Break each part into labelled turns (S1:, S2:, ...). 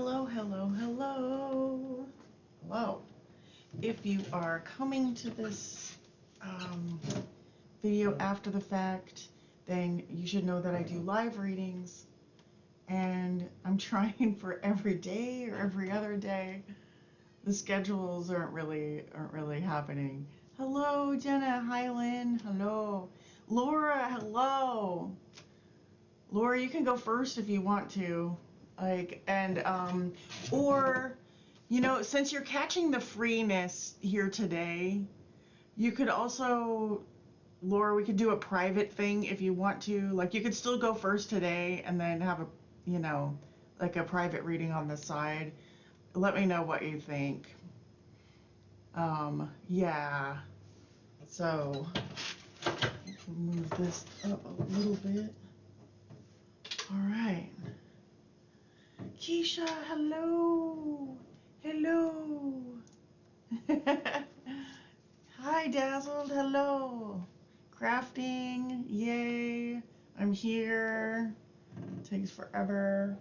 S1: Hello, hello, hello. Hello. If you are coming to this video after the fact, then you should know that I do live readings, and I'm trying for every day or every other day. The schedules aren't really happening. Hello, Jenna. Hi, Lynn. Hello. Laura, hello. Laura, you can go first if you want to. Or, since you're catching the freeness here today, you could also, Laura, we could do a private thing if you want to. Like, you could still go first today and then have like a private reading on the side. Let me know what you think. Yeah. So, move this up a little bit. All right. Keisha, hello. Hello. Hi, Dazzled, hello. Crafting, yay. I'm here. It takes forever.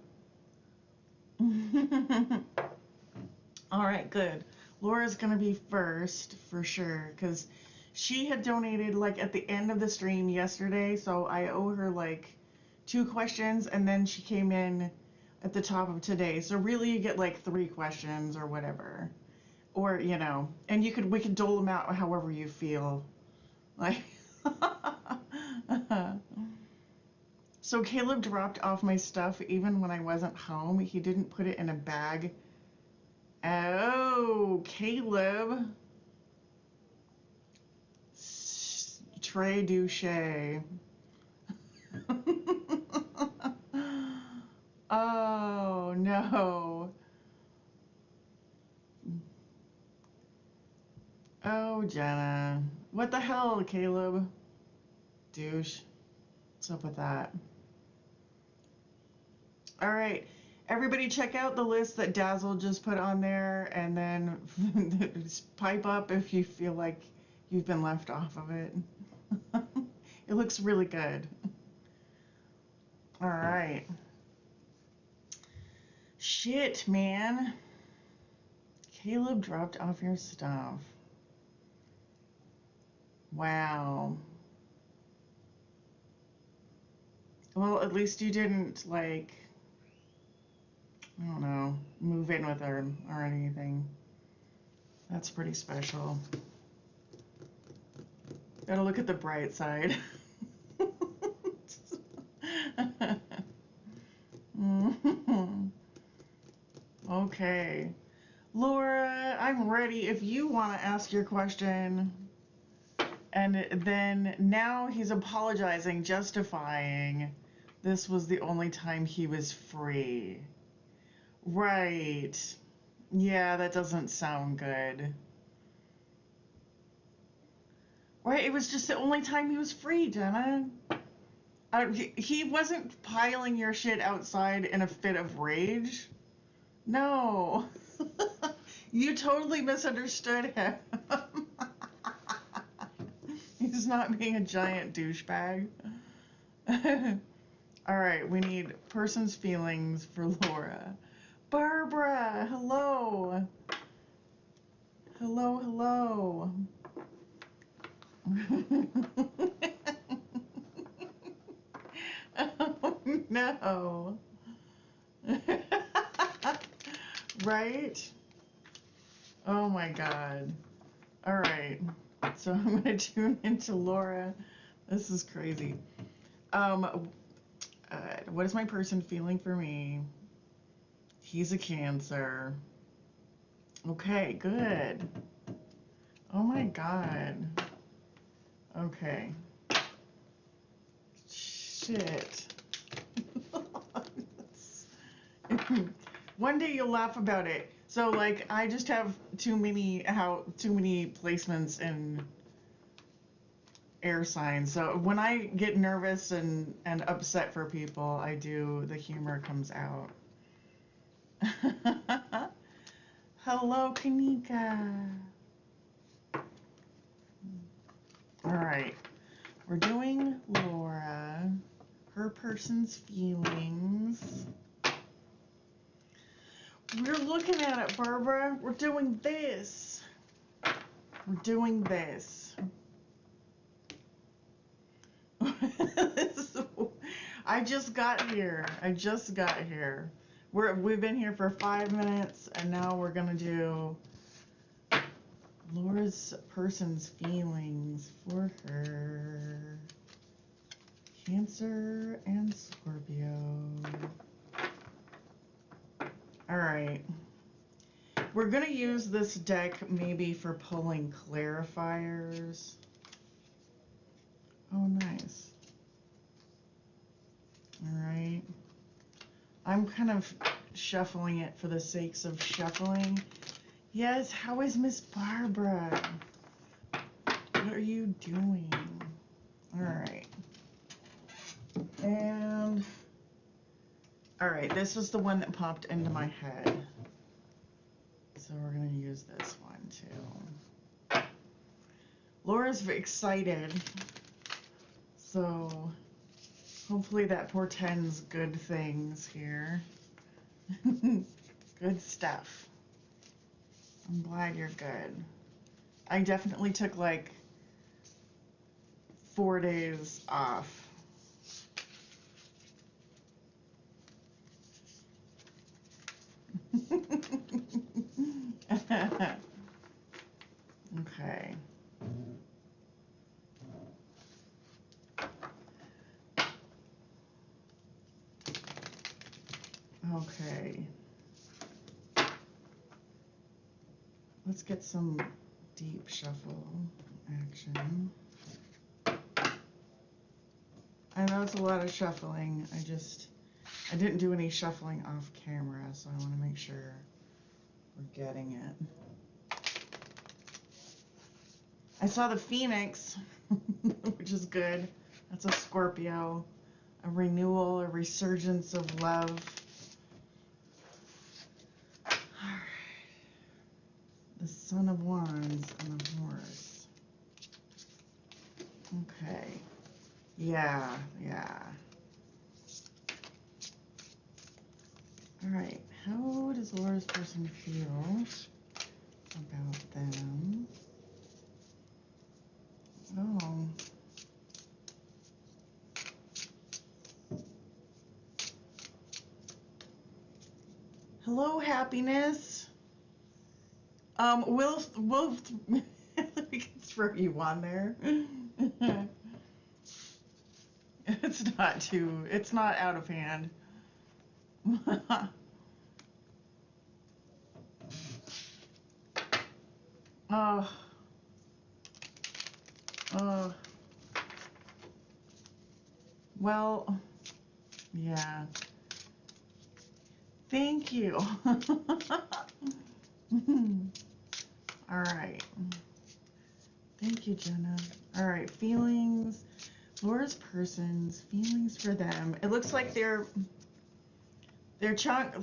S1: All right, good. Laura's going to be first for sure because she had donated like at the end of the stream yesterday, so I owe her like 2 questions, and then she came in at the top of today. So really you get like 3 questions or whatever. Or, and we could dole them out however you feel. Like So Caleb dropped off my stuff even when I wasn't home. He didn't put it in a bag. Oh, Caleb. Très douché. Oh, no. Oh, Jenna. What the hell, Caleb? Douche. What's up with that? All right. Everybody check out the list that Dazzle just put on there, and then just pipe up if you feel like you've been left off of it. It looks really good. All right. Shit, man. Caleb dropped off your stuff. Wow. Well, at least you didn't, like, I don't know, move in with her or anything. That's pretty special. Gotta look at the bright side. Okay. Laura, I'm ready if you want to ask your question. And then now he's apologizing, justifying this was the only time he was free. Right. Yeah, that doesn't sound good. Right, it was just the only time he was free, Jenna. He wasn't piling your shit outside in a fit of rage. No. You totally misunderstood him. He's not being a giant douchebag. All right, we need person's feelings for Laura. Barbara, hello. Hello, hello. Oh, no. Right? Oh my God. All right. So I'm going to tune into Laura. This is crazy. What is my person feeling for me? He's a Cancer. Okay, good. Oh my God. Okay. Shit. One day you'll laugh about it. So like I just have too many placements in air signs. So when I get nervous and upset for people, the humor comes out. Hello, Kanika. All right. We're doing Laura, her person's feelings. We're looking at it, Barbara. We're doing this. We're doing this. I just got here. We've been here for 5 minutes, and now we're gonna do Laura's person's feelings for her. Cancer and Scorpio. Alright. We're going to use this deck maybe for pulling clarifiers. Oh, nice. Alright. I'm kind of shuffling it for the sakes of shuffling. Yes, how is Miss Barbara? What are you doing? Alright. And, alright, this was the one that popped into my head. So we're going to use this one too. Laura's excited. So, hopefully that portends good things here. Good stuff. I'm glad you're good. I definitely took like 4 days off. Okay. Okay. Let's get some deep shuffle action. I know it's a lot of shuffling. I didn't do any shuffling off camera, so I want to make sure we're getting it. I saw the Phoenix, which is good. That's a Scorpio. A renewal, a resurgence of love. Alright. The Son of Wands and the horse. Okay. Yeah. Alright, how does Laura's person feel about them? Oh. Hello, happiness. We'll we can throw you on there. It's not out of hand. Oh. Well, yeah. Thank you. All right. Thank you, Jenna. All right, feelings. Laura's person's feelings for them. It looks like they're chock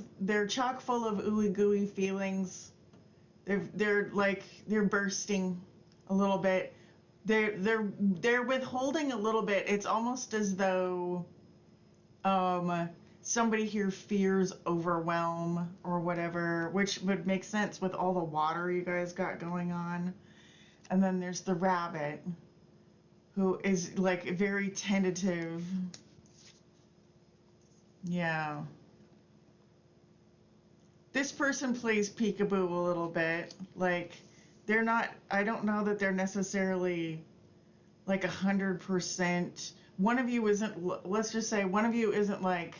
S1: full of ooey gooey feelings. They're bursting a little bit. They're withholding a little bit. It's almost as though somebody here fears overwhelm or whatever, which would make sense with all the water you guys got going on. And then there's the rabbit, who is like very tentative. Yeah. This person plays peekaboo a little bit. Like, they're not, I don't know that they're necessarily like 100%. One of you isn't, let's just say one of you isn't like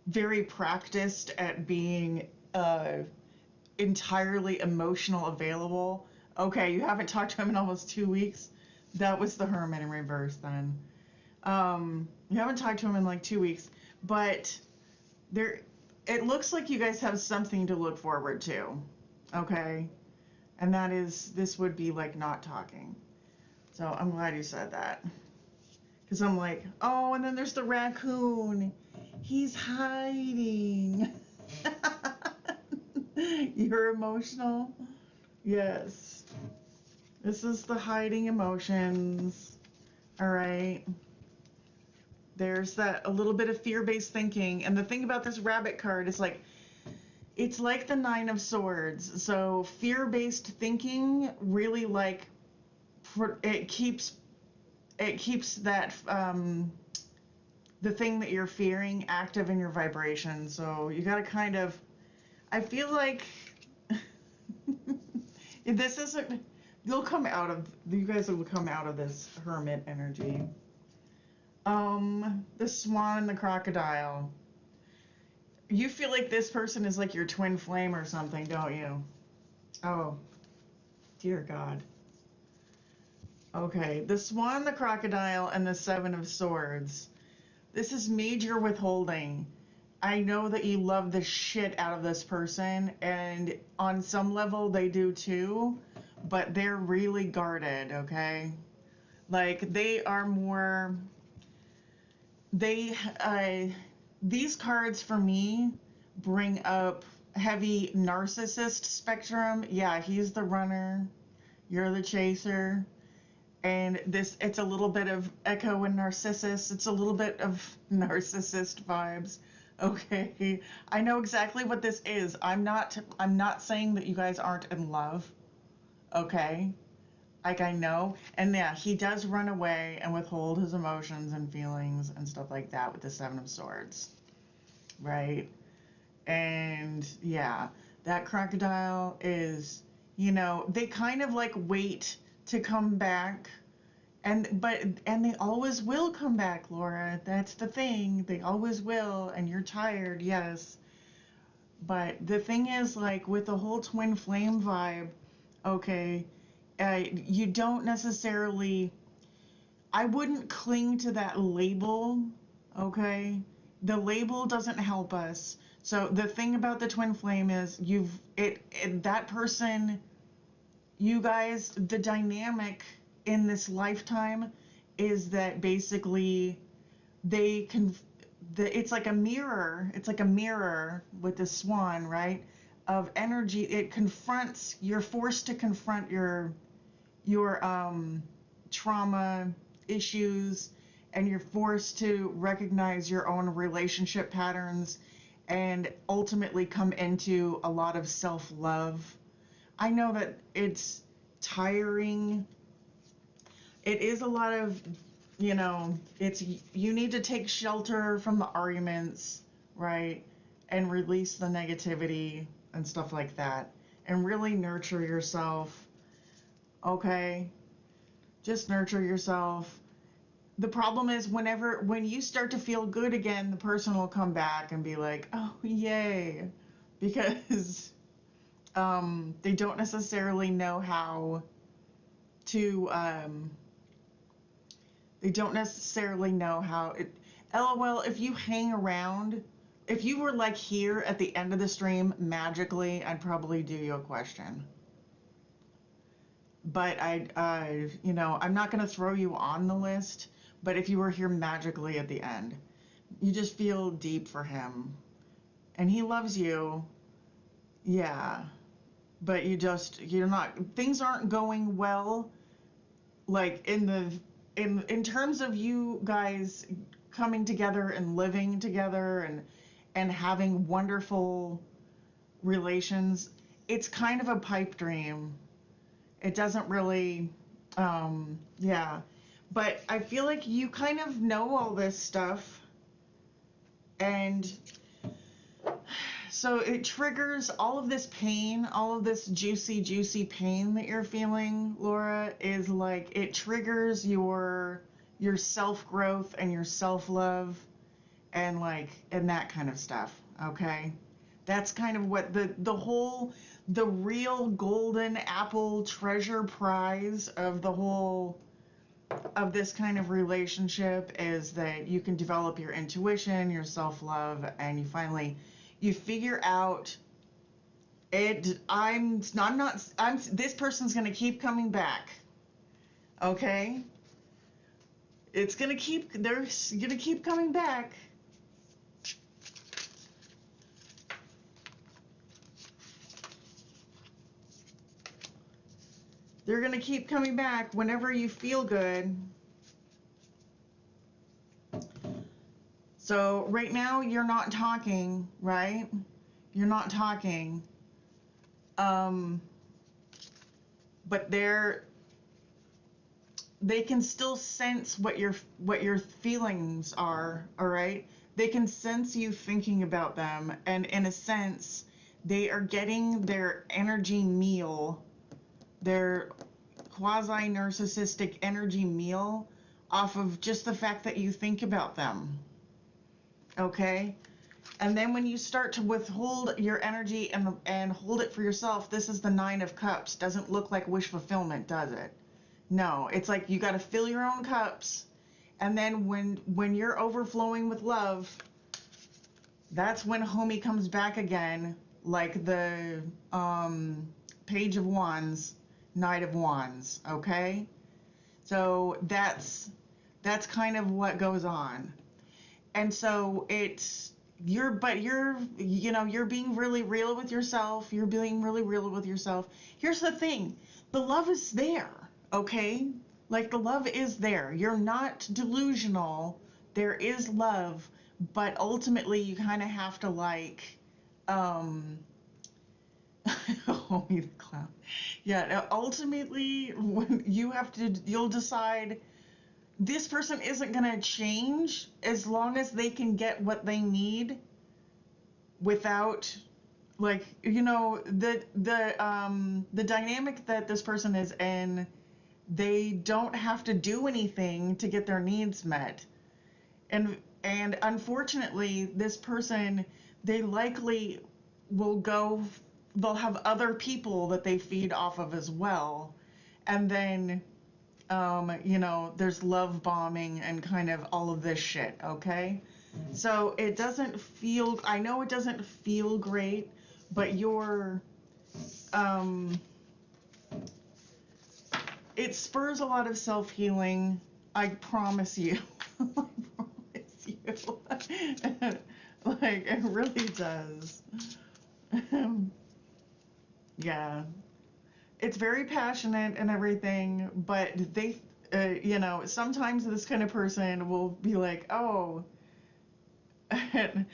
S1: very practiced at being entirely emotional available. Okay, you haven't talked to him in almost 2 weeks. That was the Hermit in reverse then. You haven't talked to him in like 2 weeks, but it looks like you guys have something to look forward to. Okay? And that is, this would be like not talking. So I'm glad you said that. Because I'm like, oh, and then there's the raccoon. He's hiding. You're emotional? Yes. This is the hiding emotions. All right. There's that a little bit of fear-based thinking. And the thing about this rabbit card is like, it's like the Nine of Swords. So fear-based thinking really like, it keeps that, the thing that you're fearing active in your vibration. So you got to kind of, I feel like this isn't, you guys will come out of this Hermit energy. The Swan and the Crocodile. You feel like this person is like your twin flame or something, don't you? Oh, dear God. Okay, the Swan, the Crocodile, and the Seven of Swords. This is major withholding. I know that you love the shit out of this person, and on some level they do too, but they're really guarded, okay? Like, they are more... these cards for me bring up heavy narcissist spectrum. Yeah, he's the runner, you're the chaser, and it's a little bit of Echo and Narcissus. It's a little bit of narcissist vibes. Okay, I know exactly what this is. I'm not saying that you guys aren't in love. Okay, like, I know. And yeah, he does run away and withhold his emotions and feelings and stuff like that with the Seven of Swords, right? And yeah, that crocodile is, they kind of like wait to come back, and they always will come back, Laura. That's the thing. They always will, and you're tired, yes. But the thing is, like, with the whole twin flame vibe, okay, you don't necessarily, I wouldn't cling to that label, okay? The label doesn't help us. So the thing about the twin flame is that person, you guys, the dynamic in this lifetime is that basically it's like a mirror. It's like a mirror with the swan, right? Of energy. You're forced to confront your trauma issues, and you're forced to recognize your own relationship patterns and ultimately come into a lot of self-love. I know that it's tiring. It is a lot of, you need to take shelter from the arguments, right? And release the negativity and stuff like that, and really nurture yourself. Okay? Just nurture yourself. The problem is when you start to feel good again, the person will come back and be like, oh, yay. Because they don't necessarily know how to, LOL, if you hang around, if you were like here at the end of the stream, magically, I'd probably do you a question. But I'm not going to throw you on the list, but if you were here magically at the end, you just feel deep for him. And he loves you. Yeah. But things aren't going well, like in terms of you guys coming together and living together and having wonderful relations. It's kind of a pipe dream. It doesn't really, yeah. But I feel like you kind of know all this stuff, and so it triggers all of this pain, all of this juicy, juicy pain that you're feeling, Laura, is like, it triggers your self-growth and your self-love and that kind of stuff, okay? That's kind of what the real golden apple treasure prize of this kind of relationship is that you can develop your intuition, your self-love, and you figure out this person's going to keep coming back. Okay? They're going to keep coming back. They're going to keep coming back whenever you feel good. So right now you're not talking, right? You're not talking. But they can still sense what your feelings are, all right? They can sense you thinking about them, and in a sense, they are getting their energy meal, their quasi-narcissistic energy meal off of just the fact that you think about them, okay? And then when you start to withhold your energy and hold it for yourself, this is the Nine of Cups. Doesn't look like wish fulfillment, does it? No, it's like you got to fill your own cups, and then when you're overflowing with love, that's when homie comes back again, like the Page of Wands, Knight of Wands, okay? So that's kind of what goes on. And so you're being really real with yourself. You're being really real with yourself. Here's the thing. The love is there, okay? Like, the love is there. You're not delusional. There is love, but ultimately you kind of have to oh, me the clown. Yeah, ultimately when you'll decide this person isn't going to change as long as they can get what they need without, like, the dynamic that this person is in. They don't have to do anything to get their needs met, and unfortunately this person, they likely they'll have other people that they feed off of as well, and then there's love bombing and kind of all of this shit, okay? So I know it doesn't feel great, but it spurs a lot of self-healing. I promise you. I promise you. Like, it really does. Yeah. It's very passionate and everything, but sometimes this kind of person will be like, oh, I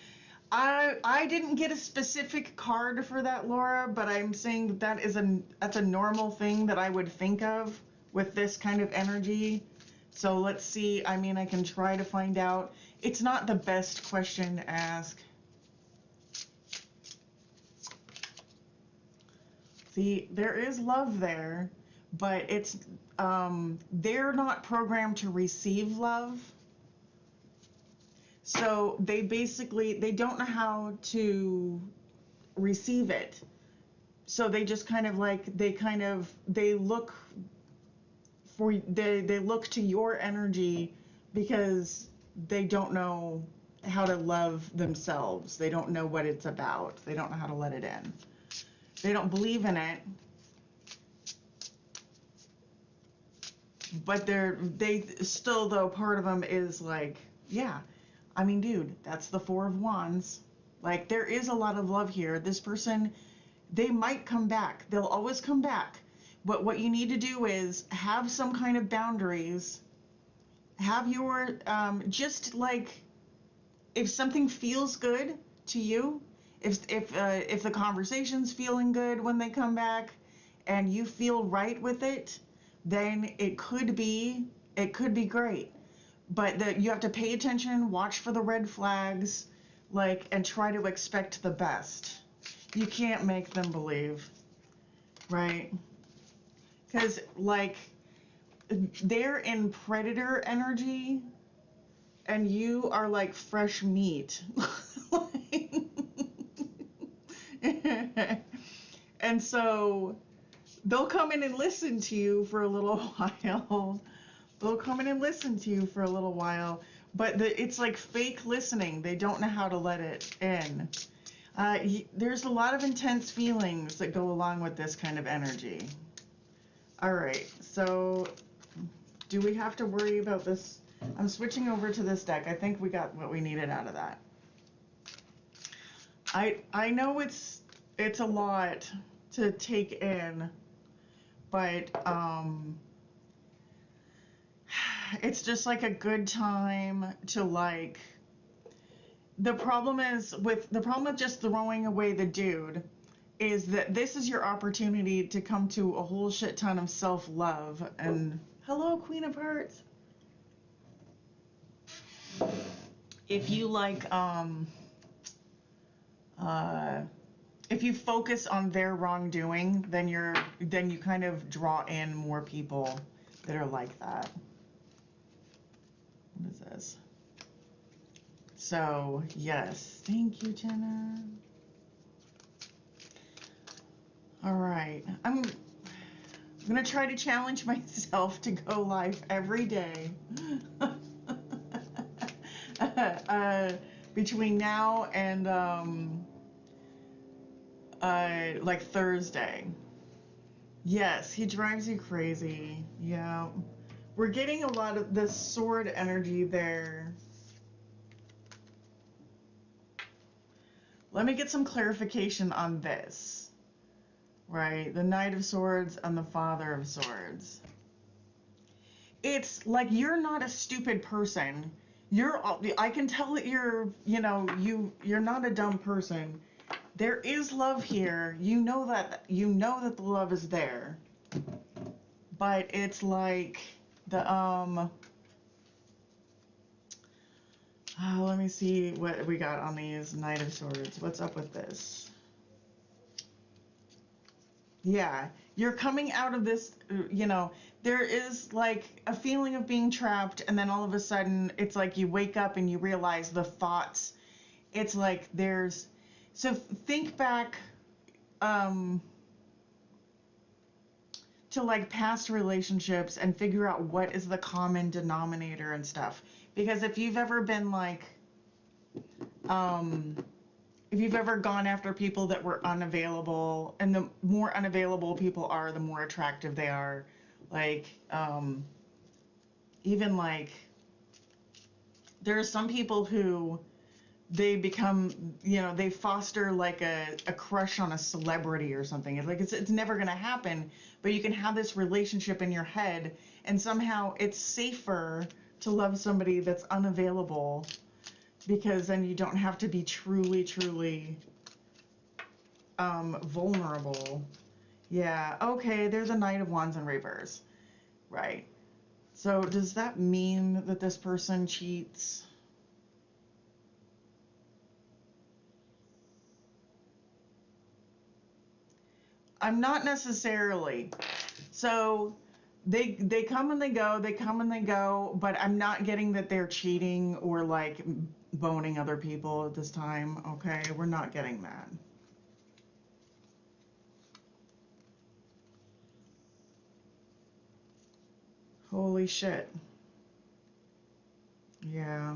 S1: didn't get a specific card for that, Laura, but I'm saying that's a normal thing that I would think of with this kind of energy. So let's see. I mean, I can try to find out. It's not the best question to ask. See, there is love there, but they're not programmed to receive love. So they don't know how to receive it. So they just kind of they look to your energy because they don't know how to love themselves. They don't know what it's about. They don't know how to let it in. They don't believe in it. But they still, though, part of them is like, yeah, I mean, dude, that's the Four of Wands. Like, there is a lot of love here. This person, they might come back. They'll always come back. But what you need to do is have some kind of boundaries. Have your, just like, if something feels good to you, if the conversation's feeling good when they come back and you feel right with it, then it could be great. But you have to pay attention, watch for the red flags, and try to expect the best. You can't make them believe, right? Because, they're in predator energy, and you are like fresh meat. And so they'll come in and listen to you for a little while. But it's like fake listening. They don't know how to let it in. There's a lot of intense feelings that go along with this kind of energy. All right, so do we have to worry about this? I'm switching over to this deck. I think we got what we needed out of that. I know it's a lot to take in, but it's just like a good time to the problem with just throwing away the dude is that this is your opportunity to come to a whole shit ton of self-love. And hello, Queen of Hearts. If you like if you focus on their wrongdoing, then you kind of draw in more people that are like that. What is this? So, yes. Thank you, Jenna. All right. I'm going to try to challenge myself to go live every day. Between now and like Thursday. Yes, he drives you crazy. Yeah. We're getting a lot of this sword energy there. Let me get some clarification on this. Right, the Knight of Swords and the Father of Swords. It's like you're not a stupid person. I can tell that you're not a dumb person. There is love here. You know that the love is there. But it's like the let me see what we got on these Knight of Swords. What's up with this? Yeah, you're coming out of this, there is like a feeling of being trapped, and then all of a sudden it's like you wake up and you realize the thoughts. It's like so think back to like past relationships and figure out what is the common denominator and stuff. Because if you've ever been like, if you've ever gone after people that were unavailable, and the more unavailable people are, the more attractive they are. Like, even like, there are some people who they become, they foster like a crush on a celebrity or something. Like it's never going to happen, but you can have this relationship in your head, and somehow it's safer to love somebody that's unavailable, because then you don't have to be truly vulnerable. Yeah, okay, they're the Knight of Wands in reverse. Right. So does that mean that this person cheats? I'm not necessarily. So they come and they go, but I'm not getting that they're cheating or like boning other people at this time. Okay, we're not getting that. Holy shit. Yeah.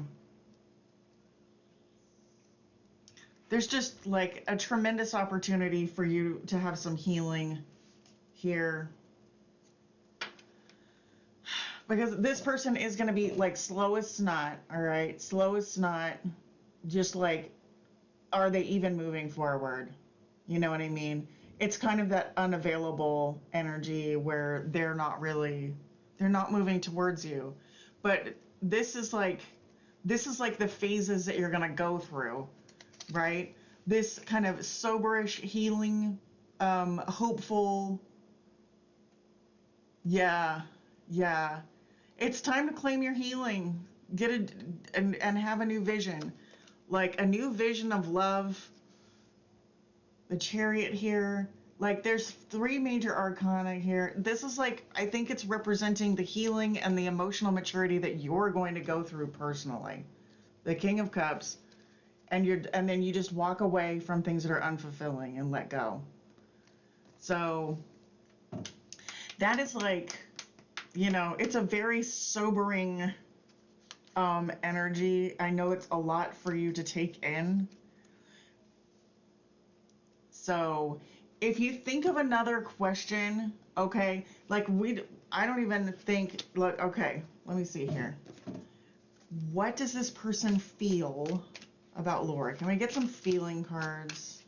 S1: There's just like a tremendous opportunity for you to have some healing here. Because this person is going to be like slow as snot, all right? Slow as snot. Just like, are they even moving forward? You know what I mean? It's kind of that unavailable energy where they're not moving towards you. But this is like the phases that you're going to go through, right? This kind of soberish, healing, hopeful. Yeah. It's time to claim your healing. Get it and have a new vision. Like a new vision of love. The Chariot here. Like there's 3 major arcana here. This is like, I think it's representing the healing and the emotional maturity that you're going to go through personally. The King of Cups. And then you just walk away from things that are unfulfilling and let go. So that is like, it's a very sobering energy. I know it's a lot for you to take in. So if you think of another question, okay, like I don't even think, look, okay, let me see here. What does this person feel about Laura? Can we get some feeling cards?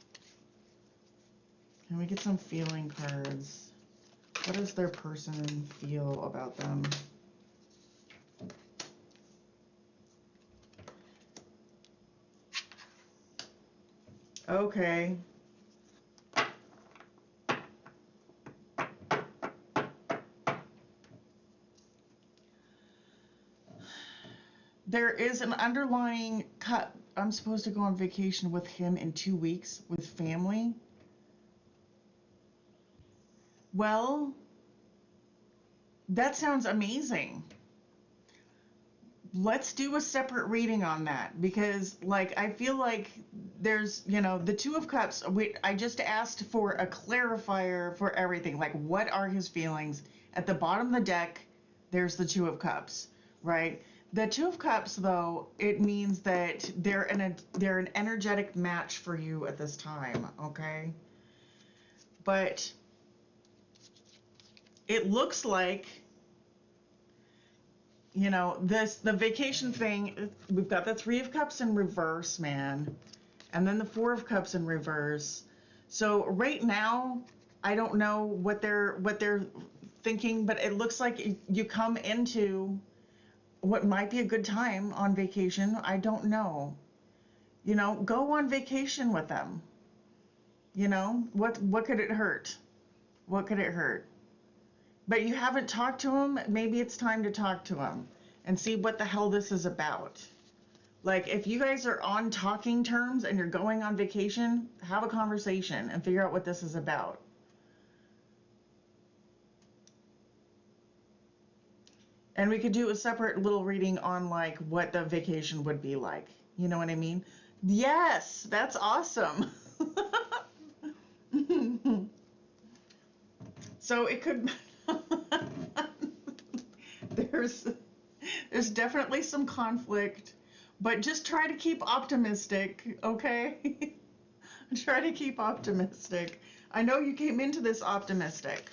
S1: What does their person feel about them? Okay. There is an underlying cut. I'm supposed to go on vacation with him in 2 weeks with family. Well, that sounds amazing. Let's do a separate reading on that because, like, I feel like there's, the Two of Cups. I just asked for a clarifier for everything. Like, what are his feelings? At the bottom of the deck, there's the Two of Cups, right? The Two of Cups, though, it means that they're an energetic match for you at this time, okay? But it looks like, the vacation thing, we've got the Three of Cups in reverse, man, and then the Four of Cups in reverse. So right now, I don't know what they're thinking, but it looks like you come into what might be a good time on vacation. I don't know. Go on vacation with them. What could it hurt? What could it hurt? But you haven't talked to him. Maybe it's time to talk to him and see what the hell this is about. Like, if you guys are on talking terms and you're going on vacation, have a conversation and figure out what this is about. And we could do a separate little reading on, like, what the vacation would be like. You know what I mean? Yes, that's awesome. So it could there's there's definitely some conflict, but just try to keep optimistic, okay? Try to keep optimistic. I know you came into this optimistic.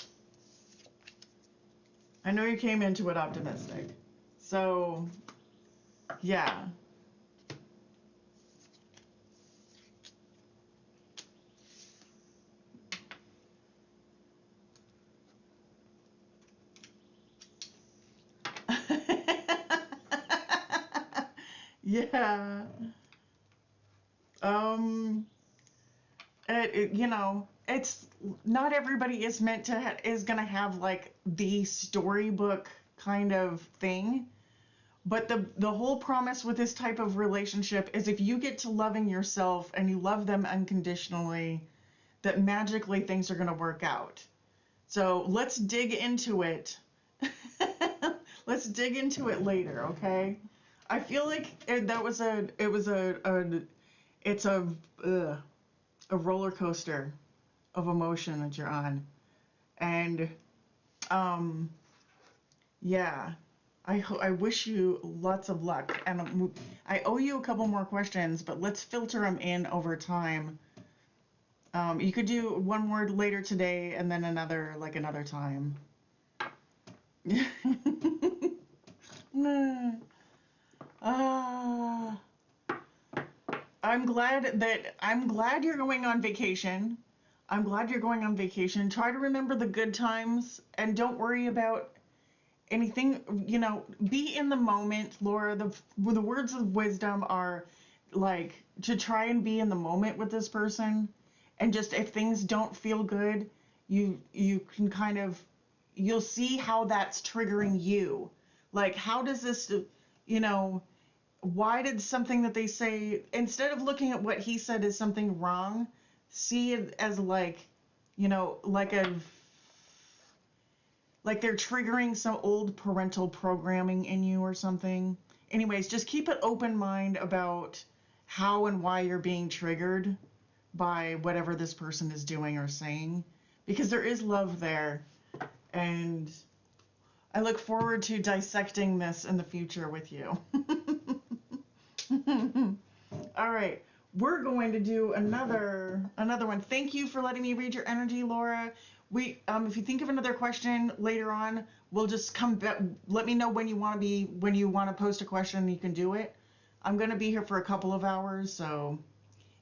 S1: I know you came into it optimistic. So, yeah. Yeah. Um, it's not everybody is meant to is gonna have like the storybook kind of thing. But the whole promise with this type of relationship is if you get to loving yourself and you love them unconditionally, that magically things are gonna work out. So let's dig into it. Let's dig into it later, okay? I feel like it's a roller coaster of emotion that you're on, and um, yeah, I wish you lots of luck, and I owe you a couple more questions, but let's filter them in over time. You could do one more later today, and then another time. Ah. I'm glad you're going on vacation. I'm glad you're going on vacation. Try to remember the good times and don't worry about anything, be in the moment, Laura. The words of wisdom are like to try and be in the moment with this person, and just if things don't feel good, you can kind of you'll see how that's triggering you. Like, how does this, you know why did something that they say, instead of looking at what he said as something wrong, see it as like, like they're triggering some old parental programming in you or something. Anyways, just keep an open mind about how and why you're being triggered by whatever this person is doing or saying, because there is love there, and I look forward to dissecting this in the future with you. All right, we're going to do another one. Thank you for letting me read your energy, Laura. If you think of another question later on, we'll just come back. Let me know when you want to post a question. You can do it. I'm going to be here for a couple of hours, so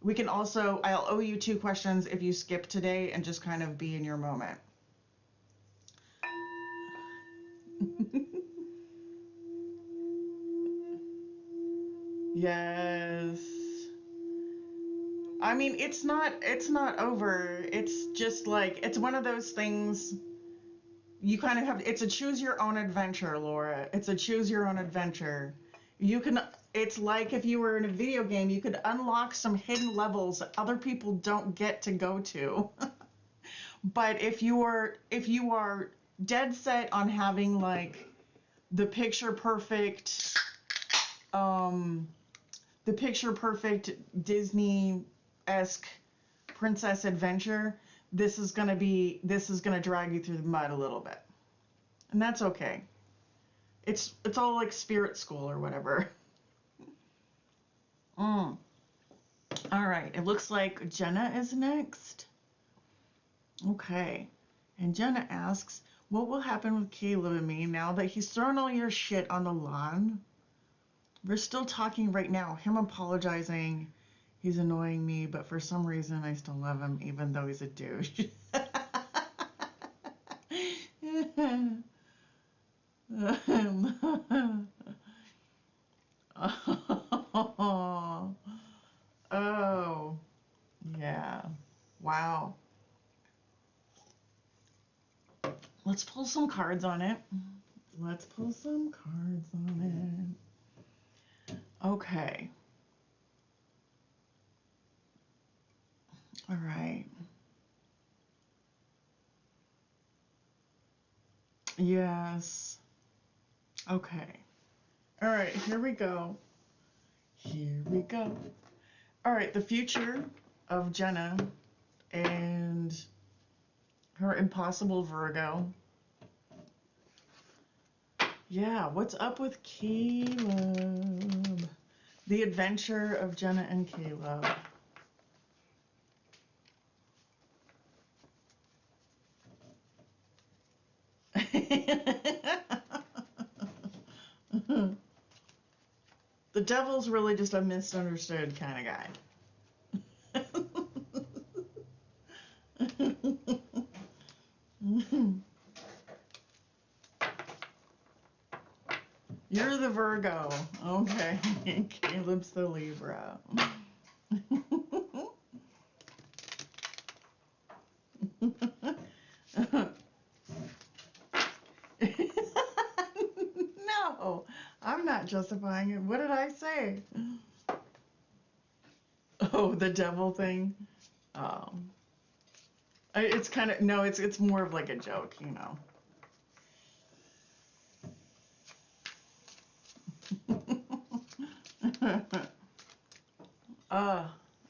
S1: we can also. I'll owe you 2 questions if you skip today and just kind of be in your moment. Yes. I mean, it's not over. It's just like, it's one of those things you kind of have, it's a choose your own adventure, Laura. It's a choose your own adventure. You can, it's like if you were in a video game, you could unlock some hidden levels that other people don't get to go to. But if you are dead set on having like the picture perfect um the picture perfect Disney-esque princess adventure, this is gonna drag you through the mud a little bit. And that's okay. It's all like spirit school or whatever. Mm. All right, it looks like Jenna is next. Okay. And Jenna asks, what will happen with Caleb and me now that he's thrown all your shit on the lawn? We're still talking right now. Him apologizing. He's annoying me, but for some reason I still love him, even though he's a douche. Oh, oh, yeah. Wow. Let's pull some cards on it. Let's pull some cards on it. Okay. All right. Yes. Okay. All right, here we go. Here we go. All right, the future of Jenna and her impossible Virgo. Yeah, what's up with Caleb? The adventure of Jenna and Caleb. The devil's really just a misunderstood kind of guy. You're the Virgo. Okay. Caleb's the Libra. No, I'm not justifying it. What did I say? Oh, the devil thing. Oh, it's kind of no. It's more of like a joke, you know.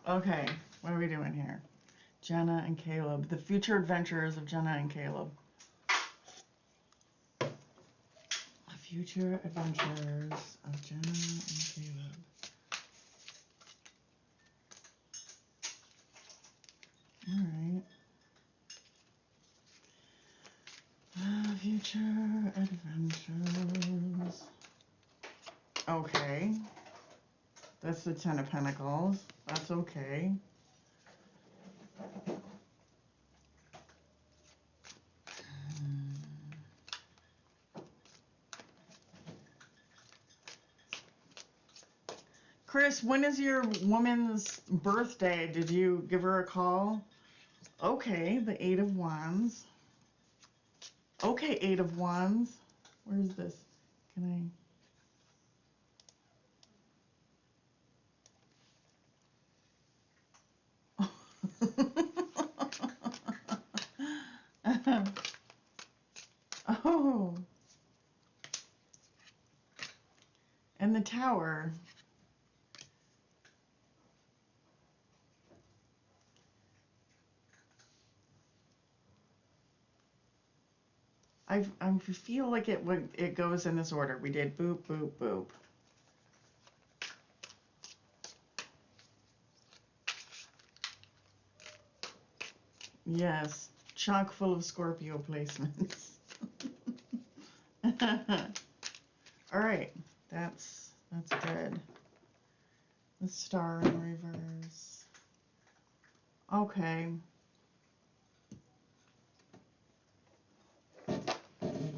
S1: Okay. What are we doing here? Jenna and Caleb. The future adventures of Jenna and Caleb. The future adventures of Jenna and Caleb. All right. Future adventures. Okay. That's the Ten of Pentacles. That's okay. Chris, when is your woman's birthday? Did you give her a call? Okay, the Eight of Wands. Okay, Eight of Wands. Where's this? Can I? Oh. And the Tower. I feel like it goes in this order. We did boop, boop, boop. Yes, chock full of Scorpio placements. All right, that's good. The Star in reverse. Okay.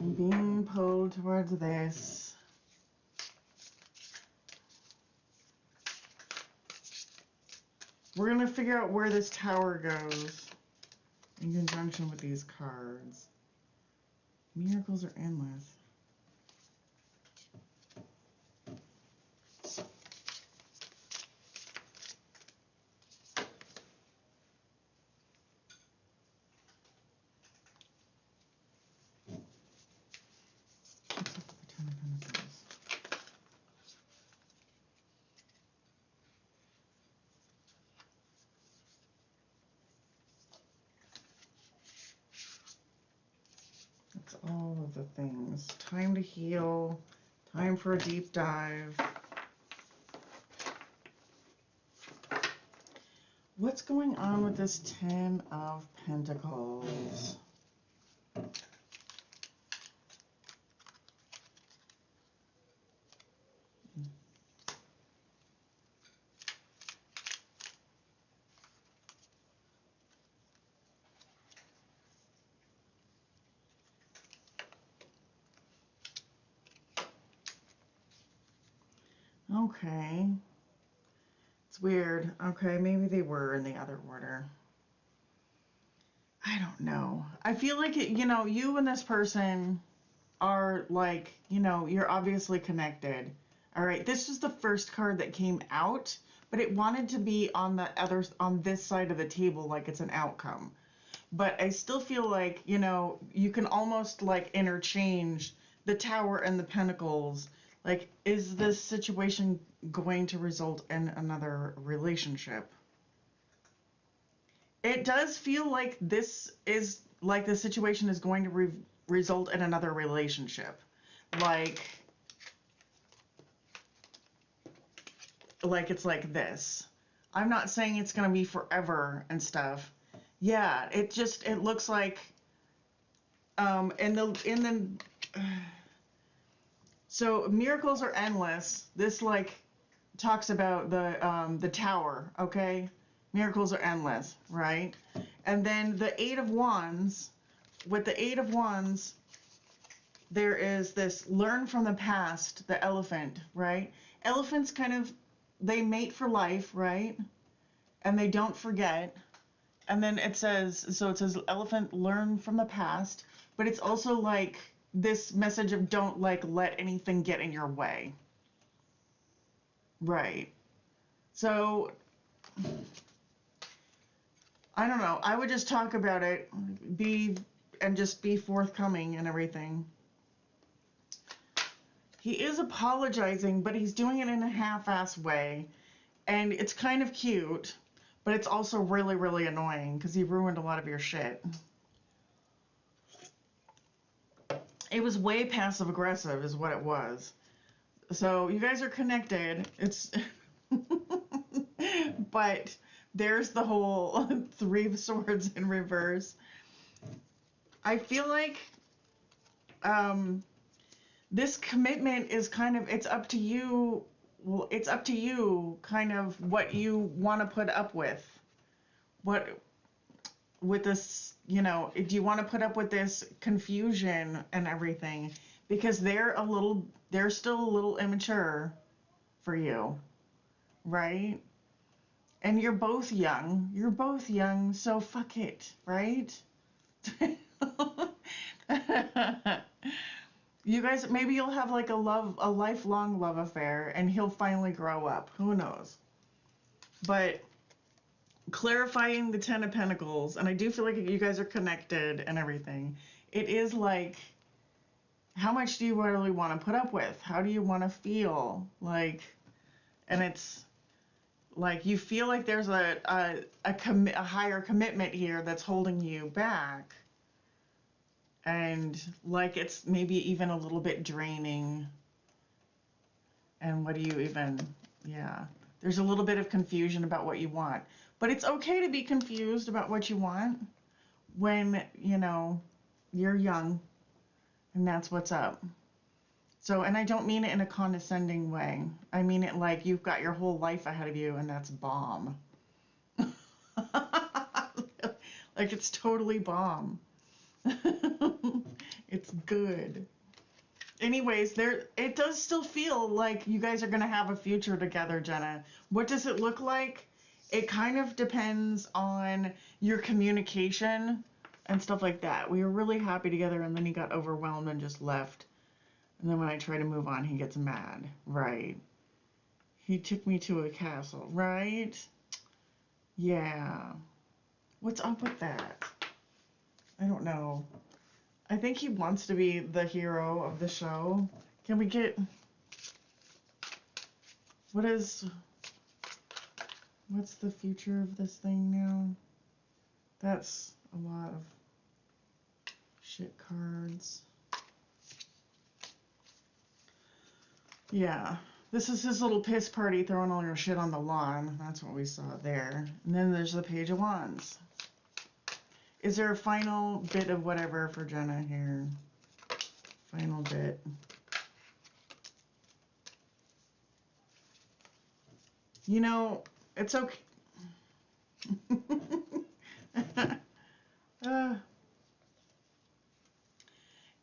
S1: I'm being pulled towards this. we're going to figure out where this Tower goes in conjunction with these cards. Miracles are endless. That's all of the things. Time to heal. Time for a deep dive. What's going on with this Ten of Pentacles? Okay. It's weird. Okay, maybe they were in the other order. I don't know. I feel like, you and this person are like, you're obviously connected. All right. This is the first card that came out, but it wanted to be on this side of the table, like it's an outcome. But I still feel like, you can almost like interchange the Tower and the Pentacles. Like, is this situation going to result in another relationship? It does feel like this is like the situation is going to result in another relationship. Like it's like this. I'm not saying it's going to be forever and stuff. Yeah, it looks like so miracles are endless. This like talks about the Tower, okay? Miracles are endless, right? And then the Eight of Wands, with the Eight of Wands, there is this learn from the past, the Elephant, right? Elephants kind of, they mate for life, right? And they don't forget. And then it says Elephant, learn from the past, but it's also like this message of don't like let anything get in your way. Right. So I don't know. I would just talk about it, just be forthcoming and everything. He is apologizing, but he's doing it in a half-ass way. And it's kind of cute, but it's also really, really annoying because he ruined a lot of your shit. It was way passive-aggressive is what it was. So you guys are connected. It's... but there's the whole Three of Swords in reverse. I feel like this commitment is kind of, it's up to you. Well, it's up to you kind of what you want to put up with. With this, do you want to put up with this confusion and everything? Because they're still a little immature for you, right? And you're both young, so fuck it, right? You guys, maybe you'll have like a lifelong love affair and he'll finally grow up. Who knows? But clarifying the Ten of Pentacles, and I do feel like you guys are connected and everything. It is like, how much do you really want to put up with? How do you want to feel? Like, and it's like you feel like there's a higher commitment here that's holding you back. And like it's maybe even a little bit draining. And what do you even, yeah. There's a little bit of confusion about what you want. But it's okay to be confused about what you want when, you're young and that's what's up. So, and I don't mean it in a condescending way. I mean it like you've got your whole life ahead of you and that's bomb. Like it's totally bomb. It's good. Anyways, it does still feel like you guys are going to have a future together, Jenna. What does it look like? it kind of depends on your communication and stuff like that. We were really happy together, and then he got overwhelmed and just left. And then when I try to move on, he gets mad. Right. He took me to a castle. Right? Yeah. What's up with that? I don't know. I think he wants to be the hero of the show. Can we get... What's the future of this thing now? That's a lot of shit cards. Yeah. This is his little piss party throwing all your shit on the lawn. That's what we saw there. And then there's the Page of Wands. Is there a final bit of whatever for Jenna here? Final bit. You know, it's okay.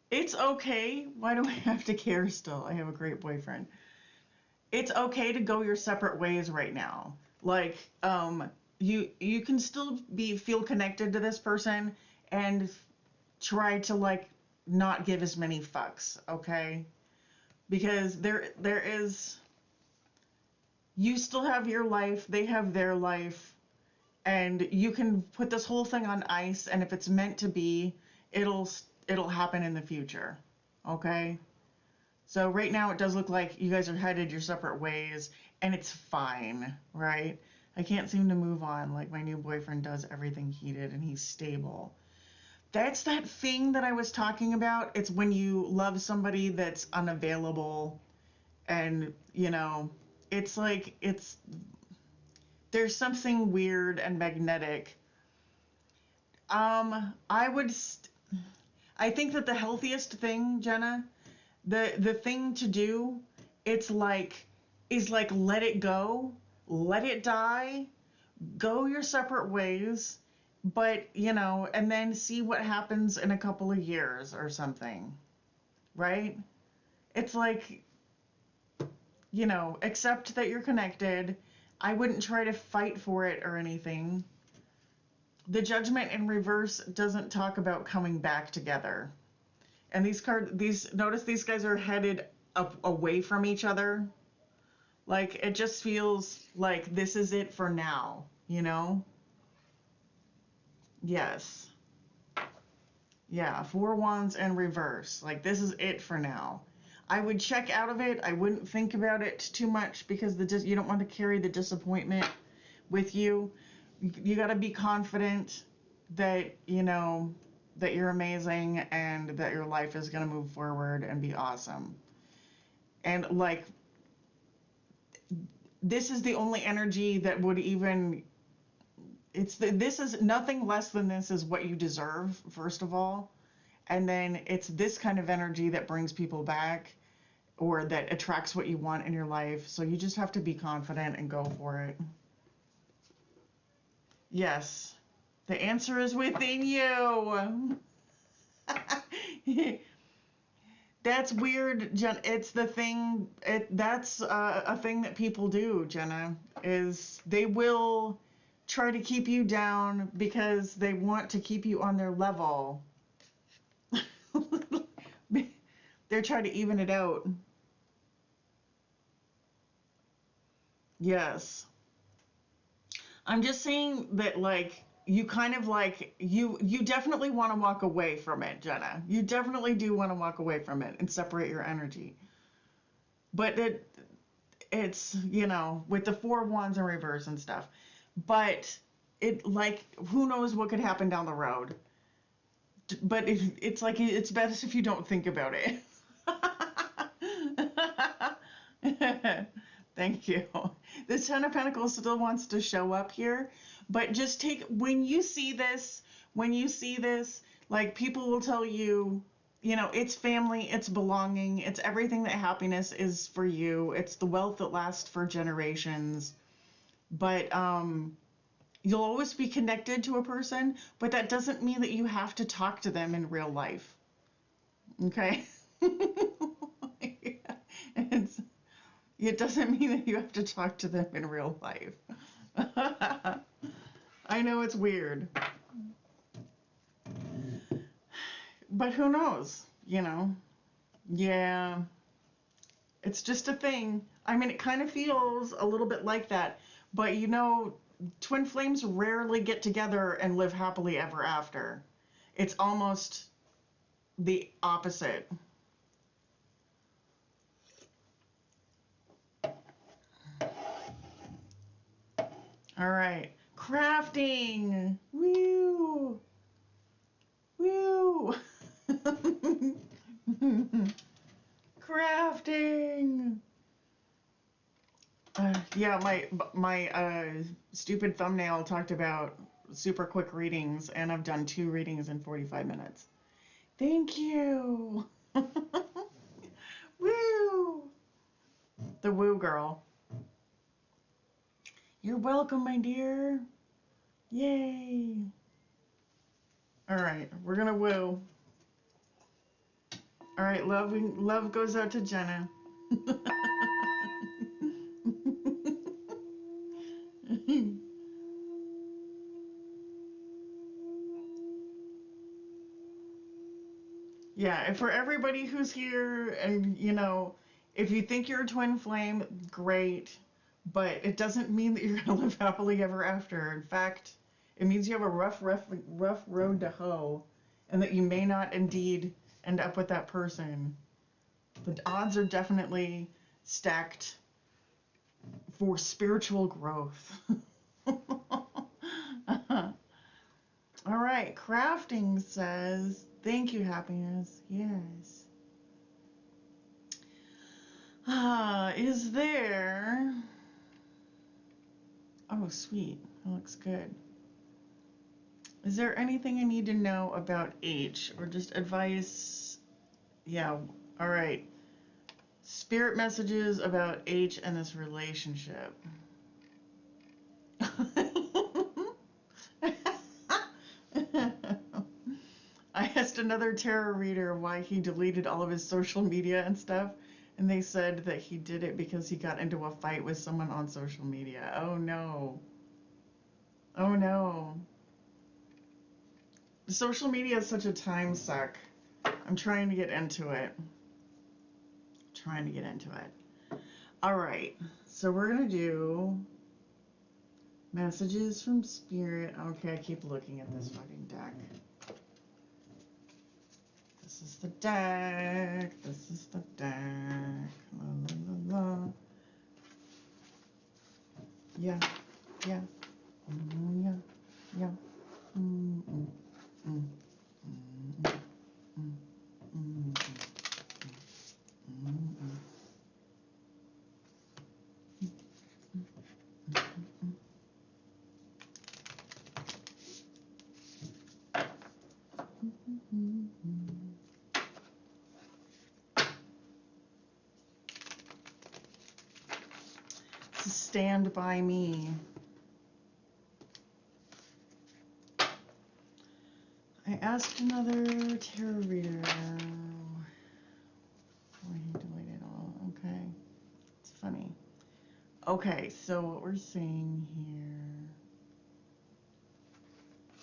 S1: It's okay. Why do I have to care still? I have a great boyfriend. It's okay to go your separate ways right now. Like, you can still feel connected to this person and try to like not give as many fucks, okay? Because there is, you still have your life, they have their life, and you can put this whole thing on ice, and if it's meant to be, it'll happen in the future, okay? So right now it does look like you guys are headed your separate ways, and it's fine, right? I can't seem to move on like my new boyfriend does everything he did, and he's stable. That's that thing that I was talking about. It's when you love somebody that's unavailable, and, you know, it's like, there's something weird and magnetic. I think that the healthiest thing, Jenna, the thing to do, is like let it go, let it die, go your separate ways, but, you know, and then see what happens in a couple of years or something, right? It's like, you know, accept that you're connected. I wouldn't try to fight for it or anything. The Judgment in reverse doesn't talk about coming back together. And notice these guys are headed away from each other. Like, it just feels like this is it for now, you know? Yes. Yeah, 4 Wands in reverse. Like, this is it for now. I would check out of it. I wouldn't think about it too much because you don't want to carry the disappointment with you. You got to be confident that, you know, that you're amazing and that your life is going to move forward and be awesome. And, like, this is the only energy that would even... this is nothing less than this is what you deserve, first of all. And then it's this kind of energy that brings people back or that attracts what you want in your life. So you just have to be confident and go for it. Yes. The answer is within you. That's weird, Jen. It's the thing. That's a thing that people do, Jenna, is they will try to keep you down because they want to keep you on their level. They're trying to even it out. Yes. I'm just saying that, like, you kind of like, you definitely want to walk away from it, Jenna. You definitely do want to walk away from it and separate your energy. But it's, you know, with the 4 Wands in reverse and stuff. But it, like, who knows what could happen down the road. But it's like, it's best if you don't think about it. Thank you. The Ten of Pentacles still wants to show up here, but just when you see this, like, people will tell you, you know, it's family, it's belonging, it's everything that happiness is for you. It's the wealth that lasts for generations. But you'll always be connected to a person, but that doesn't mean that you have to talk to them in real life. Okay? It doesn't mean that you have to talk to them in real life. I know it's weird. But who knows, you know? Yeah. It's just a thing. I mean, it kind of feels a little bit like that. But you know, twin flames rarely get together and live happily ever after. It's almost the opposite. All right. Crafting. Woo. Woo. Crafting. Yeah, my stupid thumbnail talked about super quick readings, and I've done 2 readings in 45 minutes. Thank you. Woo. The woo girl. You're welcome, my dear. Yay. All right, we're gonna woo. All right, love goes out to Jenna. Yeah, and for everybody who's here, and you know, if you think you're a twin flame, great, but it doesn't mean that you're gonna live happily ever after. In fact, it means you have a rough road to hoe, and that you may not indeed end up with that person. The odds are definitely stacked for spiritual growth. All right, crafting says, thank you, happiness. Yes. Is there... Oh, sweet. That looks good. Is there anything I need to know about H, or just advice? Yeah, all right. Spirit messages about H and this relationship. I asked another tarot reader why he deleted all of his social media and stuff, and they said that he did it because he got into a fight with someone on social media. Oh no. Oh no. Social media is such a time suck. I'm trying to get into it. All right. So we're going to do messages from Spirit. Okay, I keep looking at this fucking deck. This is the deck. La, la, la, la. Yeah. Yeah. Yeah. Yeah. Mm, mm, mm, mm, mm, mm, mm. Stand by me. I asked another tarot reader. Why he deleted all. Okay. It's funny. Okay, so what we're seeing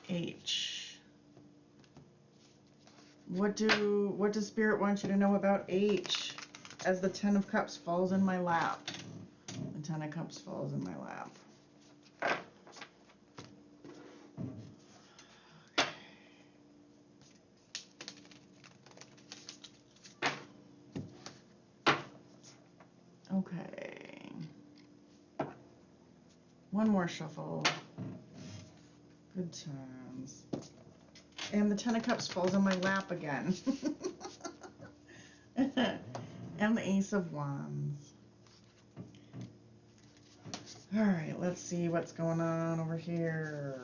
S1: here. H. What does Spirit want you to know about H? As the 10 of Cups falls in my lap. The 10 of Cups falls in my lap. Okay. One more shuffle. Good times. And the 10 of Cups falls in my lap again. And the Ace of Wands. All right, let's see what's going on over here.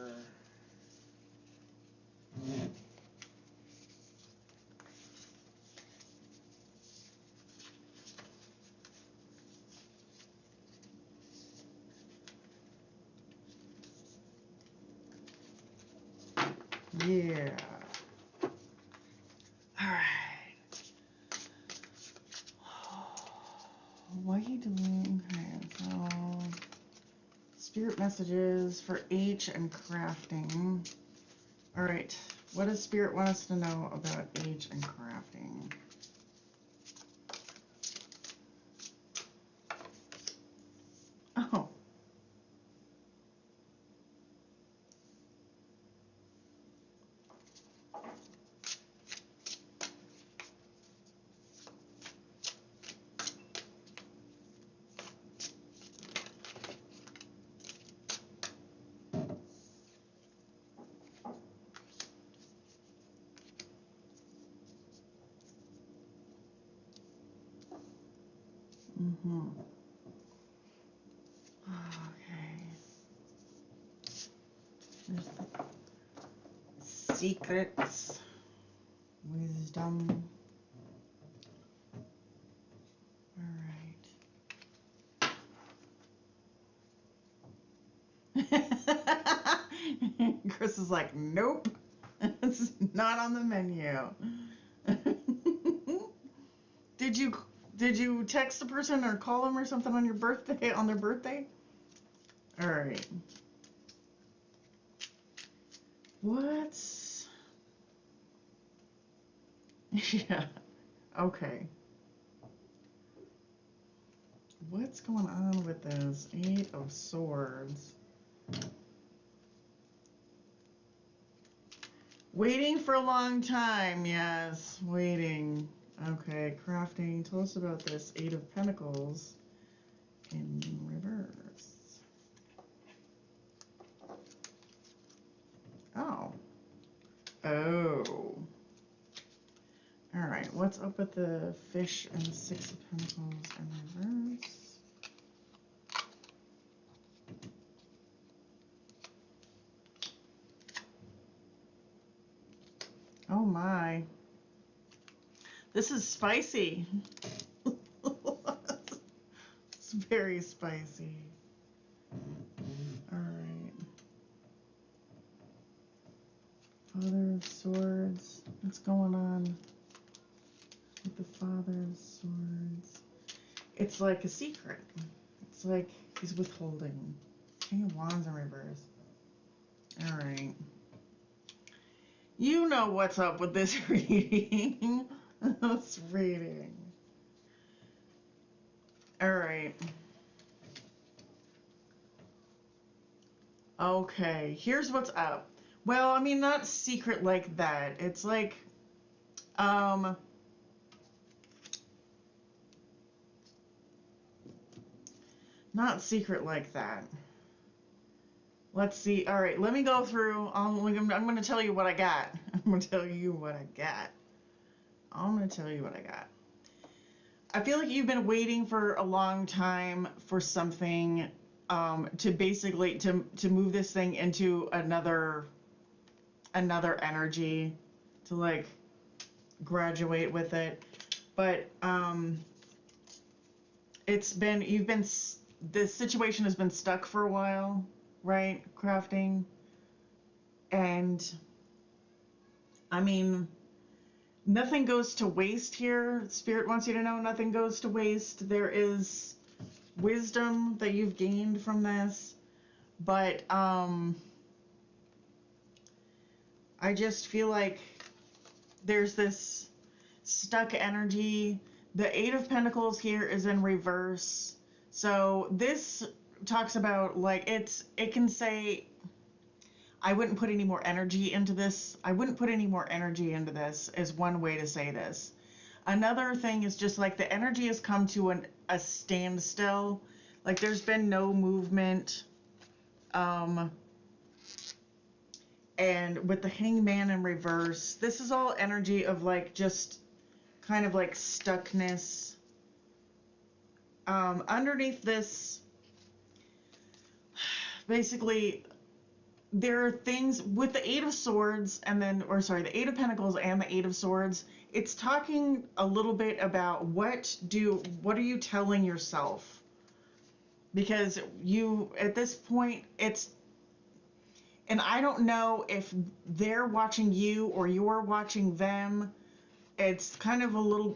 S1: Yeah. All right. Why are you doing? Okay, so spirit messages for H and crafting. All right, what does spirit want us to know about H and crafting? Oh. Mm-hmm. Okay. There's the secrets. Wisdom. All right. Chris is like, nope. It's not on the menu. Did you text the person or call them or something on your birthday, on their birthday? All right. What's... Yeah. Okay. What's going on with this? 8 of Swords. Waiting for a long time. Yes, waiting. Okay, crafting. Tell us about this 8 of Pentacles in reverse. Oh. Oh. All right, what's up with the fish and the 6 of Pentacles in reverse? Oh my. This is spicy. It's very spicy. All right. Father of Swords. What's going on with the Father of Swords? It's like a secret. It's like he's withholding. King of Wands in reverse. All right. You know what's up with this reading. This reading. All right. Okay, here's what's up. Well, I mean, not secret like that. It's like, not secret like that. Let's see. All right, let me go through. I'm going to tell you what I got. I'm going to tell you what I got. I'm going to tell you what I got. I feel like you've been waiting for a long time for something to basically to move this thing into another energy, to like graduate with it. But this situation has been stuck for a while, right? Crafting. And I mean, nothing goes to waste here. Spirit wants you to know nothing goes to waste. There is wisdom that you've gained from this, but I just feel like there's this stuck energy. The 8 of Pentacles here is in reverse. So this talks about like it can say, I wouldn't put any more energy into this. I wouldn't put any more energy into this is one way to say this. Another thing is just like the energy has come to a standstill. Like there's been no movement. And with the Hangman in reverse, this is all energy of like just kind of like stuckness. Underneath this, basically, there are things with the 8 of Swords and then, or sorry, the 8 of Pentacles and the 8 of Swords. It's talking a little bit about what are you telling yourself? Because you, at this point, and I don't know if they're watching you or you're watching them. It's kind of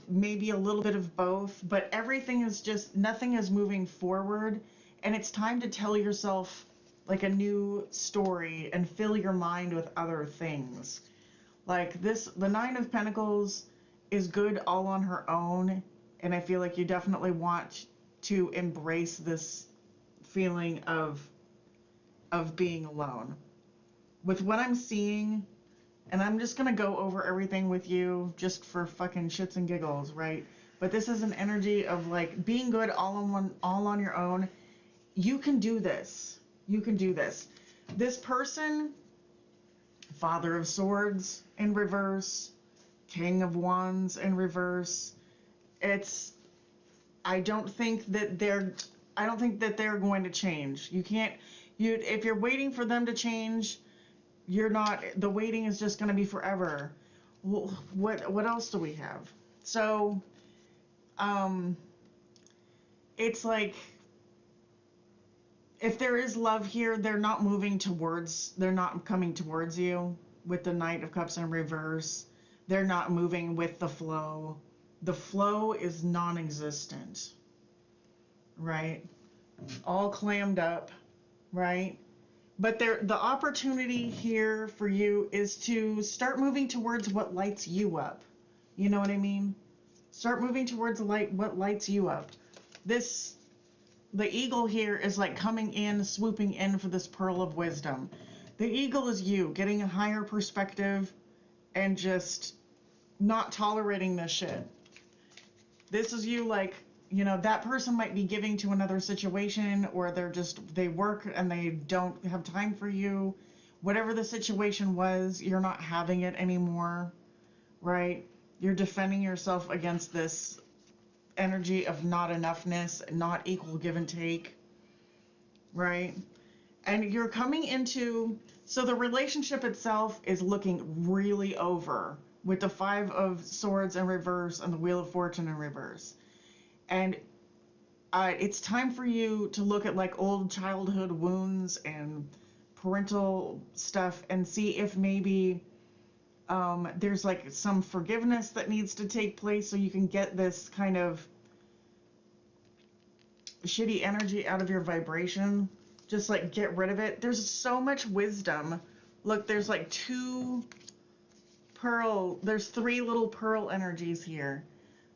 S1: maybe a little bit of both, but everything is just, nothing is moving forward. And it's time to tell yourself like a new story and fill your mind with other things. Like this, the Nine of Pentacles is good all on her own, and I feel like you definitely want to embrace this feeling of being alone. With what I'm seeing, and I'm just gonna go over everything with you just for fucking shits and giggles, right? But this is an energy of like being good all on your own. You can do this. You can do this. This person, Father of Swords in reverse, King of Wands in reverse. I don't think that they're going to change. If you're waiting for them to change, you're not. The waiting is just going to be forever. What else do we have? So, it's like if there is love here, they're not coming towards you with the Knight of Cups in reverse. They're not moving with the flow. The flow is non-existent, right? All clammed up, right? But the opportunity here for you is to start moving towards what lights you up. You know what I mean? Start moving towards what lights you up. The eagle here is like coming in, swooping in for this pearl of wisdom. The eagle is you getting a higher perspective and just not tolerating this shit. This is you, like, that person might be giving to another situation, or they work and they don't have time for you. Whatever the situation was, you're not having it anymore, right? You're defending yourself against this energy of not enoughness, not equal give and take, right? And you're coming into, so the relationship itself is looking really over with the Five of Swords in reverse and the Wheel of Fortune in reverse. And it's time for you to look at like old childhood wounds and parental stuff and see if maybe there's like some forgiveness that needs to take place so you can get this kind of shitty energy out of your vibration. Just like get rid of it. There's so much wisdom. Look, there's like there's 3 little pearl energies here.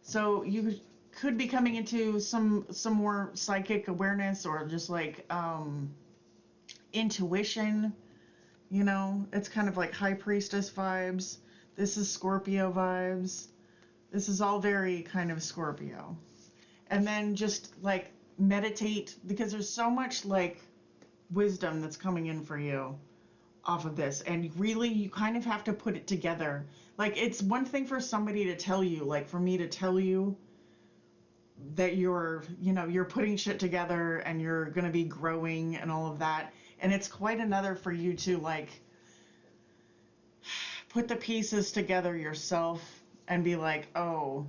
S1: So you could be coming into some more psychic awareness, or just like intuition. It's kind of like High Priestess vibes. This is Scorpio vibes. This is all very kind of Scorpio. And then just like meditate, because there's so much like wisdom that's coming in for you off of this, and really you kind of have to put it together. Like, it's one thing for somebody to tell you, like for me to tell you that you're putting shit together and you're going to be growing and all of that, and it's quite another for you to like put the pieces together yourself and be like, oh,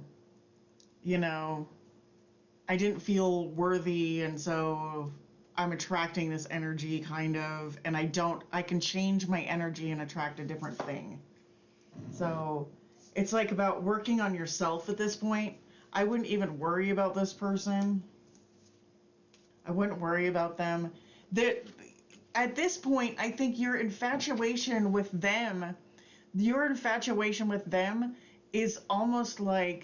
S1: I didn't feel worthy, and so I'm attracting this energy kind of, and I can change my energy and attract a different thing. So it's like about working on yourself at this point. I wouldn't even worry about this person. I wouldn't worry about them. At this point, I think your infatuation with them is almost like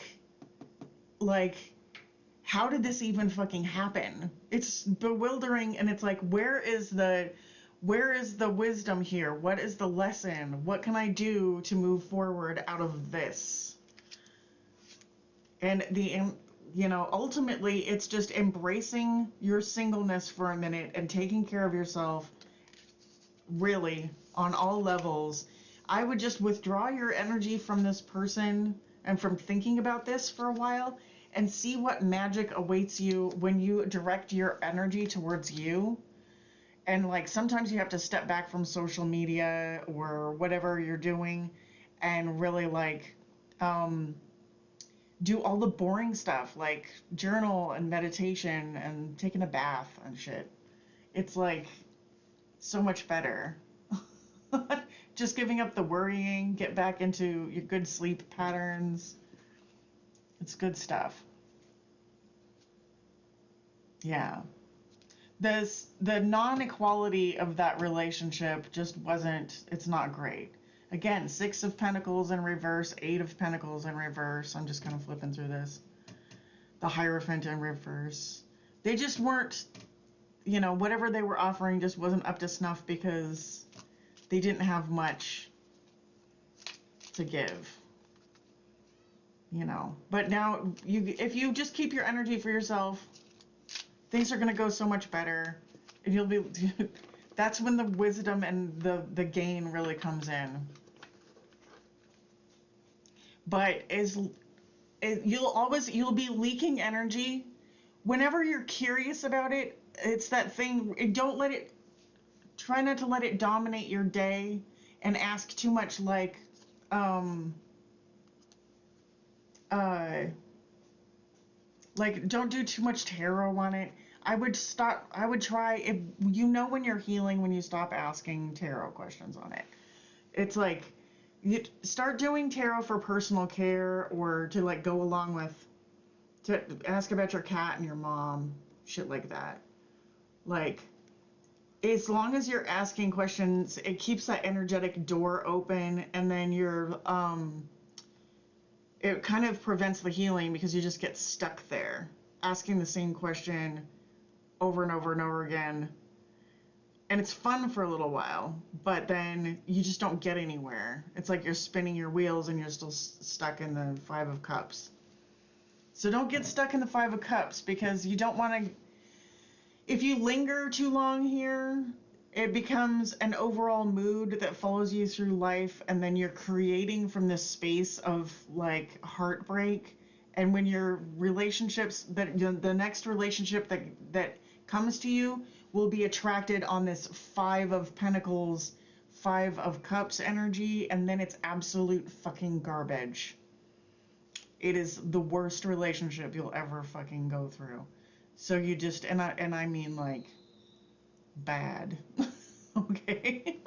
S1: how did this even fucking happen? It's bewildering, and it's like, where is the wisdom here? What is the lesson? What can I do to move forward out of this? And ultimately, it's just embracing your singleness for a minute and taking care of yourself, really, on all levels. I would just withdraw your energy from this person and from thinking about this for a while, and see what magic awaits you when you direct your energy towards you. And like, sometimes you have to step back from social media or whatever you're doing and really like do all the boring stuff, like journal and meditation and taking a bath and shit. It's like so much better. Just giving up the worrying, get back into your good sleep patterns. It's good stuff. Yeah. the non-equality of that relationship just wasn't, it's not great. Again, 6 of Pentacles in reverse, 8 of Pentacles in reverse. I'm just kind of flipping through this. The Hierophant in reverse. They just weren't, you know, whatever they were offering just wasn't up to snuff because they didn't have much to give. You know, but now if you just keep your energy for yourself, things are going to go so much better, and you'll be that's when the wisdom and the gain really comes in. But you'll be leaking energy whenever you're curious about it. It's that thing, don't let it, try not to let it dominate your day and ask too much, like don't do too much tarot on it. I would try, if you know when you're healing, when you stop asking tarot questions on it. It's like, you start doing tarot for personal care, or to like go along with, to ask about your cat and your mom, shit like that. Like, as long as you're asking questions, it keeps that energetic door open, and then it kind of prevents the healing because you just get stuck there, asking the same question over and over and over again. And it's fun for a little while, but then you just don't get anywhere. It's like you're spinning your wheels and you're still stuck in the 5 of Cups. So don't get stuck in the 5 of Cups, because you don't want to, if you linger too long here, it becomes an overall mood that follows you through life, and then you're creating from this space of like heartbreak. And when your relationships, the next relationship that comes to you will be attracted on this 5 of Pentacles, 5 of Cups energy, and then it's absolute fucking garbage. It is the worst relationship you'll ever fucking go through. So you just, and I mean like bad. Okay.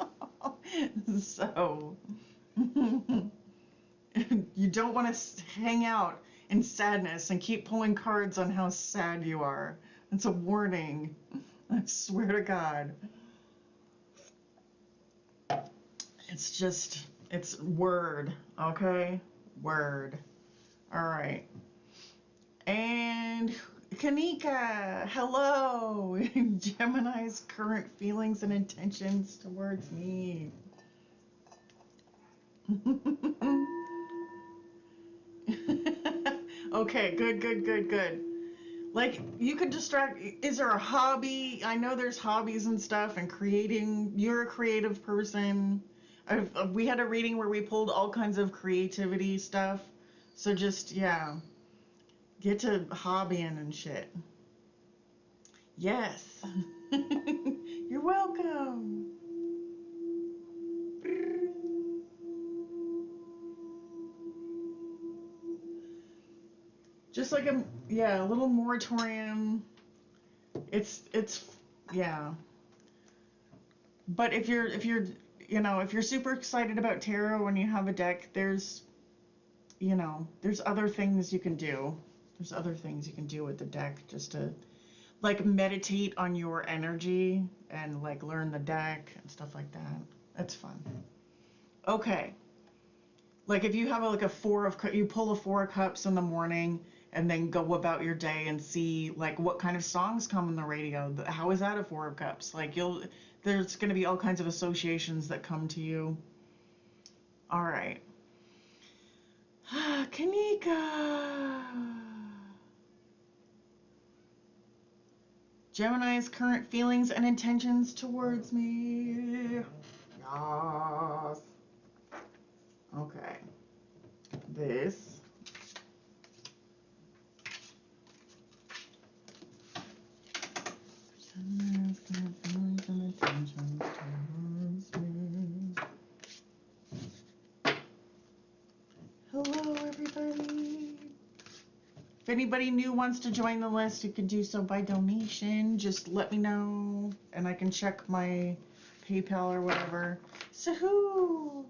S1: So you don't want to hang out in sadness and keep pulling cards on how sad you are. It's a warning. I swear to God. It's just, it's word, okay? Word. All right. And Kanika, hello. Gemini's current feelings and intentions towards me. Okay, good. Like, you could distract, is there a hobby? I know there's hobbies and stuff, and creating, you're a creative person. We had a reading where we pulled all kinds of creativity stuff. So just, yeah, get to hobbying and shit. Yes. You're welcome. Just like a little moratorium. It's yeah. But if you're super excited about tarot and you have a deck, there's other things you can do. There's other things you can do with the deck, just to like meditate on your energy and like learn the deck and stuff like that. It's fun. Okay. Like if you have like you pull a 4 of Cups in the morning and then go about your day and see like what kind of songs come on the radio. How is that a 4 of Cups? Like there's going to be all kinds of associations that come to you. All right. Kanika. Gemini's current feelings and intentions towards me. Yes. Okay. This. Gemini's current feelings and intentions towards me. Hello, everybody. If anybody new wants to join the list, you can do so by donation. Just let me know, and I can check my PayPal or whatever. So,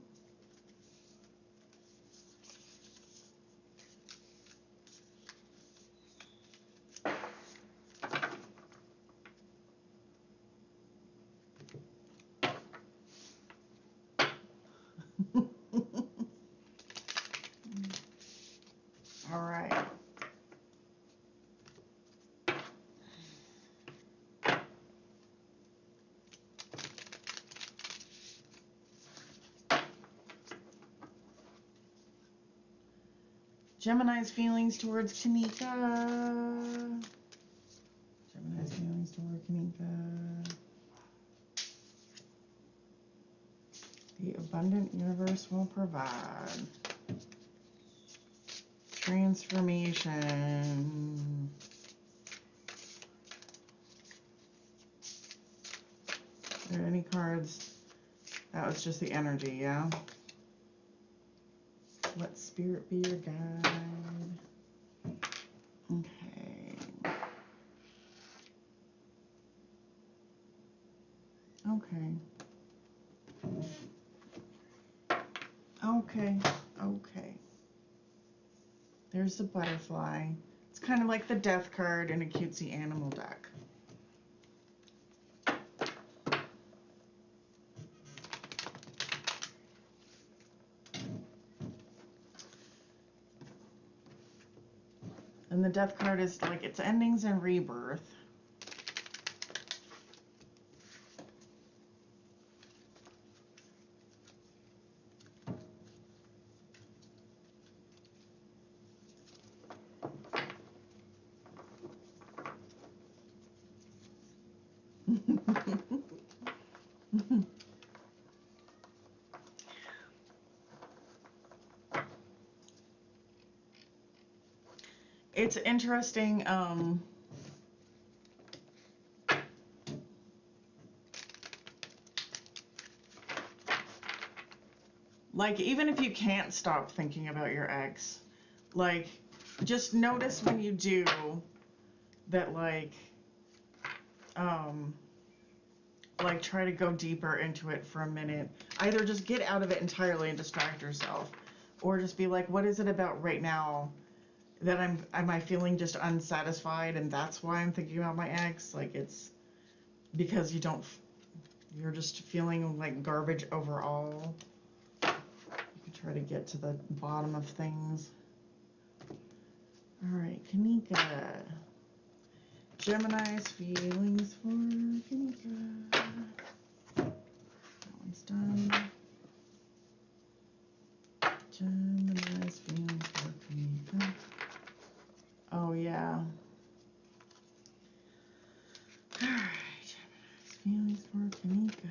S1: Gemini's feelings towards Kanika. Gemini's feelings toward Kanika. The abundant universe will provide. Transformation. Are there any cards? That was just the energy, yeah? Let spirit be your guide. Okay. Okay. Okay. Okay. There's the butterfly. It's kind of like the death card in a cutesy animal deck. And the death card is like its endings and rebirth. It's interesting. Like, even if you can't stop thinking about your ex, like, just notice when you do that, like, try to go deeper into it for a minute. Either just get out of it entirely and distract yourself, or just be like, what is it about right now that am I feeling just unsatisfied, and that's why I'm thinking about my ex? Like, it's because you're just feeling like garbage overall. You can try to get to the bottom of things. All right, Kanika. Gemini's feelings for Kanika. That one's done. Gemini's feelings for Kanika. Oh, yeah. All right, Gemini's feelings for Kanika.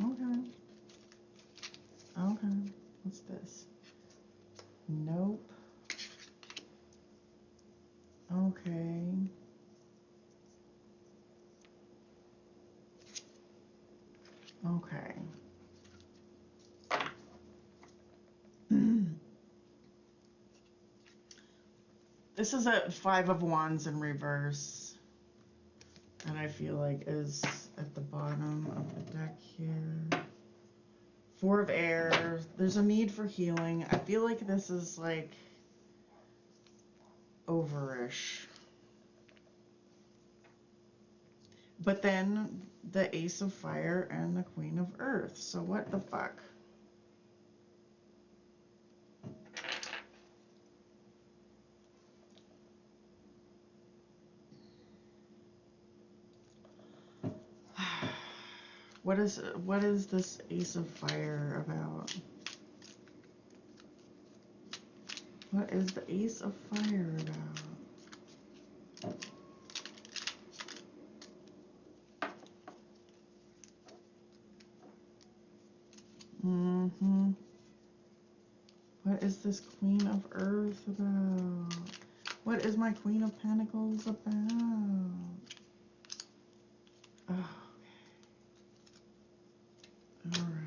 S1: Okay. Okay. What's this? Nope. Okay. Okay. This is a 5 of Wands in reverse. And I feel like is at the bottom of the deck here. 4 of Air. There's a need for healing. I feel like this is like overish. But then the Ace of Fire and the Queen of Earth. So what the fuck? What is this Ace of Fire about? What is the Ace of Fire about? Mm-hmm. What is this Queen of Earth about? What is my Queen of Pentacles about? Oh, okay. All right.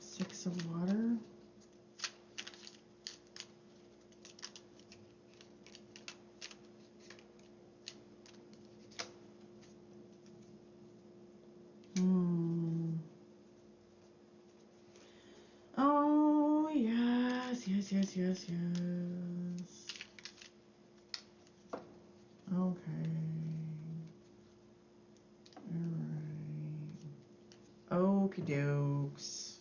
S1: Six of Water. Oh, yes, yes, yes, yes, yes. Okie dokes.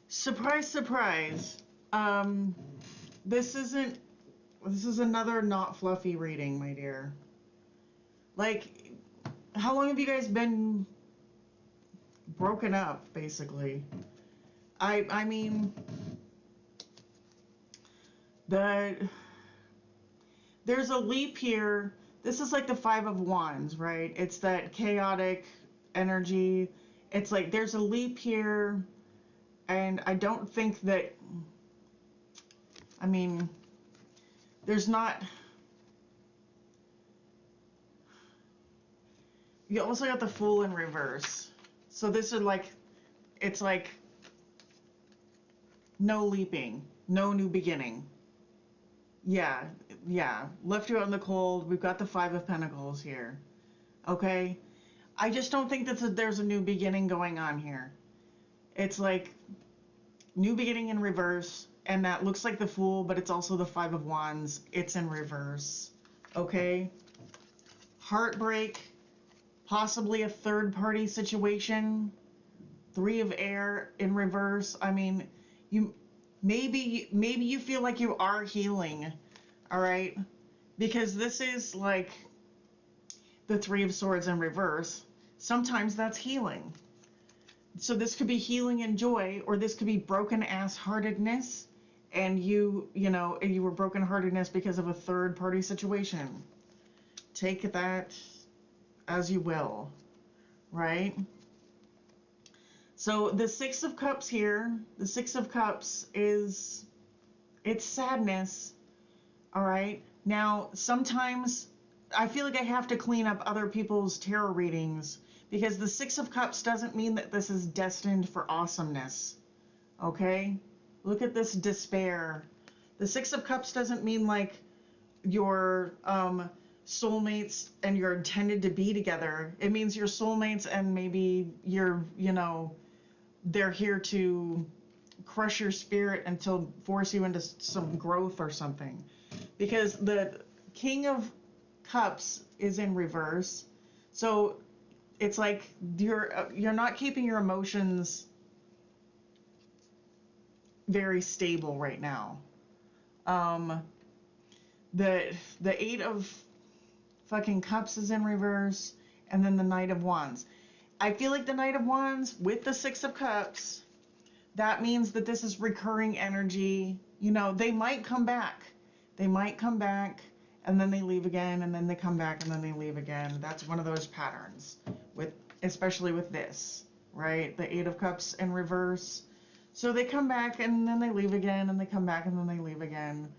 S1: Surprise, surprise. This is another not fluffy reading, my dear. Like, how long have you guys been broken up, basically? I mean, there's a leap here. This is like the Five of Wands, right? It's that chaotic energy. It's like there's a leap here, and I don't think that, I mean, there's not. You also got the Fool in reverse. So this is like, it's like no leaping, no new beginning. Yeah, left you out in the cold. We've got the Five of Pentacles here. Okay? I just don't think that there's a new beginning going on here. It's like new beginning in reverse, and that looks like the Fool, but it's also the Five of Wands. It's in reverse. Okay? Heartbreak, possibly a third-party situation. Three of Air in reverse. I mean, maybe you feel like you are healing, all right? Because this is like the Three of Swords in reverse. Sometimes that's healing. So this could be healing and joy, or this could be broken ass heartedness, and you were broken heartedness because of a third party situation. Take that as you will, right? So the Six of Cups here, the Six of Cups it's sadness, all right? Now, sometimes I feel like I have to clean up other people's tarot readings, because the Six of Cups doesn't mean that this is destined for awesomeness, okay? Look at this despair. The Six of Cups doesn't mean like your soulmates and you're intended to be together. It means you're soulmates and maybe they're here to crush your spirit until force you into some growth or something. Because the King of Cups is in reverse. So it's like you're not keeping your emotions very stable right now. The Eight of fucking Cups is in reverse, and then the Knight of Wands. I feel like the Knight of Wands with the Six of Cups, that means that this is recurring energy. They might come back. They might come back, and then they leave again, and then they come back, and then they leave again. That's one of those patterns, especially with this, right? The Eight of Cups in reverse. So they come back, and then they leave again, and they come back, and then they leave again.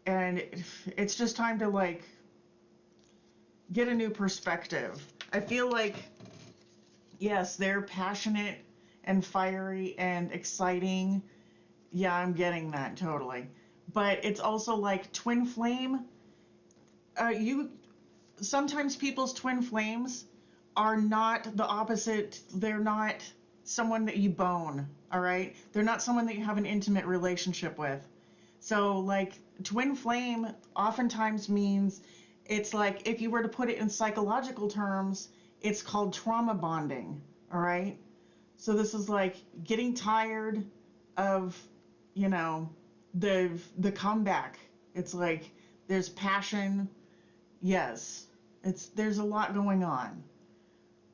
S1: And it's just time to, like, get a new perspective. I feel like, yes, they're passionate and fiery and exciting. Yeah, I'm getting that totally. But it's also like twin flame. Sometimes people's twin flames are not the opposite. They're not someone that you bone, all right? They're not someone that you have an intimate relationship with. So, like, twin flame oftentimes means, it's like, if you were to put it in psychological terms, it's called trauma bonding, all right? So this is like getting tired of, the comeback. It's like there's passion. Yes, there's a lot going on.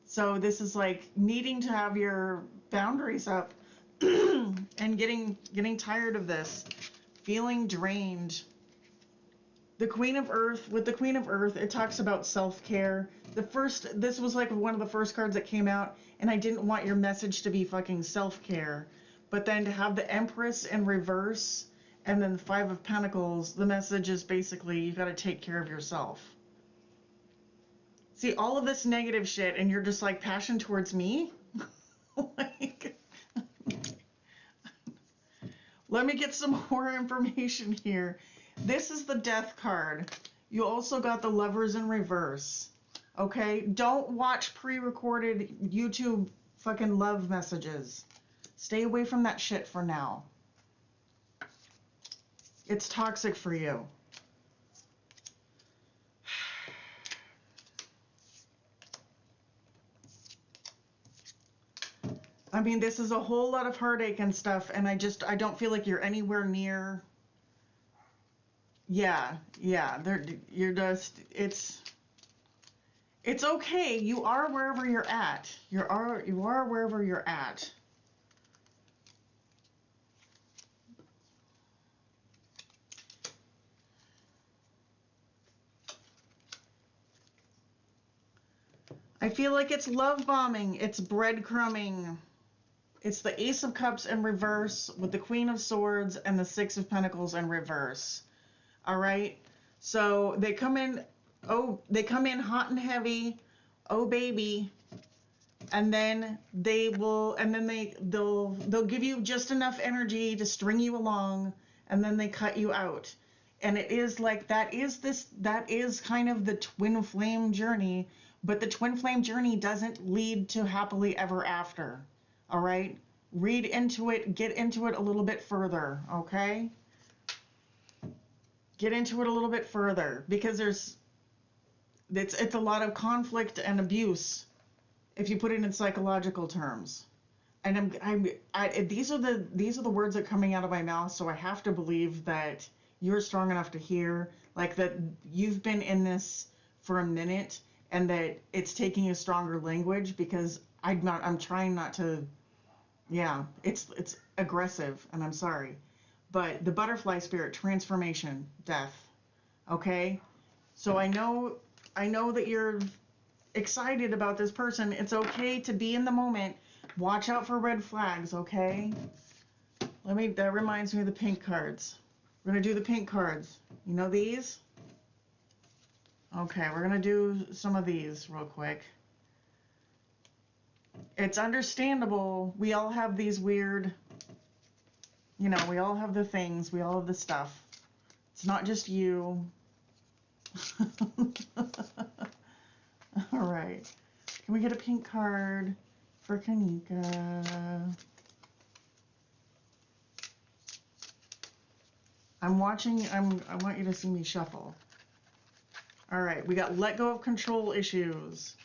S1: So this is like needing to have your boundaries up and getting tired of this, feeling drained. The Queen of Earth, with the Queen of Earth, it talks about self-care. This was like one of the first cards that came out, and I didn't want your message to be fucking self-care. But then to have the Empress in reverse, and then the Five of Pentacles, the message is basically, you gotta take care of yourself. See, all of this negative shit, and you're just like, passion towards me? Like, let me get some more information here. This is the Death card. You also got the Lovers in reverse. Okay? Don't watch pre-recorded YouTube fucking love messages. Stay away from that shit for now. It's toxic for you. I mean, this is a whole lot of heartache and stuff, and I don't feel like you're anywhere near. Yeah, yeah. You're just. It's okay. You are wherever you're at. You are wherever you're at. I feel like it's love bombing. It's breadcrumbing. It's the Ace of Cups in reverse with the Queen of Swords and the Six of Pentacles in reverse. All right. So they come in. Oh, they come in hot and heavy. Oh, baby. And then they'll give you just enough energy to string you along, and then they cut you out. And it is like that is kind of the twin flame journey, but the twin flame journey doesn't lead to happily ever after. All right? Read into it, get into it a little bit further, okay? Get into it a little bit further, because it's a lot of conflict and abuse if you put it in psychological terms. And these are the words that are coming out of my mouth, so I have to believe that you're strong enough to hear, like, that you've been in this for a minute and that it's taking a stronger language, because I'm trying not to. Yeah, it's aggressive, and I'm sorry. But the butterfly spirit, transformation, death. Okay? So I know that you're excited about this person. It's okay to be in the moment. Watch out for red flags, okay? That reminds me of the pink cards. We're gonna do the pink cards. You know these? Okay, we're gonna do some of these real quick. It's understandable. We all have these weird, we all have the things, we all have the stuff. It's not just you. All right. Can we get a pink card for Kanika? I want you to see me shuffle. All right, we got let go of control issues.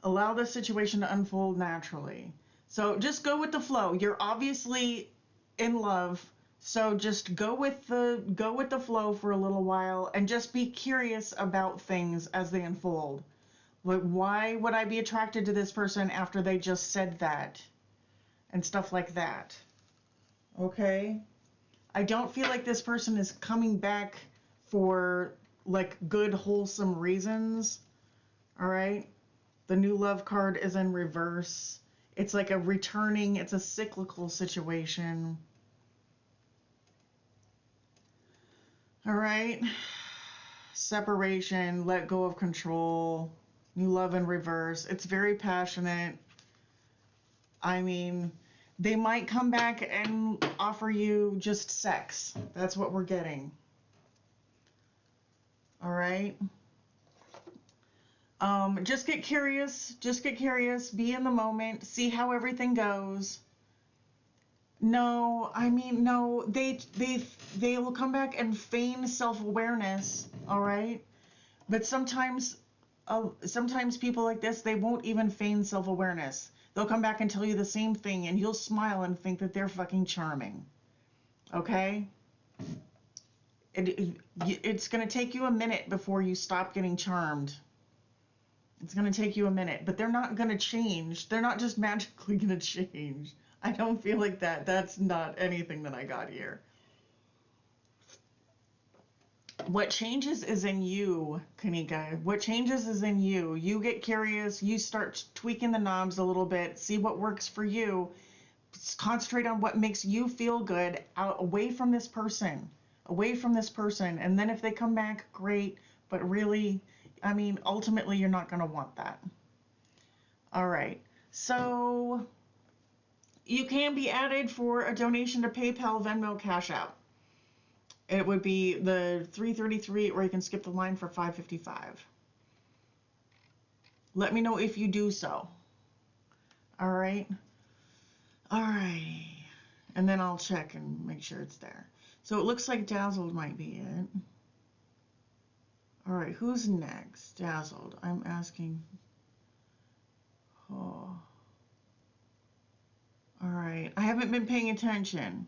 S1: Allow the situation to unfold naturally. So just go with the flow. You're obviously in love, so just go with the flow for a little while and just be curious about things as they unfold. Like, why would I be attracted to this person after they just said that? And stuff like that. Okay? I don't feel like this person is coming back for, like, good, wholesome reasons. All right? The new love card is in reverse. It's like it's a cyclical situation. All right. Separation, let go of control, new love in reverse. It's very passionate. I mean, they might come back and offer you just sex. That's what we're getting. All right. Just get curious. Be in the moment. See how everything goes. No, they will come back and feign self-awareness. All right. But sometimes people like this, they won't even feign self-awareness. They'll come back and tell you the same thing, and you'll smile and think that they're fucking charming. Okay? It's going to take you a minute before you stop getting charmed. It's going to take you a minute, but they're not going to change. They're not just magically going to change. I don't feel like that. That's not anything that I got here. What changes is in you, Kanika. What changes is in you. You get curious. You start tweaking the knobs a little bit. See what works for you. Concentrate on what makes you feel good. Away from this person. And then if they come back, great. But really, ultimately, you're not going to want that. All right. So you can be added for a donation to PayPal, Venmo, Cash App. It would be the $3.33, or you can skip the line for $5.55. Let me know if you do so. All right. And then I'll check and make sure it's there. So it looks like Dazzled might be it. All right, who's next? Dazzled. I'm asking. Oh. All right. I haven't been paying attention.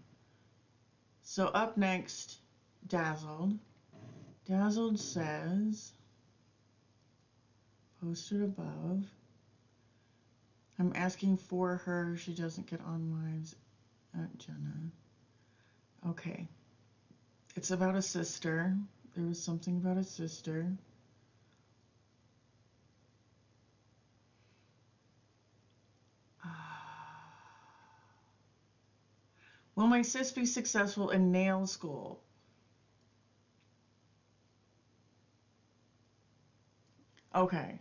S1: So up next, Dazzled. Dazzled says, posted above. I'm asking for her. She doesn't get on lives at Jenna. Okay. It's about a sister. There was something about a sister. Will my sis be successful in nail school? Okay.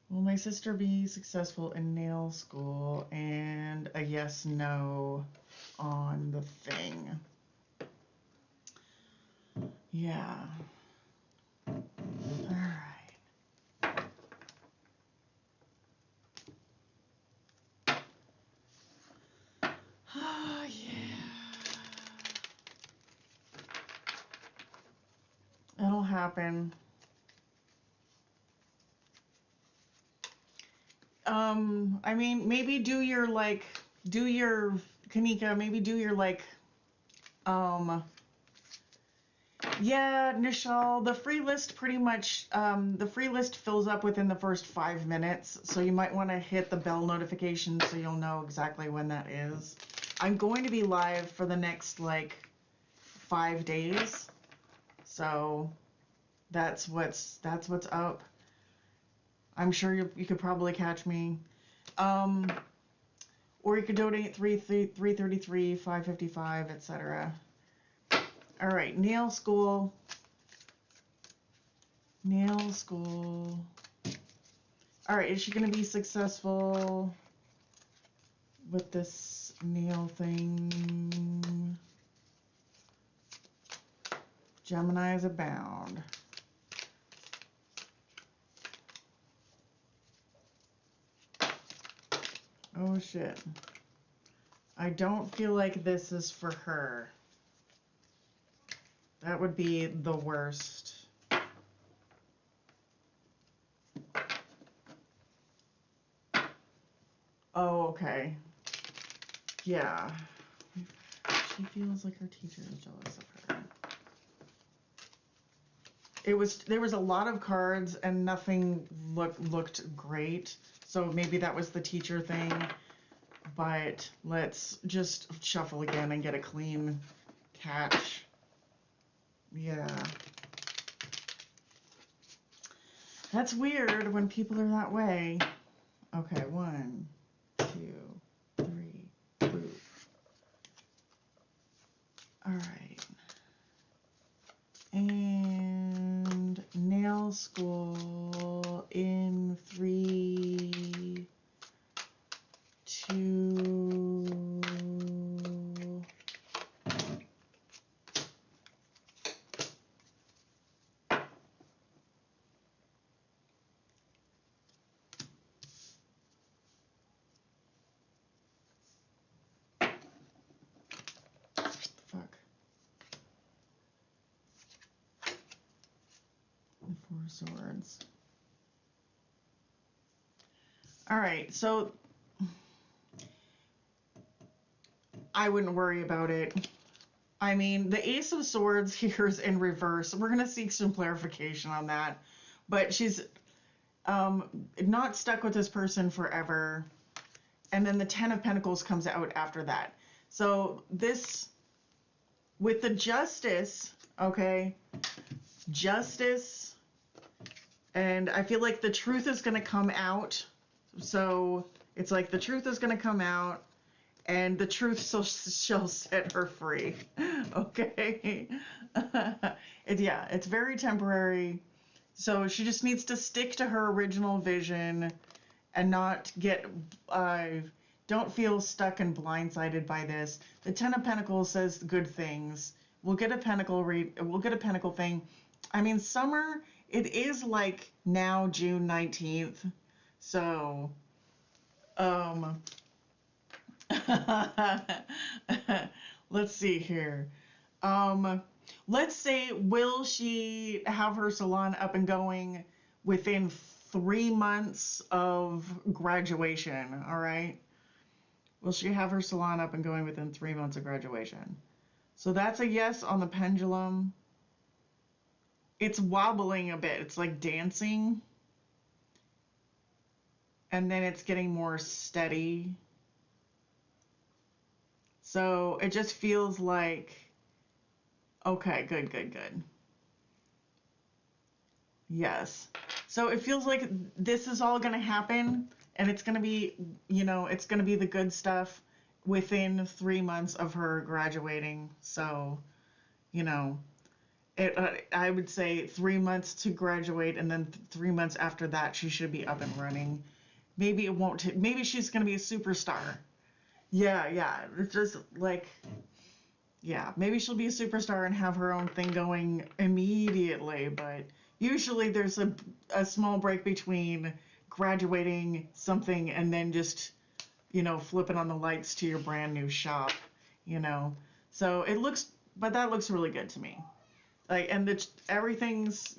S1: Will my sister be successful in nail school? And a yes, no on the thing. Yeah. All right. Oh, yeah. It'll happen. I mean, maybe do your, Kanika, maybe do your, yeah, Nishal, the free list pretty much, the free list fills up within the first 5 minutes, so you might want to hit the bell notification so you'll know exactly when that is. I'm going to be live for the next, 5 days, so that's what's up. I'm sure you could probably catch me. Or you could donate 333, 555, etc. All right, nail school. Nail school. All right, is she going to be successful with this nail thing? Gemini's abound. Oh shit. I don't feel like this is for her. That would be the worst. Oh, okay. Yeah. She feels like her teacher is jealous of her. There was a lot of cards and nothing looked great. So maybe that was the teacher thing. But let's just shuffle again and get a clean catch. Yeah. That's weird when people are that way. Okay, 1, 2, 3, boop. All right. And nail school in 3, 2. Fuck. The 4 swords. All right, so I wouldn't worry about it. I mean, the Ace of Swords here is in reverse. We're going to seek some clarification on that. But she's not stuck with this person forever. And then the 10 of Pentacles comes out after that. So this, with the Justice, okay, Justice, and I feel like the truth is going to come out. So it's like the truth is going to come out. And the truth shall set her free. Okay? It's very temporary. So she just needs to stick to her original vision and not get, don't feel stuck and blindsided by this. The 10 of Pentacles says good things. We'll get a pentacle thing. I mean, summer, it is like now June 19th. So, let's see here. Let's say, will she have her salon up and going within 3 months of graduation, all right? Will she have her salon up and going within 3 months of graduation? So that's a yes on the pendulum. It's wobbling a bit. It's like dancing. And then it's getting more steady. So it just feels like, okay, good, good, good. Yes. So it feels like this is all going to happen, and it's going to be, it's going to be the good stuff within 3 months of her graduating. So, I would say 3 months to graduate, and then 3 months after that, she should be up and running. Maybe it won't take, maybe she's going to be a superstar. Yeah. It's just like, yeah, maybe she'll be a superstar and have her own thing going immediately, but usually there's a small break between graduating something and then just, flipping on the lights to your brand new shop, So but that looks really good to me. Like, and everything's,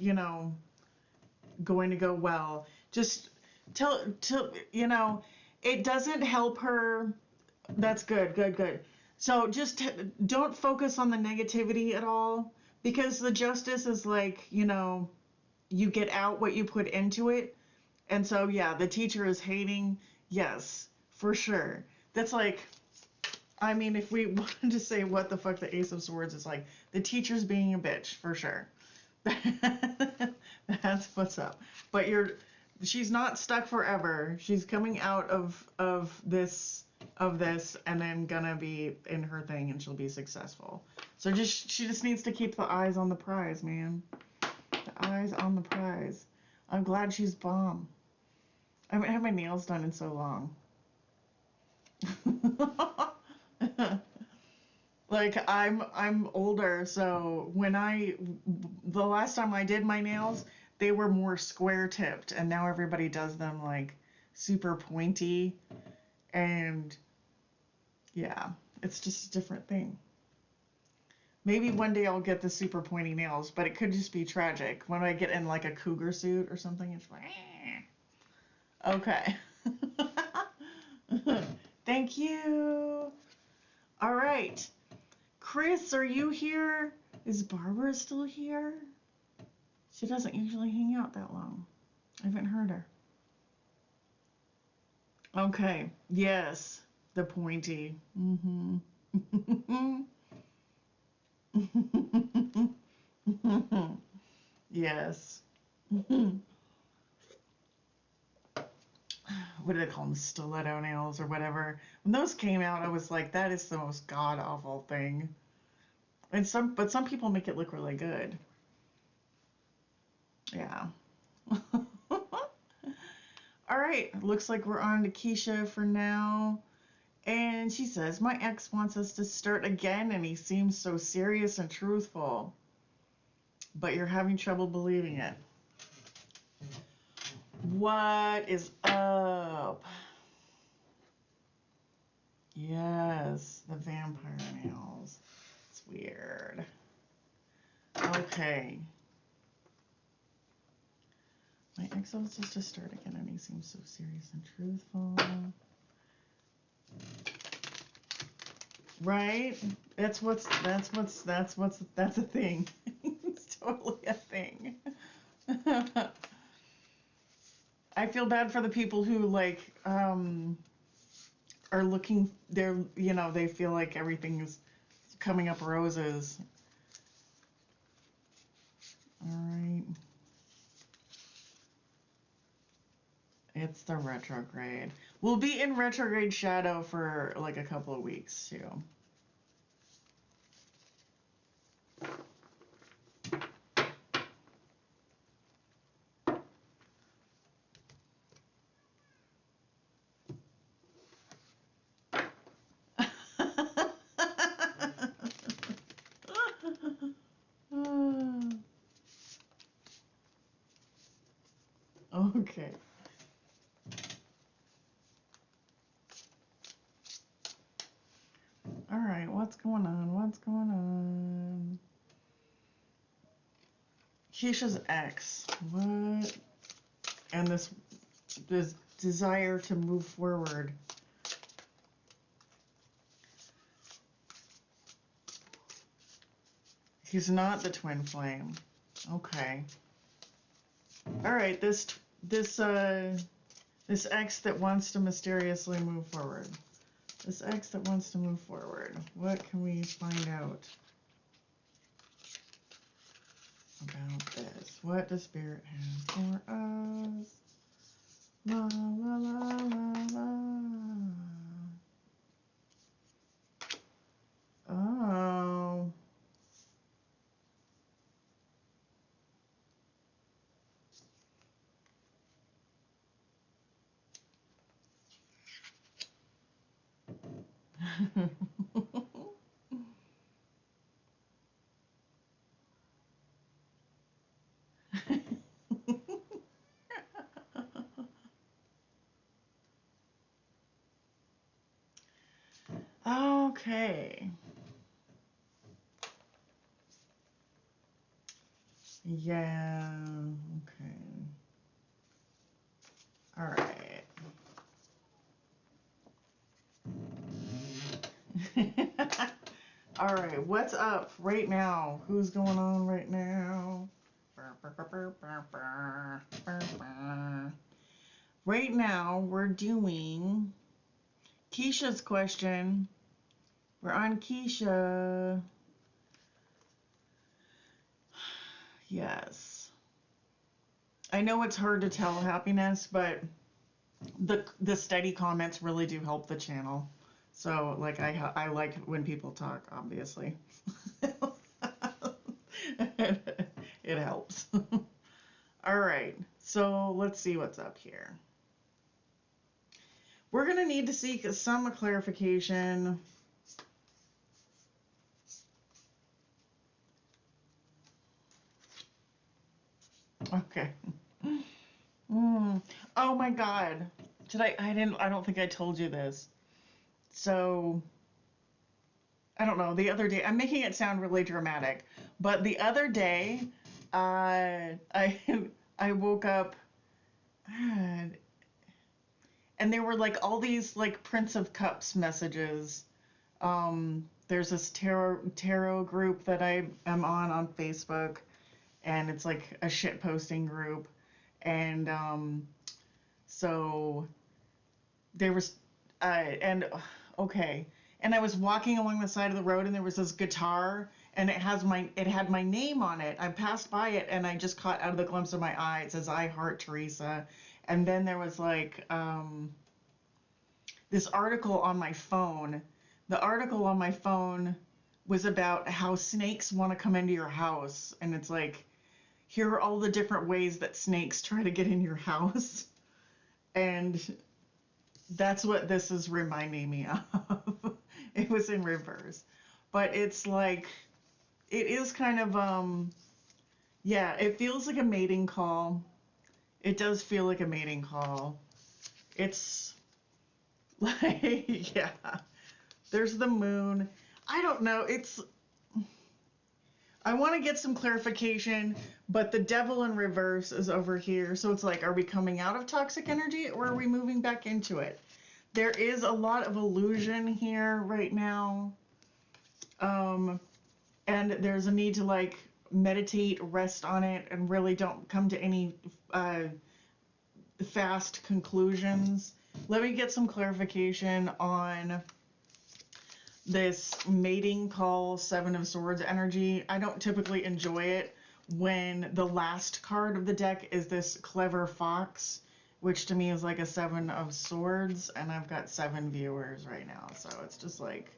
S1: going to go well. Just it doesn't help her. That's good, good, good. So just don't focus on the negativity at all, because the justice is like, you get out what you put into it. And so, yeah, the teacher is hating. Yes, for sure. That's like, I mean, if we wanted to say what the fuck the Ace of Swords is like, the teacher's being a bitch, for sure. That's what's up. But she's not stuck forever. She's coming out of this and then gonna be in her thing, and she'll be successful. So she just needs to keep the eyes on the prize, man. The eyes on the prize. I'm glad she's bomb. I haven't had my nails done in so long. Like, I'm older, so the last time I did my nails, they were more square tipped, and now everybody does them like super pointy, and yeah, it's just a different thing. Maybe one day I'll get the super pointy nails, but it could just be tragic when I get in like a cougar suit or something. It's like, okay. Thank you. All right. Chris, are you here? Is Barbara still here? She doesn't usually hang out that long. I haven't heard her. Okay. Yes. The pointy. Mm-hmm. Yes. What do they call them? Stiletto nails or whatever. When those came out, I was like, that is the most god awful thing. But some people make it look really good. Yeah. All right. Looks like we're on to Keisha for now. And she says, my ex wants us to start again, and he seems so serious and truthful. But you're having trouble believing it. What is up? Yes, the vampire nails. It's weird. Okay. My ex wants us to start again, and he seems so serious and truthful. Right? That's a thing. It's totally a thing. I feel bad for the people who are looking, they feel like everything is coming up roses. All right. It's the retrograde. We'll be in retrograde shadow for like a couple of weeks too. Okay. All right, what's going on? What's going on? Keisha's ex. What? and this desire to move forward. He's not the twin flame. Okay. All right, this ex that wants to mysteriously move forward. This ex that wants to move forward. What can we find out about this? What does Spirit have for us? La la la la la. Oh. Okay. Yeah. Okay. All right. All right. What's up right now? Who's going on right now? Right now, we're doing Keisha's question. We're on Keisha. Yes. I know it's hard to tell happiness, but the steady comments really do help the channel. So like I like when people talk, obviously. It helps. All right. So let's see what's up here. We're going to need to seek some clarification. Okay. Oh my God. I don't think I told you this. So, I don't know, the other day, I'm making it sound really dramatic, but the other day, I I woke up, and there were like all these like Prince of Cups messages. There's this tarot group that I am on Facebook, and it's like a shit posting group, and so there was and okay, and I was walking along the side of the road, and there was this guitar, and it had my name on it. I passed by it, and I just caught out of the glimpse of my eye, it says I heart Teresa. And then there was like this article on my phone. The article on my phone was about how snakes want to come into your house, and it's like, here are all the different ways that snakes try to get in your house. And that's what this is reminding me of. It was in reverse. But it's like, it is kind of, yeah, it feels like a mating call. It does feel like a mating call. It's like, yeah, there's the moon. I don't know. I want to get some clarification, but the devil in reverse is over here. So it's like, are we coming out of toxic energy, or are we moving back into it? There is a lot of illusion here right now. And there's a need to like meditate, rest on it, and really don't come to any fast conclusions. Let me get some clarification on this mating call, Seven of Swords energy. I don't typically enjoy it when the last card of the deck is this clever fox, which to me is like a Seven of Swords, and I've got 7 viewers right now, so it's just like,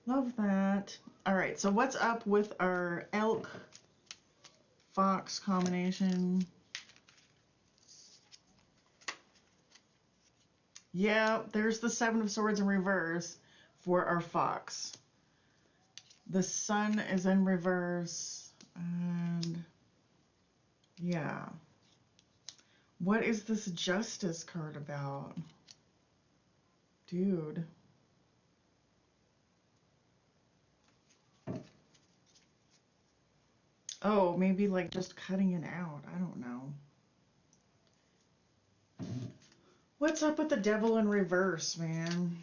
S1: love that. All right, so what's up with our elk fox combination? Yeah, there's the Seven of Swords in reverse for our fox. The sun is in reverse, and yeah. What is this justice card about? Dude. Oh, maybe like just cutting it out. I don't know. What's up with the devil in reverse, man?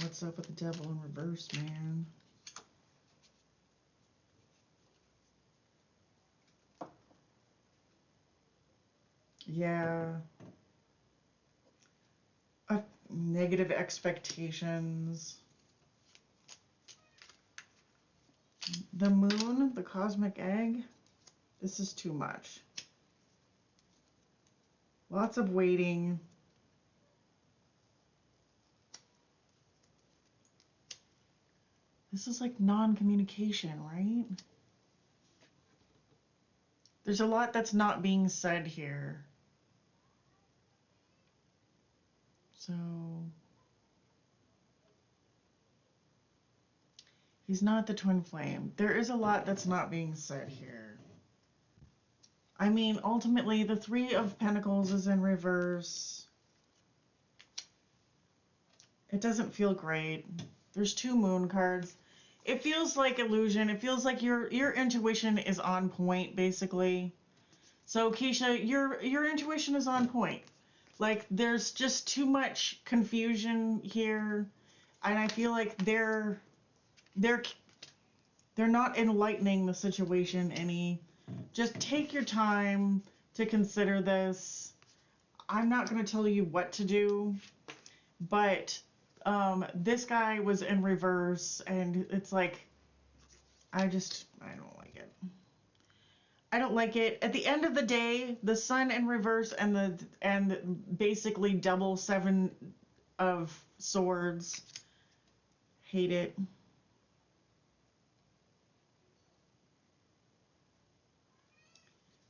S1: What's up with the devil in reverse, man? Yeah. Negative expectations. The moon, the cosmic egg. This is too much. Lots of waiting. This is like non-communication, right? There's a lot that's not being said here. So he's not the twin flame. There is a lot that's not being said here. I mean, ultimately, the Three of Pentacles is in reverse. It doesn't feel great. There's two moon cards. It feels like illusion. It feels like your intuition is on point, basically. So, Keisha, your intuition is on point. Like, there's just too much confusion here, and I feel like they're not enlightening the situation any. Just take your time to consider this. I'm not going to tell you what to do, but this guy was in reverse, and it's like, I don't like it. I don't like it. At the end of the day, the sun in reverse and basically double Seven of Swords. Hate it.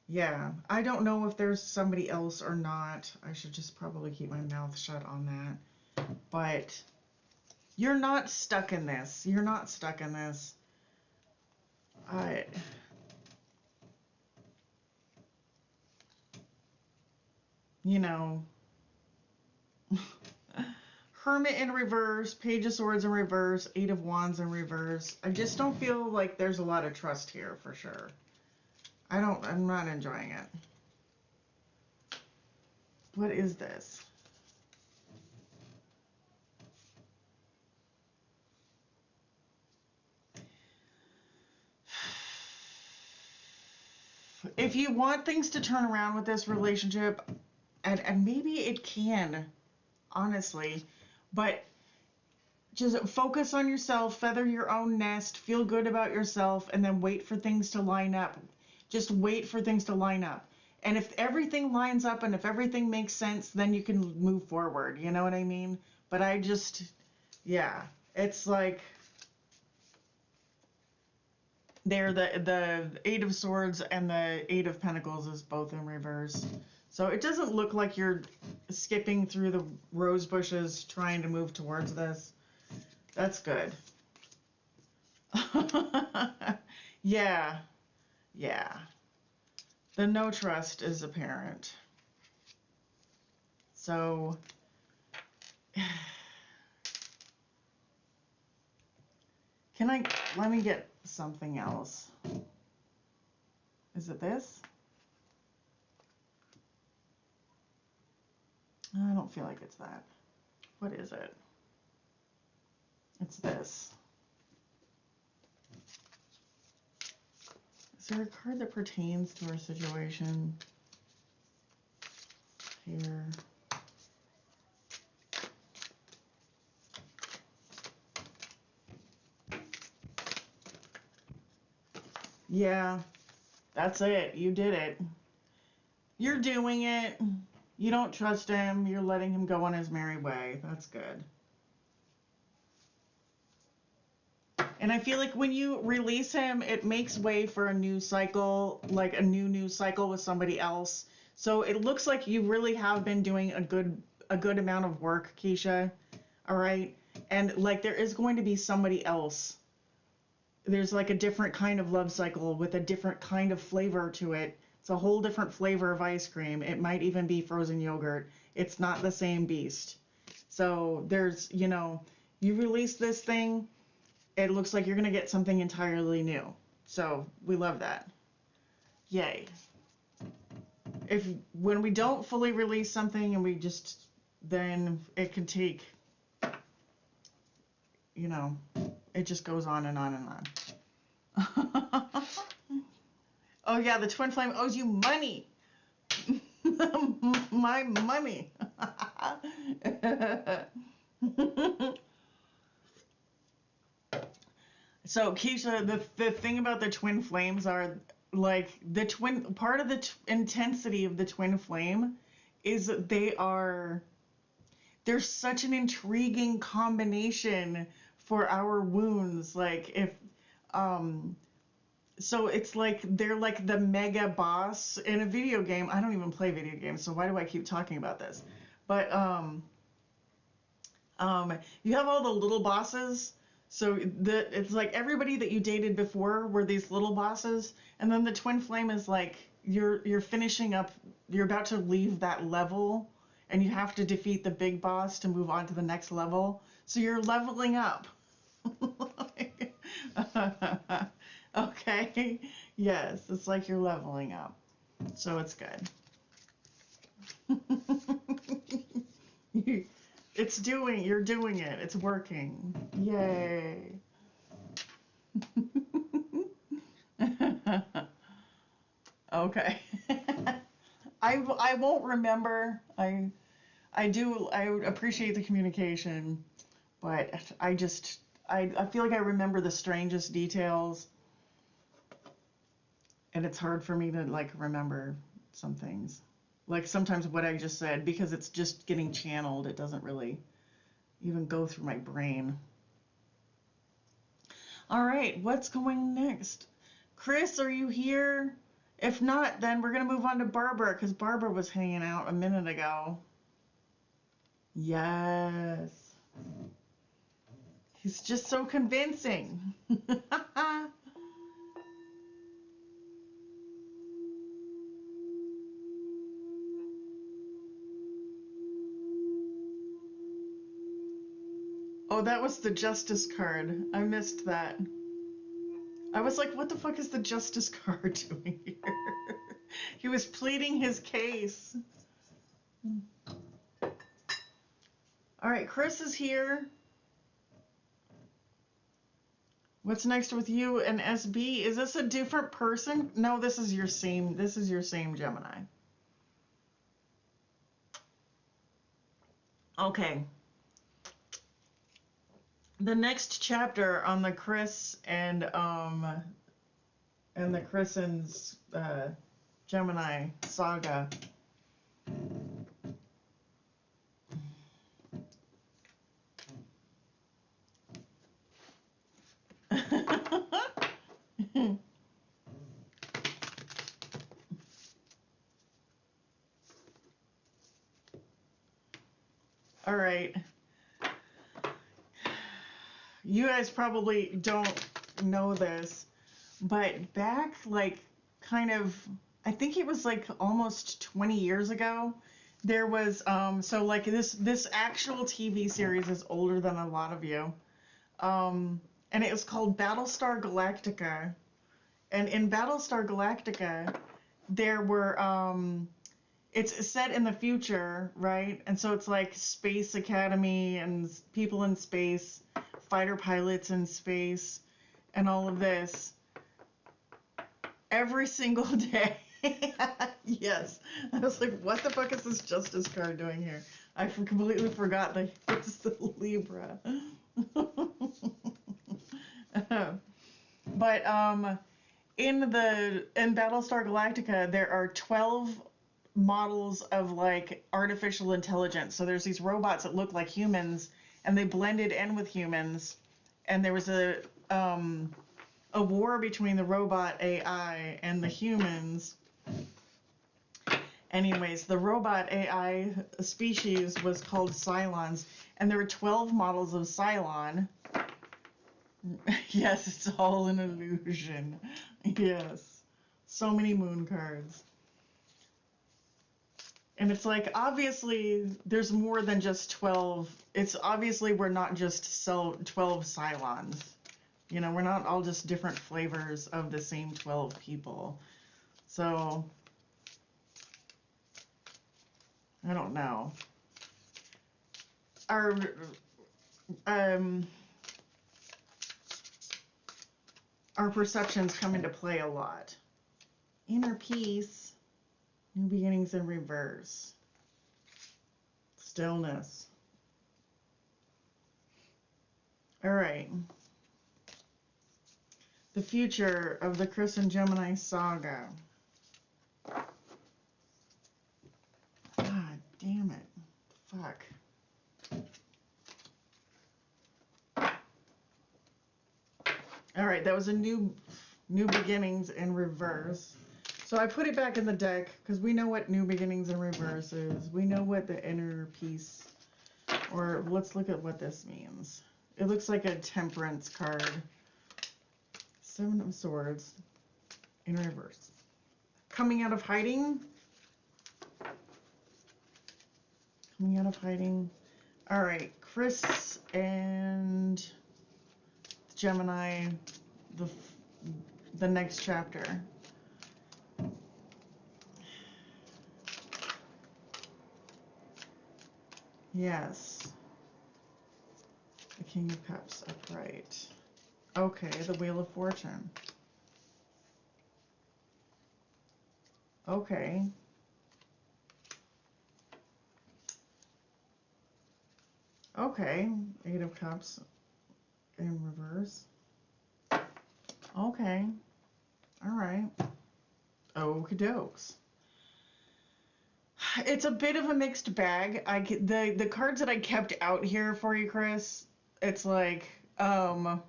S1: Yeah, I don't know if there's somebody else or not. I should just probably keep my mouth shut on that. But you're not stuck in this. You're not stuck in this. You know, Hermit in reverse, Page of Swords in reverse, Eight of Wands in reverse. I just don't feel like there's a lot of trust here for sure. I'm not enjoying it. What is this? If you want things to turn around with this relationship, and maybe it can, honestly, but just focus on yourself, feather your own nest, feel good about yourself, and then wait for things to line up. Just wait for things to line up. And if everything lines up and if everything makes sense, then you can move forward. You know what I mean? But yeah, it's like there the Eight of Swords and the Eight of Pentacles is both in reverse. So it doesn't look like you're skipping through the rose bushes trying to move towards this. That's good. Yeah. Yeah. The no trust is apparent. So let me get something else. Is it this? I don't feel like it's that. What is it? It's this. Is there a card that pertains to our situation? Here. Yeah, that's it. You did it. You're doing it. You don't trust him. You're letting him go on his merry way. That's good. And I feel like when you release him, it makes way for a new cycle, like a new cycle with somebody else. So it looks like you really have been doing a good amount of work, Keisha. All right? And like there is going to be somebody else. There's like a different kind of love cycle with a different kind of flavor to it. It's a whole different flavor of ice cream. It might even be frozen yogurt. It's not the same beast. So there's, you release this thing, it looks like you're going to get something entirely new. So we love that. Yay. if when we don't fully release something and we just, then it can take, you know, it just goes on and on and on. Oh yeah, the twin flame owes you money. My money. So Keisha, the thing about the twin flames are like the twin part of the intensity of the twin flame is that they're such an intriguing combination for our wounds. Like if so it's like they're like the mega boss in a video game. I don't even play video games, so why do I keep talking about this? But you have all the little bosses. So it's like everybody that you dated before were these little bosses, and then the twin flame is like you're finishing up. You're about to leave that level, and you have to defeat the big boss to move on to the next level. So you're leveling up. Okay. Yes, it's like you're leveling up. So it's good. You're doing it. It's working. Yay. Okay. I won't remember. I appreciate the communication, but I feel like I remember the strangest details, and it's hard for me to like remember some things. Like sometimes what I just said, because it's just getting channeled, it doesn't really even go through my brain. All right, what's going next? Chris, are you here? If not, then we're going to move on to Barbara, because Barbara was hanging out a minute ago. Yes. He's just so convincing. Oh, that was the justice card. I missed that. I was like, what the fuck is the justice card doing here? He was pleading his case. All right, Chris is here. What's next with you and SB? Is this a different person? No, this is your same Gemini. Okay. The next chapter on the Chris and the Chris and Gemini saga. All right. You guys probably don't know this, but back like kind of, I think it was like almost 20 years ago, there was so like this actual TV series is older than a lot of you. And it was called Battlestar Galactica. And in Battlestar Galactica, there were it's set in the future, right? And so it's like Space Academy and people in space, fighter pilots in space, and all of this. Every single day. Yes. I was like, what the fuck is this justice card doing here? I completely forgot that it's the Libra. But in Battlestar Galactica, there are 12 models of like artificial intelligence. So there's these robots that look like humans, and they blended in with humans. And there was a war between the robot AI and the humans. Anyways, the robot AI species was called Cylons, and there were 12 models of Cylon. Yes, it's all an illusion. Yes. So many moon cards. And it's like, obviously, there's more than just 12. It's obviously we're not just 12 Cylons. You know, we're not all just different flavors of the same 12 people. So, I don't know. Our um our perceptions come into play a lot. Inner peace, new beginnings in reverse. Stillness. All right. The future of the Chris and Gemini saga. God damn it. Fuck. All right, that was a new beginnings in reverse. So I put it back in the deck because we know what new beginnings in reverse is. We know what the inner peace, or let's look at what this means. It looks like a temperance card. 7 of Swords in reverse. Coming out of hiding. Coming out of hiding. All right, Chris and Gemini, the next chapter. Yes. The King of Cups upright. Okay, the Wheel of Fortune. Okay. Okay, 8 of Cups in reverse. Okay. All right. Okie dokes. It's a bit of a mixed bag. The cards that I kept out here for you, Chris, it's like, the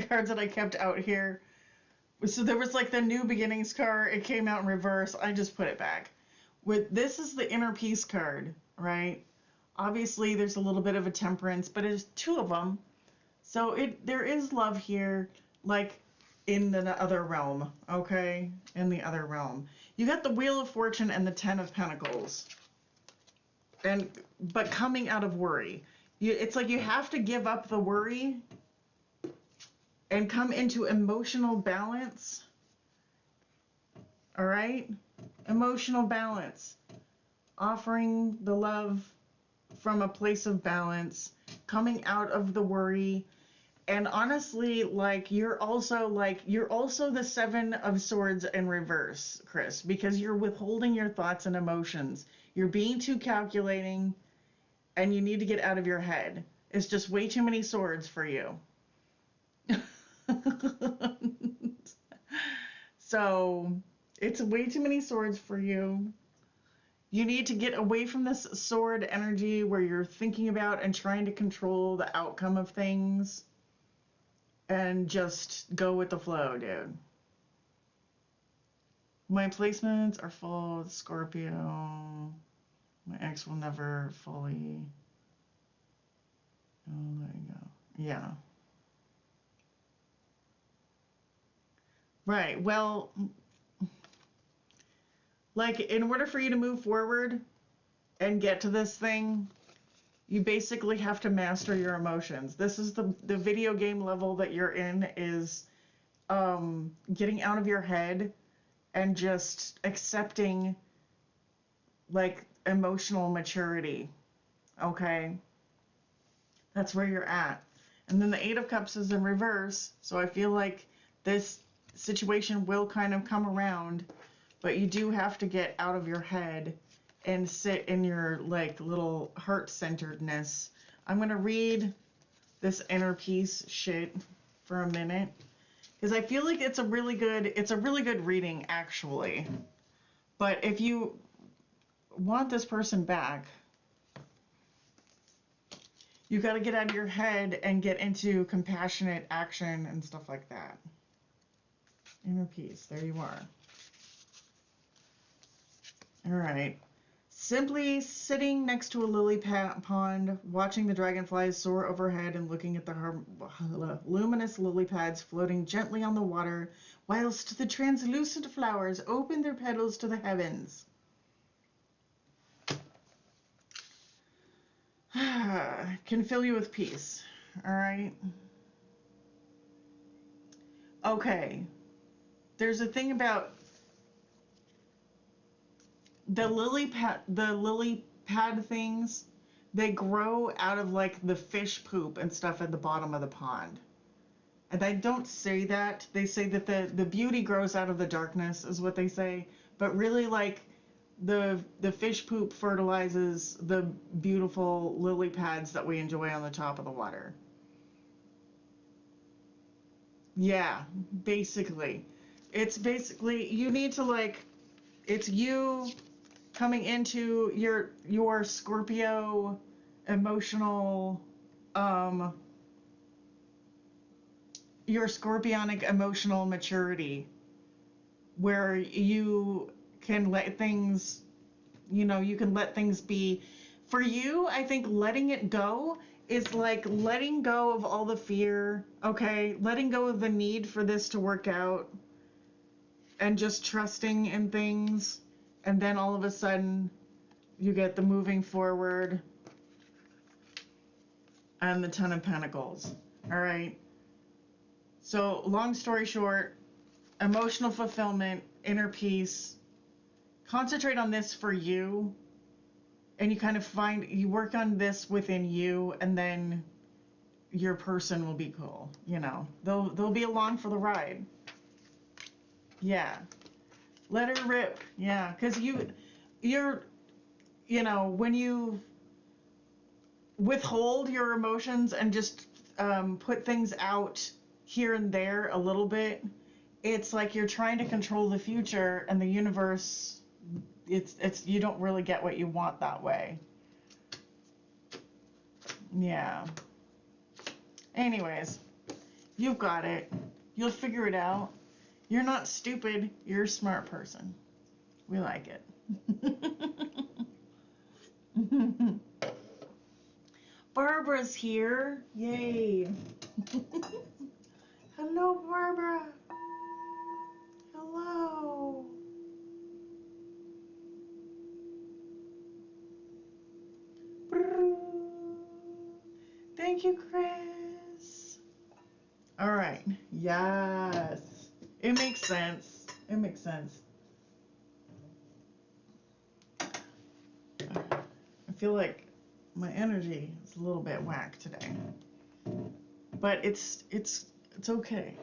S1: cards that I kept out here. So there was like the new beginnings card. It came out in reverse. I just put it back. This is the inner peace card, right? Obviously, there's a little bit of a temperance, but it's 2 of them. So there is love here, like in the other realm, okay? In the other realm. You got the Wheel of Fortune and the 10 of Pentacles. But coming out of worry. It's like you have to give up the worry and come into emotional balance. All right? Emotional balance. Offering the love from a place of balance, coming out of the worry. And honestly, like you're also the 7 of Swords in reverse, Chris, because you're withholding your thoughts and emotions. You're being too calculating and you need to get out of your head. It's just way too many swords for you. So it's way too many swords for you. You need to get away from this sword energy where you're thinking about and trying to control the outcome of things and just go with the flow, dude. My placements are full of Scorpio. My ex will never fully. Oh, there you go. Yeah. Right. Well, like in order for you to move forward and get to this thing, you basically have to master your emotions. This is the video game level that you're in, is getting out of your head and just accepting like emotional maturity. Okay? That's where you're at. And then the 8 of Cups is in reverse, so I feel like this situation will kind of come around, but you do have to get out of your head and sit in your like little heart-centeredness. I'm going to read this inner peace shit for a minute because I feel like it's a really good reading actually. But if you want this person back, you got to get out of your head and get into compassionate action and stuff like that. Inner peace. There you are. All right. Simply sitting next to a lily pond, watching the dragonflies soar overhead and looking at the luminous lily pads floating gently on the water, whilst the translucent flowers open their petals to the heavens. Can fill you with peace. All right. Okay. There's a thing about the lily pad things, they grow out of like the fish poop and stuff at the bottom of the pond. And they don't say that. They say that the beauty grows out of the darkness, is what they say. But really, like, the fish poop fertilizes the beautiful lily pads that we enjoy on the top of the water. Yeah, basically. It's basically you need to like it's you coming into your Scorpio emotional um your scorpionic emotional maturity where you can let things, you can let things be. For you, I think letting it go is like letting go of all the fear, okay? Letting go of the need for this to work out and just trusting in things. And then all of a sudden, you get the moving forward and the Ten of Pentacles. All right. So, long story short, emotional fulfillment, inner peace. Concentrate on this for you, and you work on this within you, and then your person will be cool. They'll be along for the ride. Yeah, let her rip. Yeah, because you're when you withhold your emotions and just put things out here and there a little bit, it's like you're trying to control the future, and the universe, it's you don't really get what you want that way. Yeah. Anyways, you've got it. You'll figure it out. You're not stupid. You're a smart person. We like it. Barbara's here. Yay. Hello, Barbara. Hello. Thank you, Chris. All right. Yes. It makes sense. It makes sense. I feel like my energy is a little bit whack today. But it's okay.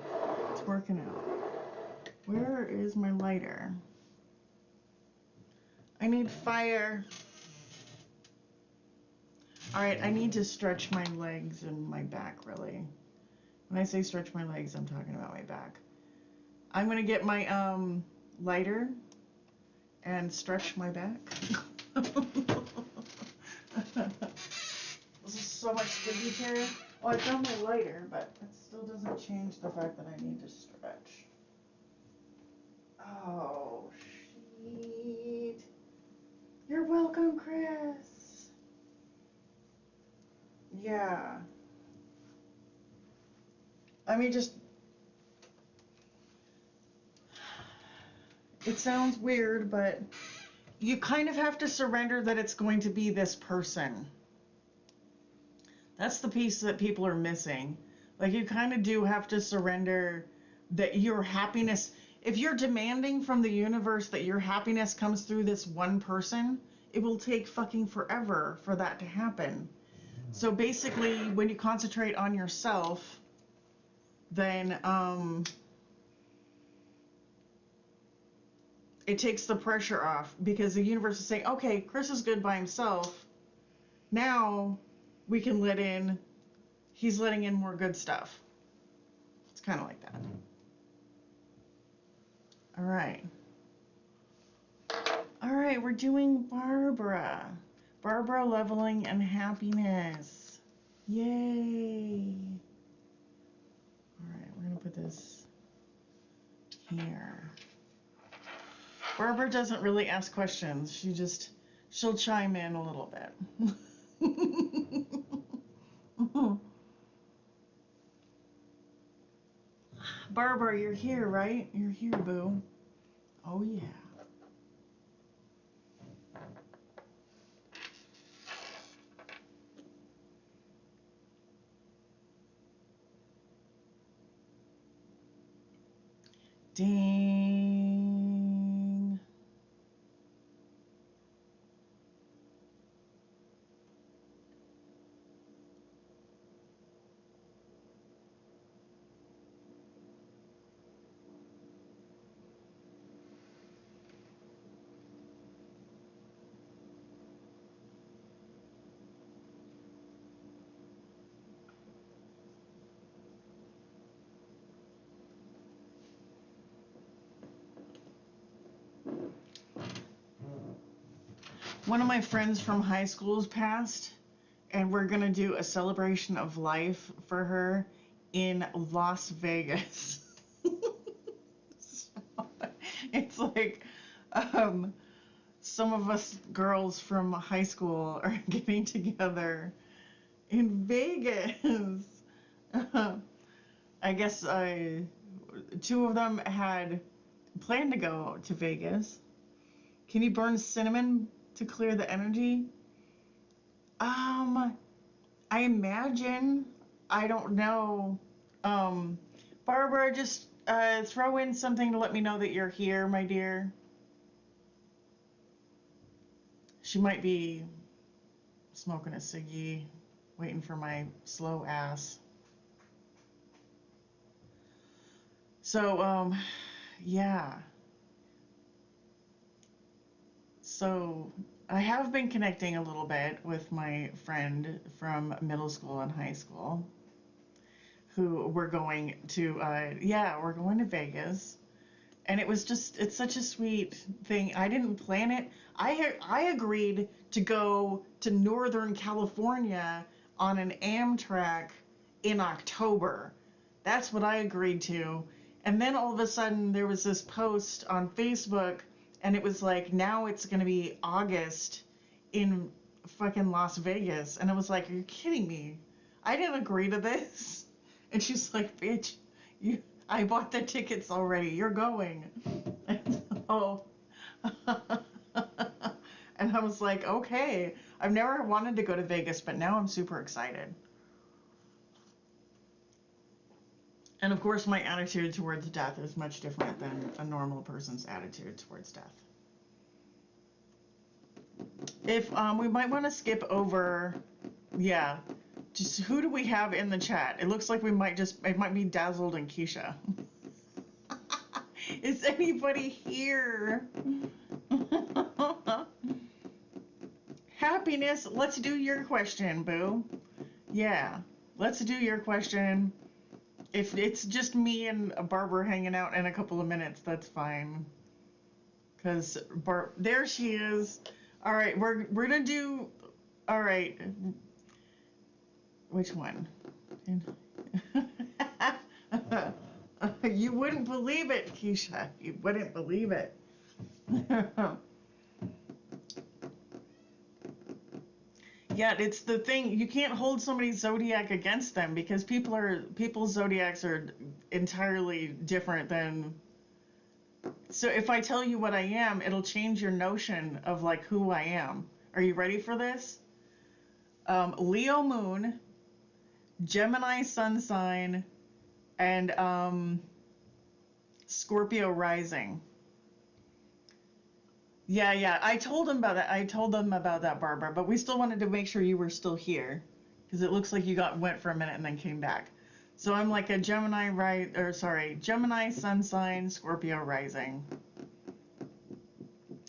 S1: It's working out. Where is my lighter? I need fire. All right, I need to stretch my legs and my back, really. When I say stretch my legs, I'm talking about my back. I'm going to get my lighter and stretch my back. This is so much skincare. Oh, I found my lighter, but it still doesn't change the fact that I need to stretch. Oh, shit. You're welcome, Chris. Yeah. I mean, it sounds weird, but you kind of have to surrender that it's going to be this person. That's the piece that people are missing. Like, you kind of do have to surrender that your happiness, if you're demanding from the universe that your happiness comes through this one person, it will take fucking forever for that to happen. So basically, when you concentrate on yourself, then it takes the pressure off, because the universe is saying, okay, Chris is good by himself. Now we can he's letting in more good stuff. It's kind of like that. All right. All right, we're doing Barbara. Barbara leveling and happiness. Yay. All right, we're going to put this here. Barbara doesn't really ask questions. She'll chime in a little bit. Barbara, you're here, right? You're here, boo. Oh, yeah. Ding. One of my friends from high school's passed, and we're gonna do a celebration of life for her in Las Vegas. So, it's like, um, some of us girls from high school are getting together in Vegas. I guess two of them had planned to go to Vegas. Can you burn cinnamon to clear the energy? I imagine. I don't know. Um, Barbara, just throw in something to let me know that you're here, my dear. She might be smoking a ciggy, waiting for my slow ass. So, yeah. So, I have been connecting a little bit with my friend from middle school and high school, who we're going to, yeah, we're going to Vegas. And it was just, it's such a sweet thing. I didn't plan it. I agreed to go to Northern California on an Amtrak in October. That's what I agreed to. And then all of a sudden there was this post on Facebook, and it was like, now it's going to be August in fucking Las Vegas. And I was like, are you kidding me? I didn't agree to this. And she's like, bitch, I bought the tickets already. You're going. And so, and I was like, okay. I've never wanted to go to Vegas, but now I'm super excited. And of course, my attitude towards death is much different than a normal person's attitude towards death. If we might want to skip over, yeah, just who do we have in the chat? It looks like it might be Dazzled and Keisha. Is anybody here? Happiness, let's do your question, boo. Yeah, let's do your question. If it's just me and Barbara hanging out in a couple of minutes, that's fine. Because there she is. All right, we're gonna do. All right, which one? You wouldn't believe it, Keisha. You wouldn't believe it. Yeah, it's the thing. You can't hold somebody's zodiac against them because people's zodiacs are entirely different than. So if I tell you what I am, it'll change your notion of like who I am. Are you ready for this? Leo moon, Gemini sun sign, and Scorpio rising. Yeah. I told them about that, Barbara. But we still wanted to make sure you were still here, because it looks like you went for a minute and then came back. So I'm like a Gemini Gemini sun sign, Scorpio rising.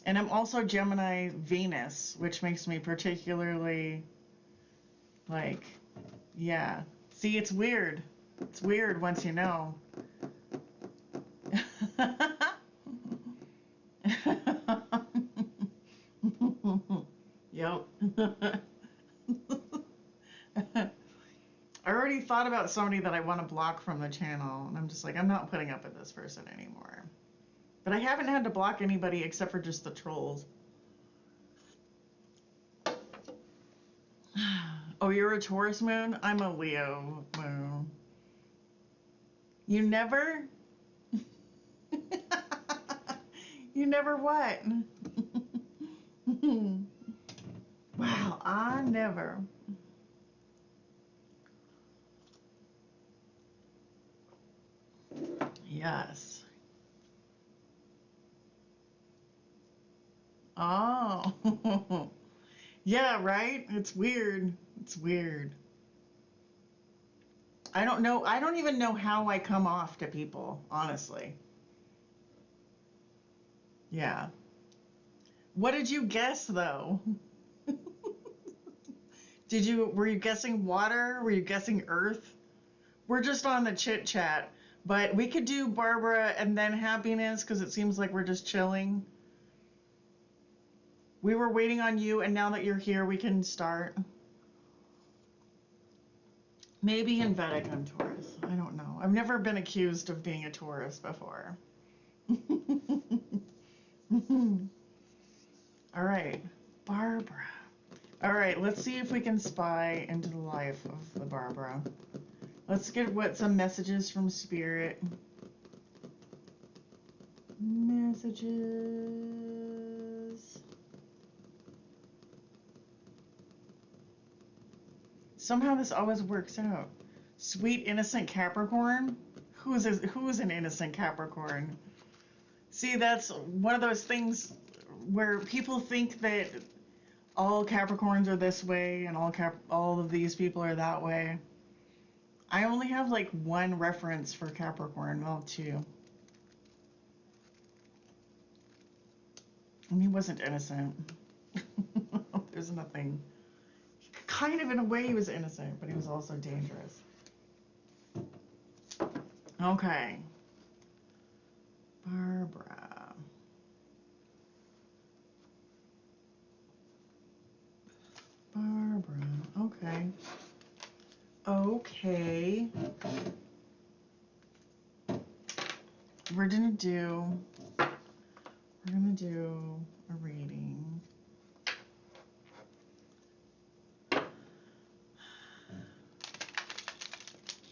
S1: And I'm also Gemini Venus, which makes me particularly like, yeah. See, it's weird. It's weird once you know. Yep. I already thought about somebody that I want to block from the channel, and I'm just like, I'm not putting up with this person anymore. But I haven't had to block anybody except for just the trolls. Oh, you're a Taurus moon? I'm a Leo moon. You never? You never what? Wow, I never. Yes. Oh. Yeah, right? It's weird. It's weird. I don't know. I don't even know how I come off to people, honestly. Yeah. What did you guess, though? Were you guessing water? Were you guessing earth? We're just on the chit chat, but we could do Barbara and then happiness because it seems like we're just chilling. We were waiting on you, and now that you're here, we can start. Maybe in Vedic I'm Taurus. I don't know. I've never been accused of being a Taurus before. All right, Barbara. All right, let's see if we can spy into the life of the Barbara. Let's get some messages from Spirit. Messages. Somehow this always works out. Sweet innocent Capricorn? Who's an innocent Capricorn? See, that's one of those things where people think that all Capricorns are this way and all of these people are that way. I only have like one reference for Capricorn, well, two. And he wasn't innocent. There's nothing. Kind of in a way he was innocent, but he was also dangerous. Okay. Barbara. Barbara. Okay. Okay. We're gonna do a reading.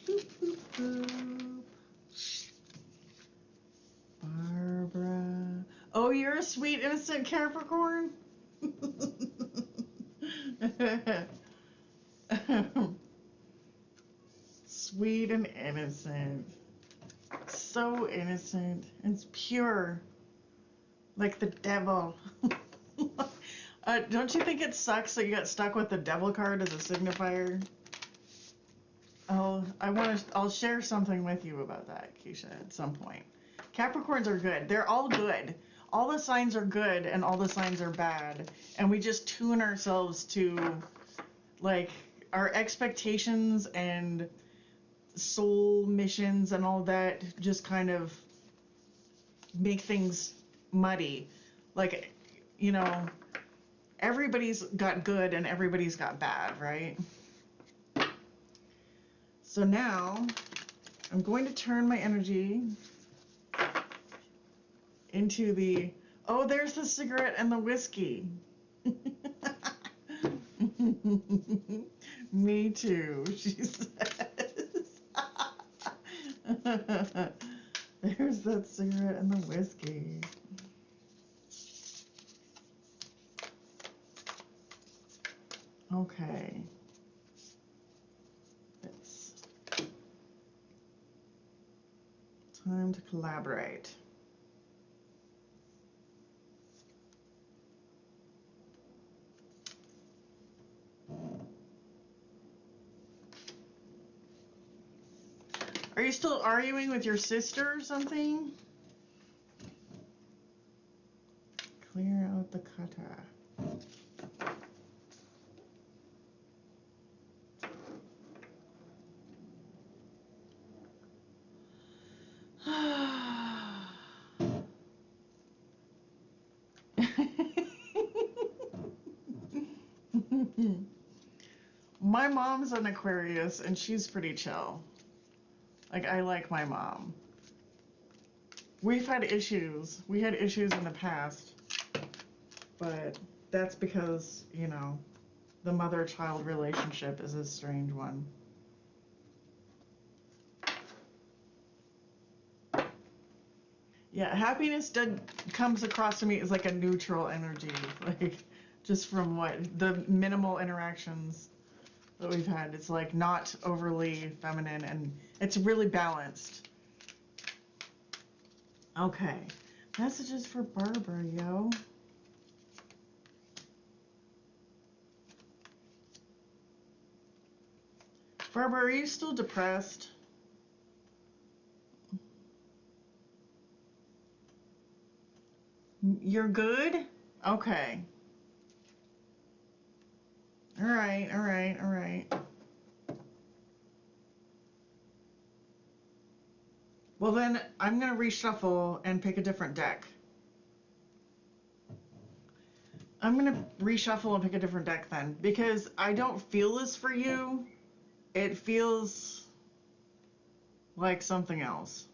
S1: Boop, boop, boop. Barbara. Oh, you're a sweet, innocent Capricorn? Sweet and innocent. So innocent. It's pure. Like the devil. Don't you think it sucks that you got stuck with the devil card as a signifier? I'll share something with you about that, Keisha, at some point. Capricorns are good. They're all good. All the signs are good and all the signs are bad. And we just tune ourselves to, like, our expectations and soul missions and all that just kind of make things muddy. Like, you know, everybody's got good and everybody's got bad, right? So now I'm going to turn my energy into the, oh, there's the cigarette and the whiskey. Me too, she says. There's that cigarette and the whiskey. Okay. It's time to collaborate. Are you still arguing with your sister or something? Clear out the kata. My mom's an Aquarius and she's pretty chill. Like, I like my mom. We've had issues. We had issues in the past. But that's because, you know, the mother-child relationship is a strange one. Yeah, happiness comes across to me as like a neutral energy. Like, just from the minimal interactions that we've had. It's like not overly feminine and it's really balanced. Okay. Messages for Barbara, yo. Barbara, are you still depressed? You're good? Okay. All right, all right, all right. Well, then I'm going to reshuffle and pick a different deck. I'm going to reshuffle and pick a different deck then, because I don't feel this for you. It feels like something else.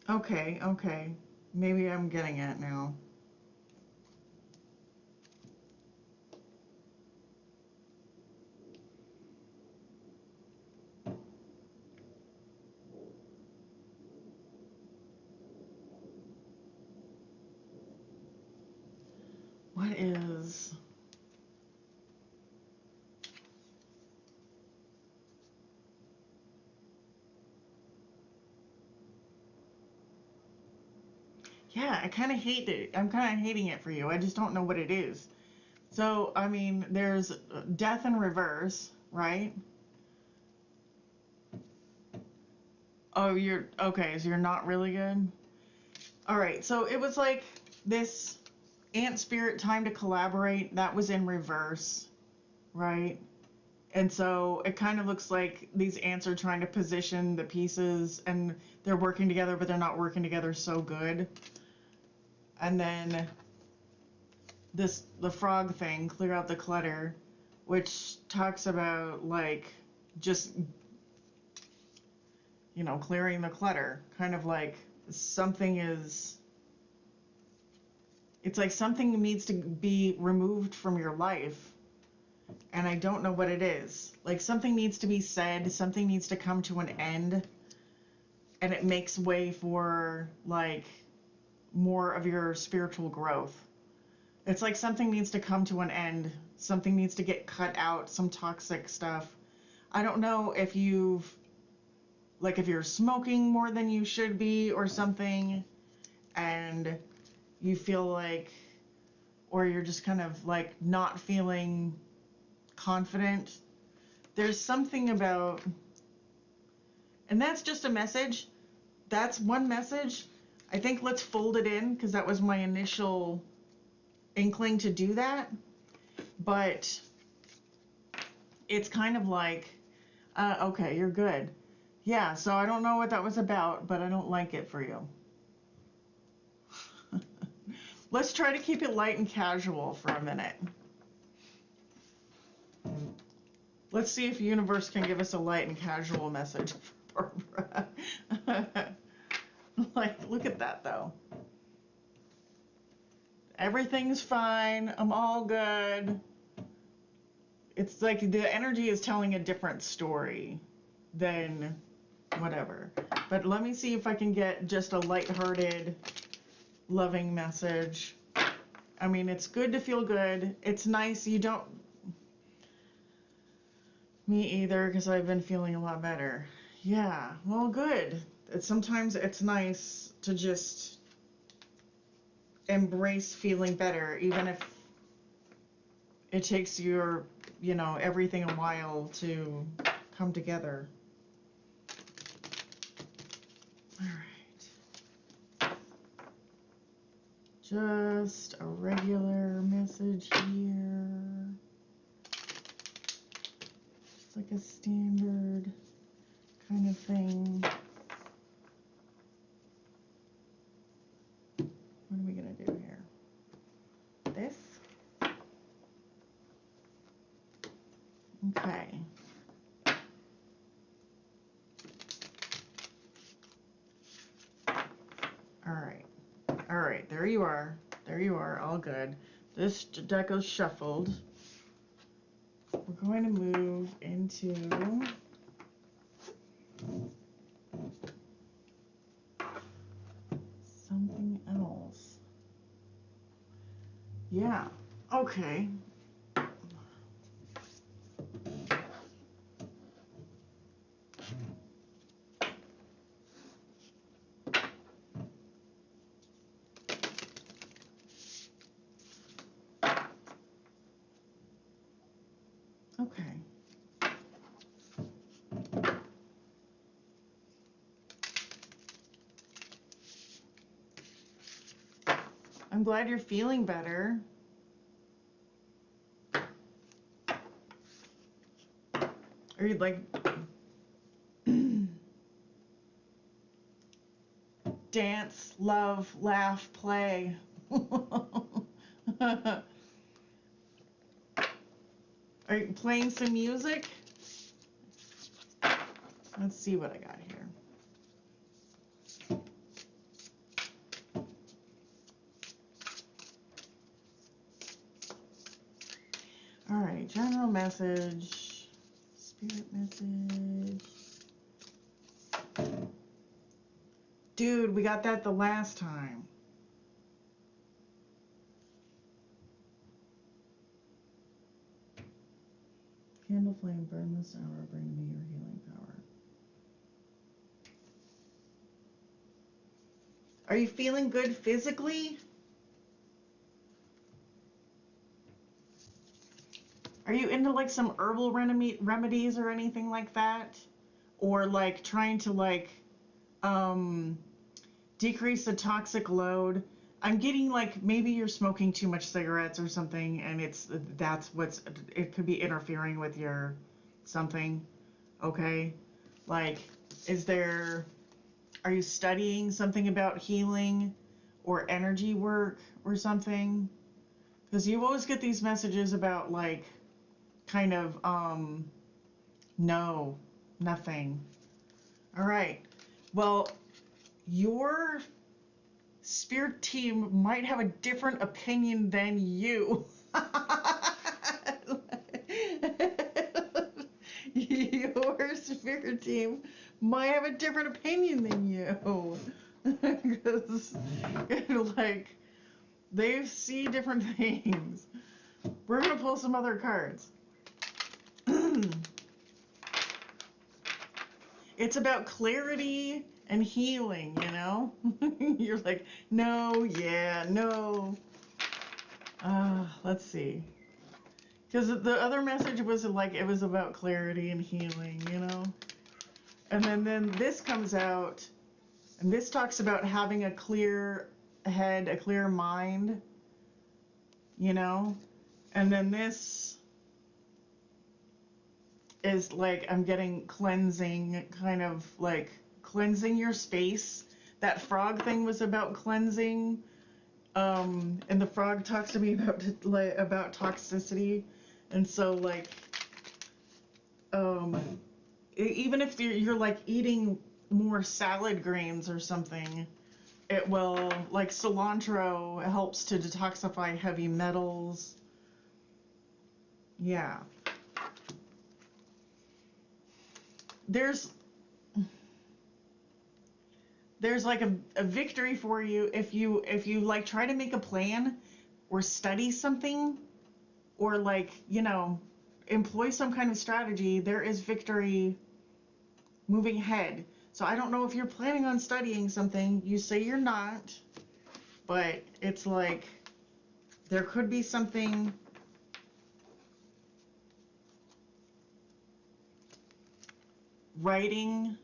S1: Okay, okay. Maybe I'm getting it now. What is... Yeah, I kind of hate it. I'm kind of hating it for you. I just don't know what it is. So, I mean, there's death in reverse, right? Oh, you're okay, so you're not really good? All right, so it was like this ant spirit time to collaborate, that was in reverse, right? And so it kind of looks like these ants are trying to position the pieces and they're working together, but they're not working together so good. And then the frog thing, clear out the clutter, which talks about like just, you know, clearing the clutter, kind of like something is, it's like something needs to be removed from your life, and I don't know what it is. Like something needs to be said, something needs to come to an end, and it makes way for like more of your spiritual growth. It's like something needs to come to an end, something needs to get cut out, some toxic stuff. I don't know if you've, like if you're smoking more than you should be or something, and you feel like, or you're just kind of like not feeling confident. There's something about, and that's just a message. That's one message. I think let's fold it in because that was my initial inkling to do that. But it's kind of like, okay, you're good. Yeah, so I don't know what that was about, but I don't like it for you. Let's try to keep it light and casual for a minute. Let's see if the universe can give us a light and casual message for Barbara. Like, look at that though. Everything's fine. I'm all good. It's like the energy is telling a different story than whatever. But let me see if I can get just a lighthearted, loving message. I mean, it's good to feel good. It's nice. You don't... Me either, because I've been feeling a lot better. Yeah, well, good. Sometimes it's nice to just embrace feeling better, even if it takes your, you know, everything a while to come together. All right. Just a regular message here. Just like a standard kind of thing. What are we gonna do here? This? Okay. All right. All right, there you are. There you are, all good. This deck is shuffled. We're going to move into something else. Yeah, okay. Okay. I'm glad you're feeling better. Are you like... dance, love, laugh, play. Are you playing some music? Let's see what I got here. All right, general message, spirit message. Dude, we got that the last time. Candle flame, burn this hour, bring me your healing power. Are you feeling good physically? Are you into like some herbal remedies or anything like that? Or like trying to like decrease the toxic load? I'm getting like maybe you're smoking too much cigarettes or something, and it could be interfering with your something. Okay, like are you studying something about healing or energy work or something? Because you always get these messages about like kind of no, nothing. All right, well, your spirit team might have a different opinion than you. Your spirit team might have a different opinion than you. Because, like, they see different things. We're going to pull some other cards. It's about clarity and healing, you know? You're like, no, yeah, no. Let's see. Because the other message was like, it was about clarity and healing, you know? And then this comes out, and this talks about having a clear head, a clear mind, you know? And then this is like, I'm getting cleansing, kind of like cleansing your space. That frog thing was about cleansing. And the frog talks to me about toxicity. And so like, even if you're like eating more salad greens or something, it will, like cilantro helps to detoxify heavy metals. Yeah. There's like a victory for you if you like try to make a plan or study something or like, you know, employ some kind of strategy. There is victory moving ahead. So I don't know if you're planning on studying something. You say you're not, but it's like there could be something. Writing,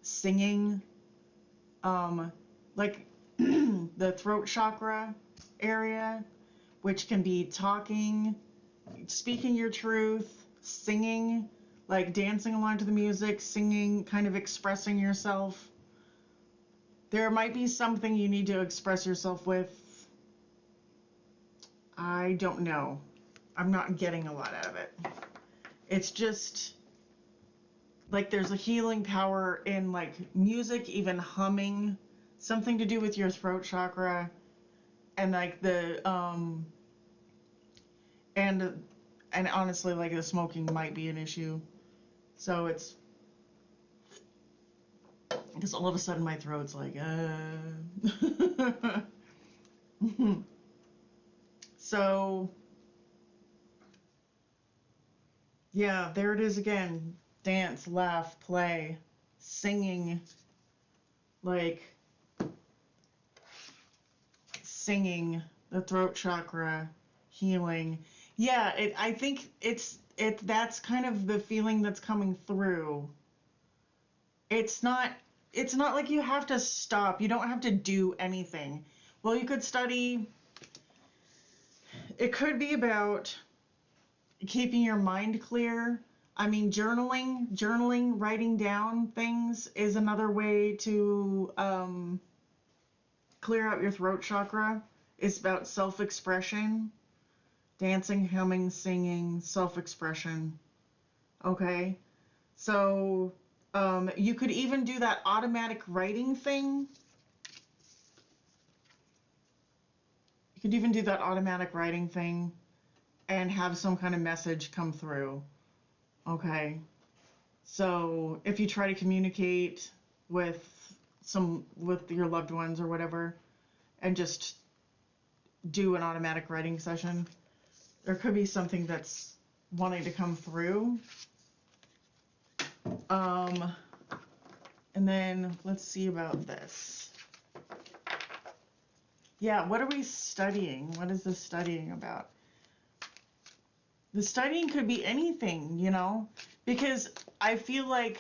S1: singing, like the throat chakra area, which can be talking, speaking your truth, singing, like dancing along to the music, singing, kind of expressing yourself. There might be something you need to express yourself with. I don't know. I'm not getting a lot out of it. It's just like there's a healing power in like music, even humming, something to do with your throat chakra, and like the and honestly, like the smoking might be an issue. So it's because all of a sudden my throat's like So yeah, there it is again. Dance, laugh, play, singing, like singing, the throat chakra, healing. Yeah, I think that's kind of the feeling that's coming through. It's not like you have to stop. You don't have to do anything. Well, you could study. It could be about keeping your mind clear, I mean, journaling, writing down things is another way to clear out your throat chakra. It's about self-expression, dancing, humming, singing, self-expression. Okay? So you could even do that automatic writing thing. You could even do that automatic writing thing and have some kind of message come through. Okay? So if you try to communicate with your loved ones or whatever, and just do an automatic writing session, there could be something that's wanting to come through. And then let's see about this. Yeah, what are we studying? What is this studying about? The studying could be anything, you know, because I feel like,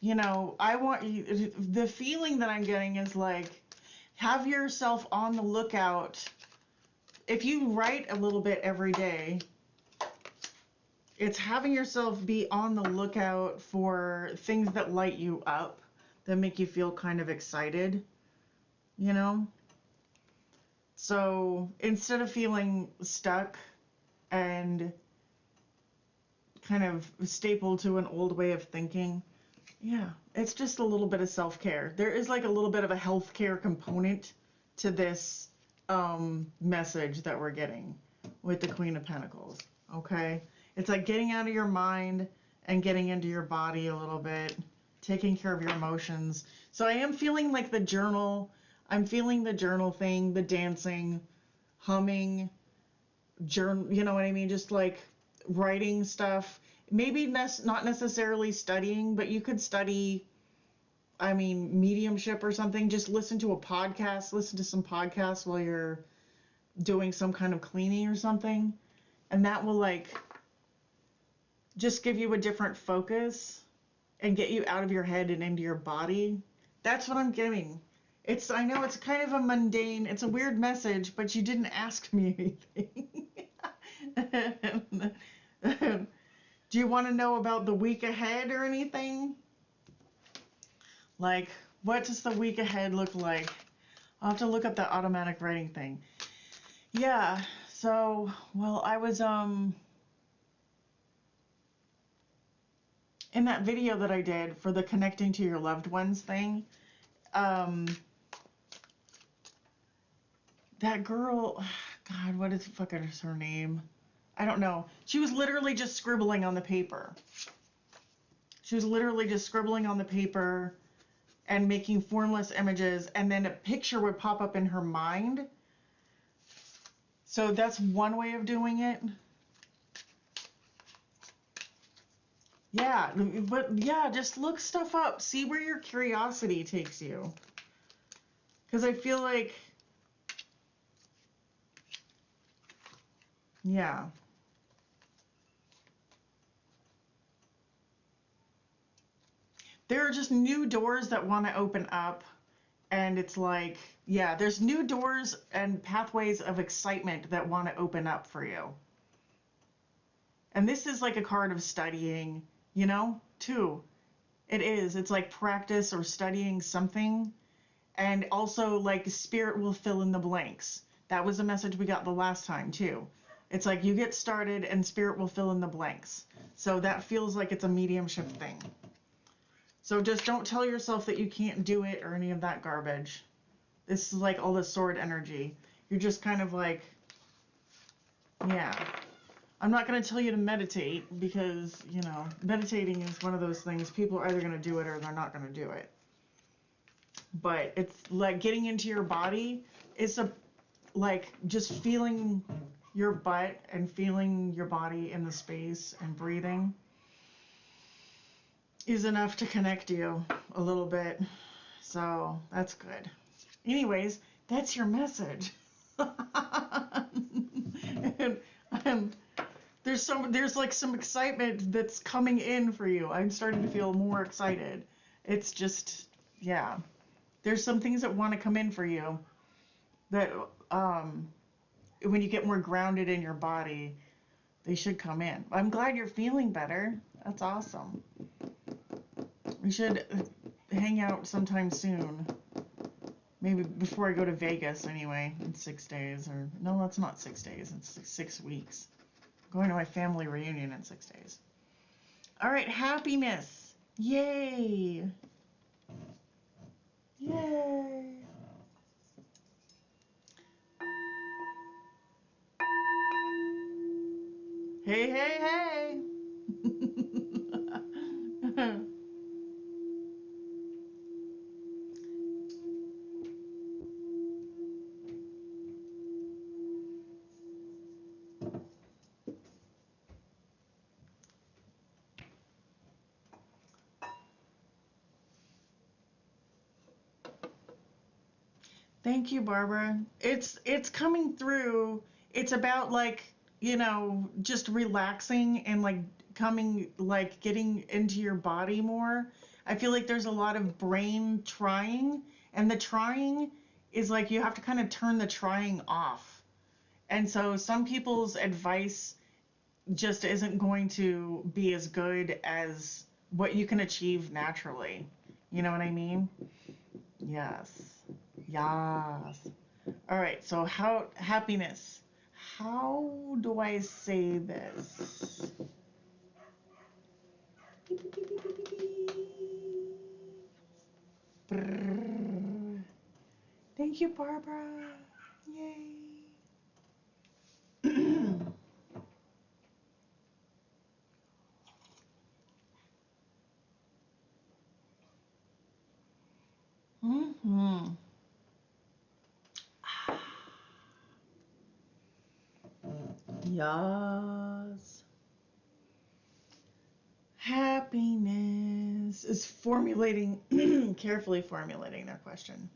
S1: you know, the feeling that I'm getting is like, have yourself on the lookout. If you write a little bit every day, it's having yourself be on the lookout for things that light you up, that make you feel kind of excited, you know? So instead of feeling stuck and kind of stapled to an old way of thinking, yeah, it's just a little bit of self-care. There is like a little bit of a healthcare component to this message that we're getting with the Queen of Pentacles, okay? It's like getting out of your mind and getting into your body a little bit, taking care of your emotions. So I am feeling like the journal, I'm feeling the journal thing, the dancing, humming, journal, you know what I mean? Just like writing stuff. Maybe not necessarily studying, but you could study, I mean, mediumship or something. Just listen to a podcast, listen to some podcasts while you're doing some kind of cleaning or something. And that will like just give you a different focus and get you out of your head and into your body. That's what I'm getting. I know it's kind of a mundane, it's a weird message, but you didn't ask me anything. Do you want to know about the week ahead or anything? Like, what does the week ahead look like? I'll have to look up that automatic writing thing. Yeah, so, well, I was, in that video that I did for the connecting to your loved ones thing, that girl, God, what is her name? I don't know. She was literally just scribbling on the paper. She was literally just scribbling on the paper and making formless images, and then a picture would pop up in her mind. So that's one way of doing it. Yeah, but yeah, just look stuff up. See where your curiosity takes you. Because I feel like, yeah. There are just new doors that want to open up. And it's like, yeah, there's new doors and pathways of excitement that want to open up for you. And this is like a card of studying, you know, too. It is. It's like practice or studying something. And also, like, spirit will fill in the blanks. That was a message we got the last time, too. It's like you get started and spirit will fill in the blanks. So that feels like it's a mediumship thing. So just don't tell yourself that you can't do it or any of that garbage. This is like all the sword energy. You're just kind of like, yeah. I'm not going to tell you to meditate because, you know, meditating is one of those things. People are either going to do it or they're not going to do it. But it's like getting into your body. It's like just feeling your butt and feeling your body in the space and breathing is enough to connect you a little bit. So that's good. Anyways, that's your message. and there's like some excitement that's coming in for you. I'm starting to feel more excited. It's just, yeah. There's some things that want to come in for you that when you get more grounded in your body, they should come in. I'm glad you're feeling better. That's awesome. We should hang out sometime soon. Maybe before I go to Vegas anyway, in 6 days. Or no, that's not 6 days. It's 6 weeks. I'm going to my family reunion in 6 days. All right, happiness. Yay. Yay. Hey, hey, hey. Thank you, Barbara. It's coming through. It's about like, just relaxing and like coming like getting into your body more. I feel like there's a lot of brain trying, and the trying is like you have to kind of turn the trying off. And so some people's advice just isn't going to be as good as what you can achieve naturally. You know what I mean? Yes. Yes. All right. So happiness. How do I say this? Brrr. Thank you, Barbara. Yay. Mm-hmm. Yes. Happiness is carefully formulating their question.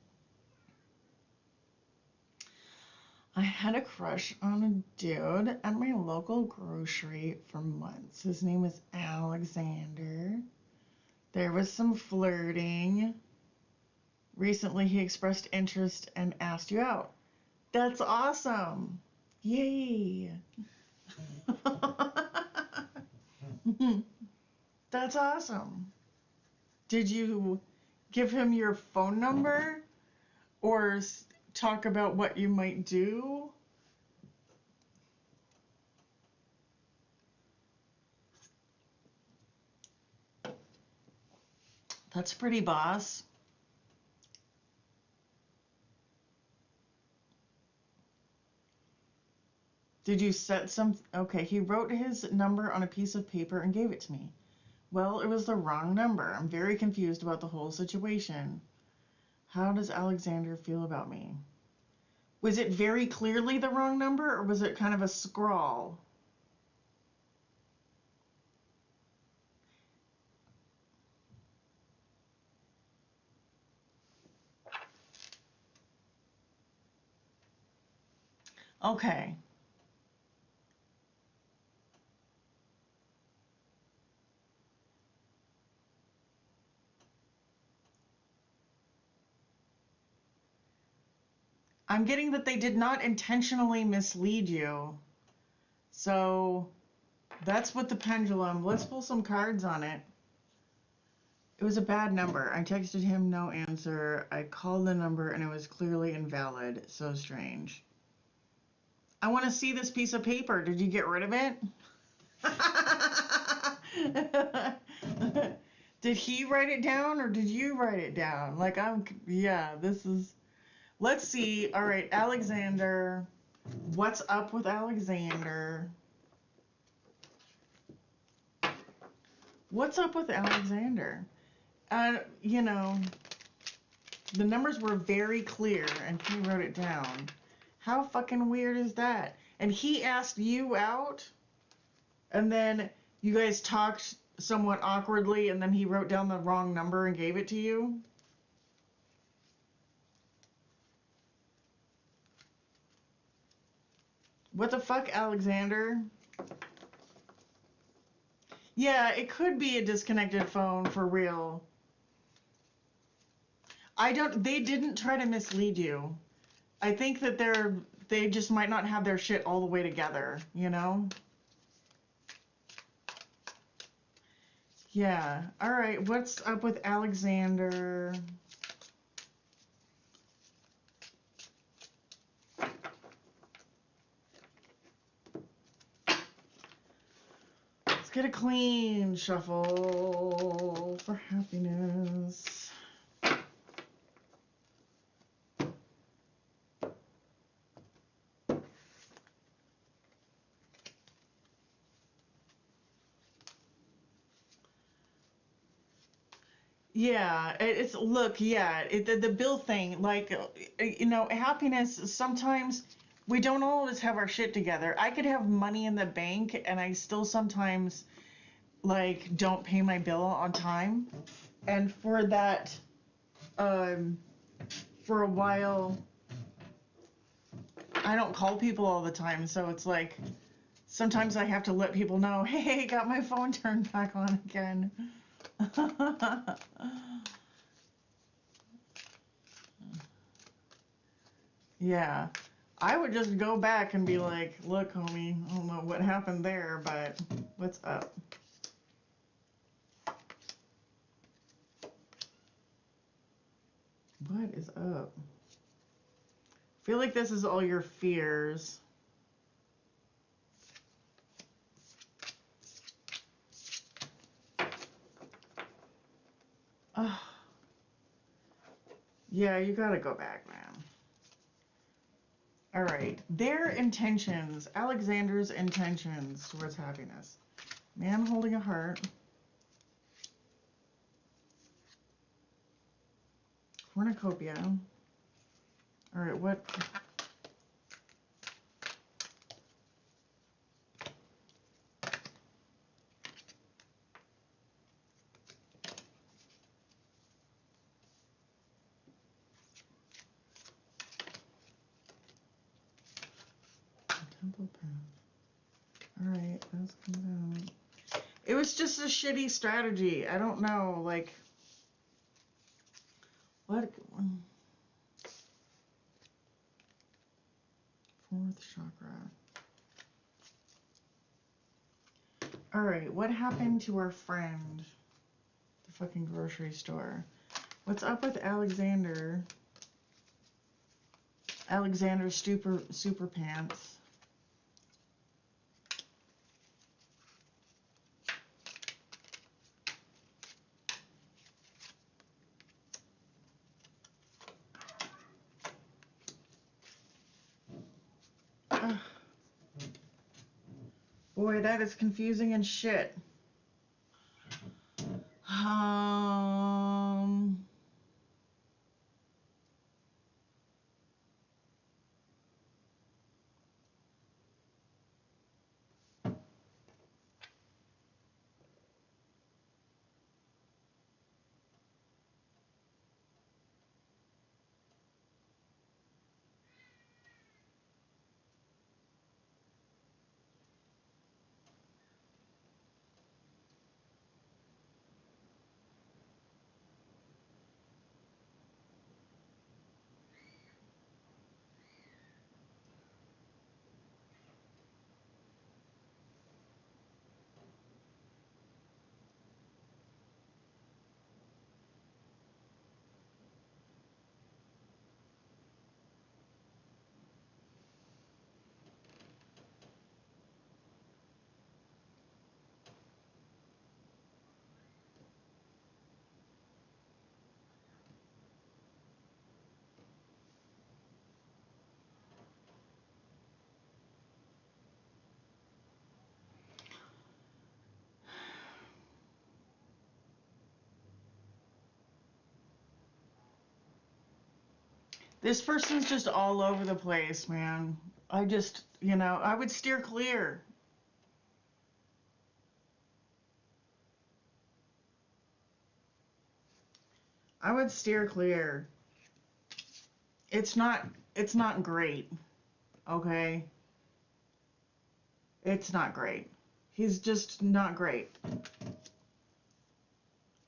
S1: I had a crush on a dude at my local grocery for months. His name was Alexander. There was some flirting. Recently, he expressed interest and asked you out. That's awesome. Yay. That's awesome. Did you give him your phone number or talk about what you might do? That's pretty boss. Did you set some? Okay, he wrote his number on a piece of paper and gave it to me. Well, it was the wrong number. I'm very confused about the whole situation. How does Alexander feel about me? Was it very clearly the wrong number, or was it kind of a scrawl? Okay. I'm getting that they did not intentionally mislead you. So that's what the pendulum. Let's pull some cards on it. It was a bad number. I texted him, no answer. I called the number and it was clearly invalid. So strange. I want to see this piece of paper. Did you get rid of it? Did he write it down or did you write it down? This is. Let's see. All right, Alexander. What's up with Alexander? What's up with Alexander? The numbers were very clear and he wrote it down. How fucking weird is that? And he asked you out, and then you guys talked somewhat awkwardly, and then he wrote down the wrong number and gave it to you? What the fuck, Alexander? Yeah, it could be a disconnected phone for real. They didn't try to mislead you. I think that they just might not have their shit all the way together, you know? Yeah. All right. What's up with Alexander? Let's get a clean shuffle for happiness. Yeah, it's look, yeah, the bill thing, like, happiness, sometimes we don't always have our shit together. I could have money in the bank and I still sometimes, like, don't pay my bill on time. And for that, um, for a while, I don't call people all the time, so it's like, sometimes I have to let people know, hey, got my phone turned back on again. Yeah. I would just go back and be like, look, homie, I don't know what happened there, but what's up? What is up? I feel like this is all your fears. Oh, yeah, you gotta go back, man. All right. Their intentions, Alexander's intentions towards happiness. Man holding a heart. Cornucopia. All right, what? Temple Path. All right, those come out. It was just a shitty strategy. I don't know, like, what? Fourth chakra. All right, what happened to our friend? The fucking grocery store. What's up with Alexander? Alexander's super pants. Ugh. Boy, that is confusing and shit. Um, this person's just all over the place, man. I just, I would steer clear. I would steer clear. It's not it's not great, okay? It's not great. He's just not great.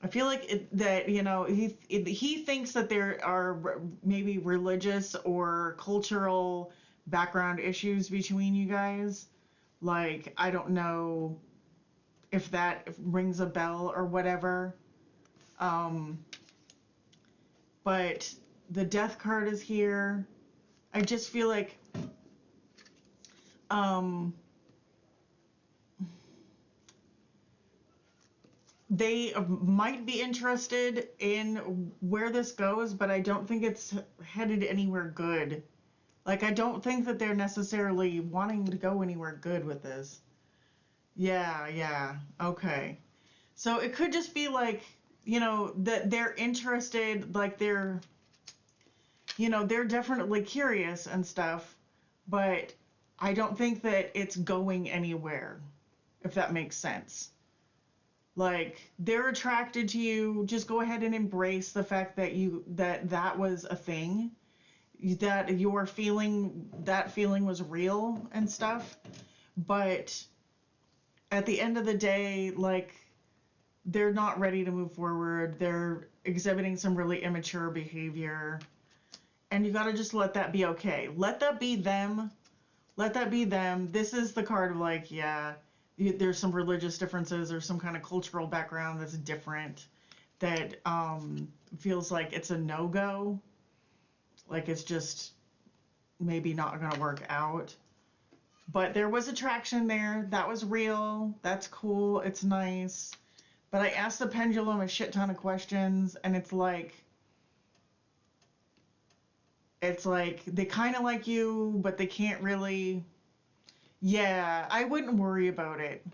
S1: I feel like that he thinks that there are maybe religious or cultural background issues between you guys. Like, I don't know, if that rings a bell or whatever. Um, but the death card is here. I just feel like um, they might be interested in where this goes, but I don't think it's headed anywhere good. Like, I don't think that they're necessarily wanting to go anywhere good with this. Yeah, yeah, okay. So it could just be like, that they're interested, like they're definitely curious and stuff, but I don't think that it's going anywhere, if that makes sense. Like, they're attracted to you. Just go ahead and embrace the fact that that was a thing, that that feeling was real and stuff. But at the end of the day, like, they're not ready to move forward. They're exhibiting some really immature behavior. And you got to just let that be okay. Let that be them. Let that be them. This is the card of, like, yeah, there's some religious differences or some kind of cultural background that's different that feels like it's a no-go. Like, it's just maybe not going to work out. But there was attraction there. That was real. That's cool. It's nice. But I asked the pendulum a shit ton of questions, and it's like they kind of like you, but they can't really. Yeah, I wouldn't worry about it.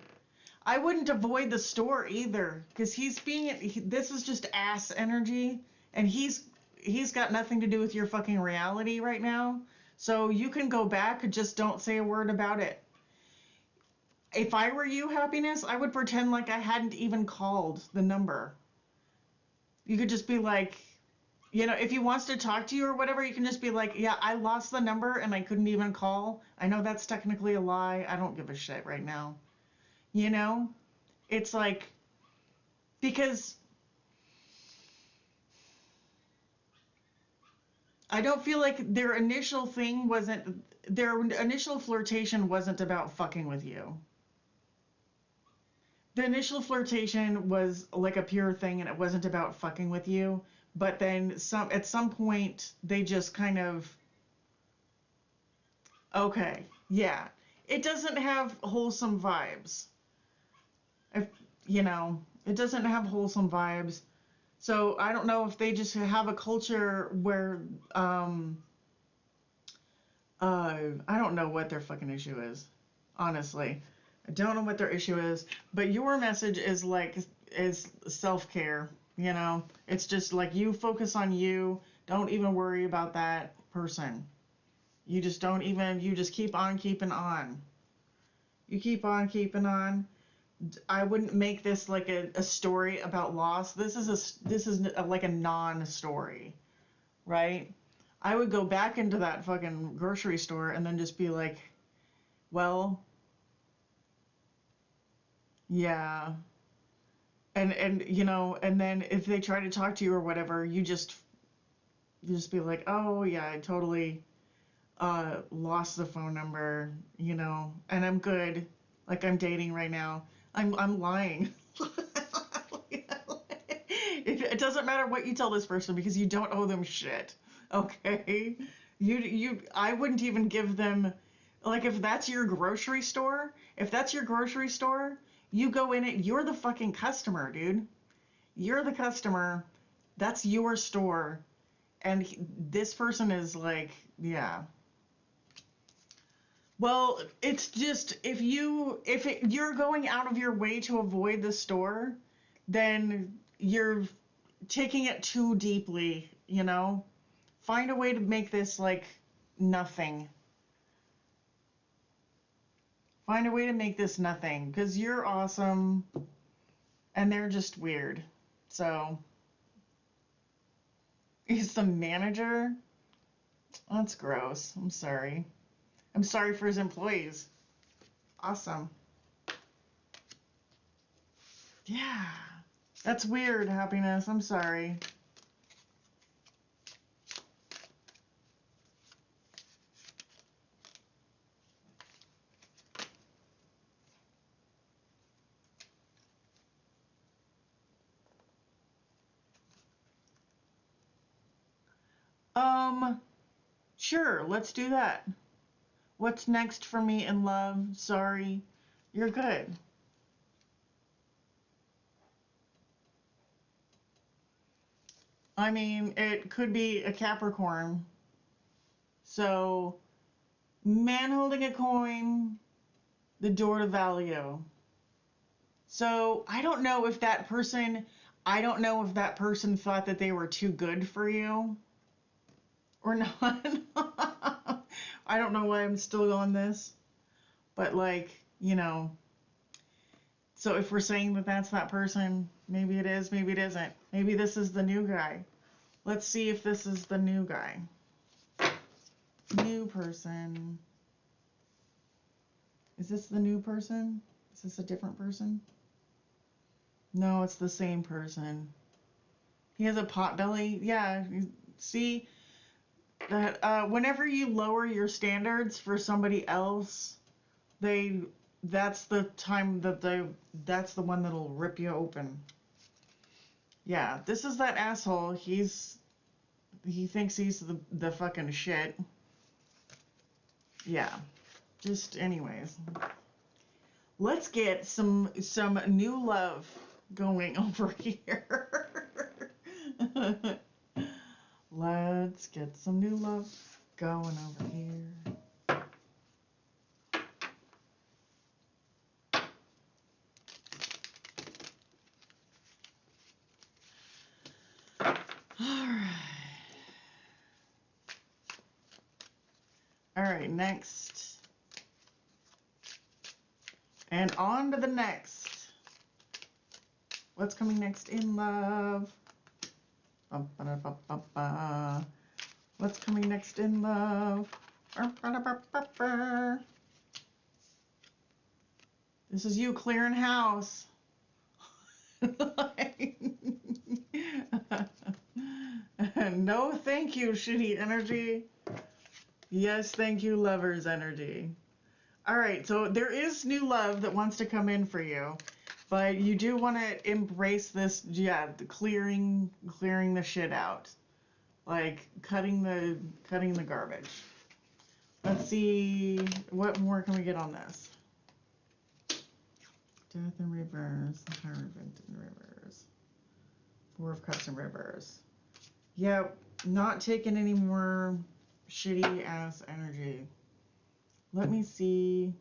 S1: I wouldn't avoid the store either, because this is just ass energy, and he's got nothing to do with your fucking reality right now. So you can go back, just don't say a word about it. If I were you, Happiness, I would pretend like I hadn't even called the number. You could just be like, if he wants to talk to you or whatever, you can just be like, yeah, I lost the number and I couldn't even call. I know that's technically a lie. I don't give a shit right now. It's like, because I don't feel like their initial flirtation wasn't about fucking with you. The initial flirtation was like a pure thing, and it wasn't about fucking with you. But then at some point they just kind of, okay, yeah, it doesn't have wholesome vibes. If it doesn't have wholesome vibes. So I don't know if they just have a culture where I don't know what their fucking issue is, honestly. I don't know what their issue is, but your message is self-care, It's just like, you focus on you, don't even worry about that person. You just keep on keeping on. You keep on keeping on. I wouldn't make this like a story about loss. This is like a non-story, right? I would go back into that fucking grocery store and then just be like, well, yeah. And then if they try to talk to you or whatever, you just be like, oh yeah, I totally lost the phone number, and I'm good. Like, I'm dating right now. I'm lying. It doesn't matter what you tell this person, because you don't owe them shit. Okay? I wouldn't even give them, like, if that's your grocery store, you go in it, you're the fucking customer, dude. You're the customer. That's your store. And this person is like, yeah. Well, it's just, you're going out of your way to avoid the store, then you're taking it too deeply, Find a way to make this like nothing. Find a way to make this nothing, because you're awesome and they're just weird. So, he's the manager? That's gross. I'm sorry. I'm sorry for his employees. Awesome. Yeah. That's weird, Happiness. I'm sorry. Um, sure, let's do that. What's next for me in love? Sorry, you're good. I mean, it could be a Capricorn. So, man holding a coin, the door to value. So, I don't know if that person thought that they were too good for you or not. I don't know why I'm still on this, but like, so if we're saying that that's that person, maybe it is, maybe it isn't. Maybe this is the new guy. Let's see if this is the new guy. New person. Is this the new person? Is this a different person? No, it's the same person. He has a pot belly. Yeah, see that whenever you lower your standards for somebody else, they that's the time that that's the one that'll rip you open. Yeah, this is that asshole. He thinks he's the fucking shit. Yeah. Just anyways. Let's get some new love going over here. Let's get some new love going over here. All right, next. And on to the next. What's coming next in love? What's coming next in love? This is you clearing house. No, thank you, shitty energy. Yes, thank you, lovers energy. All right, so there is new love that wants to come in for you, but you do want to embrace this, clearing the shit out, like cutting the garbage. Let's see, what more can we get on this? Death in reverse, Hierophant in reverse, Four of Cups in reverse. Yep, not taking any more shitty ass energy. Let me see.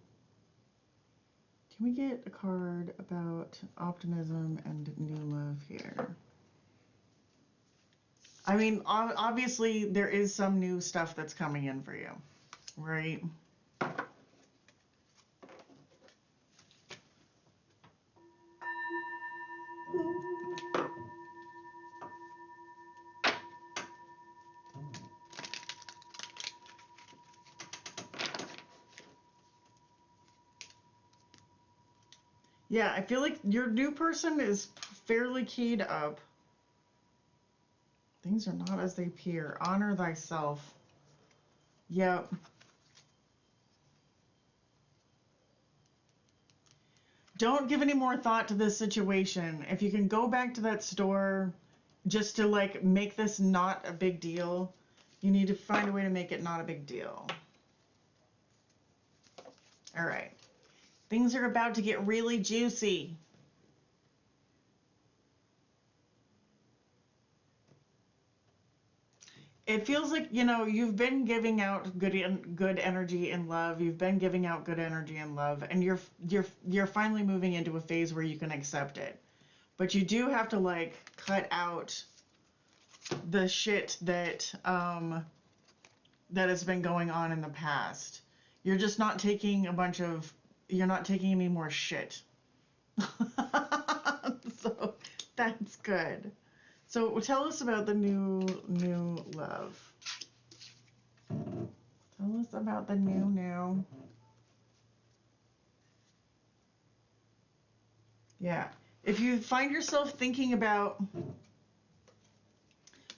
S1: Can we get a card about optimism and new love here? I mean, obviously there is some new stuff that's coming in for you, right? Yeah, I feel like your new person is fairly keyed up. Things are not as they appear. Honor thyself. Yep. Don't give any more thought to this situation. If you can go back to that store just to like make this not a big deal, you need to find a way to make it not a big deal. All right. Things are about to get really juicy. It feels like, you've been giving out good energy and love. You've been giving out good energy and love, and you're finally moving into a phase where you can accept it. But you do have to like cut out the shit that has been going on in the past. You're just not taking you're not taking any more shit. So that's good. So tell us about the new love. Tell us about the new. Yeah. If you find yourself thinking about,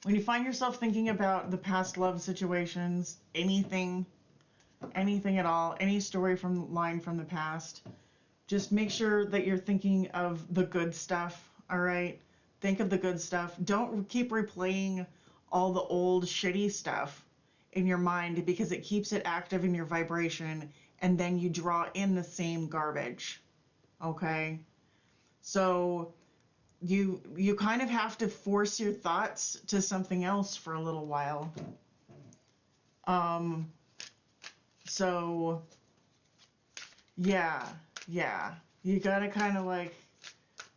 S1: when you find yourself thinking about the past love situations, anything at all, any story from the past, just make sure that you're thinking of the good stuff, all right? Think of the good stuff. Don't keep replaying all the old shitty stuff in your mind because it keeps it active in your vibration, and then you draw in the same garbage. Okay? So you kind of have to force your thoughts to something else for a little while. Um so yeah, you got to kind of like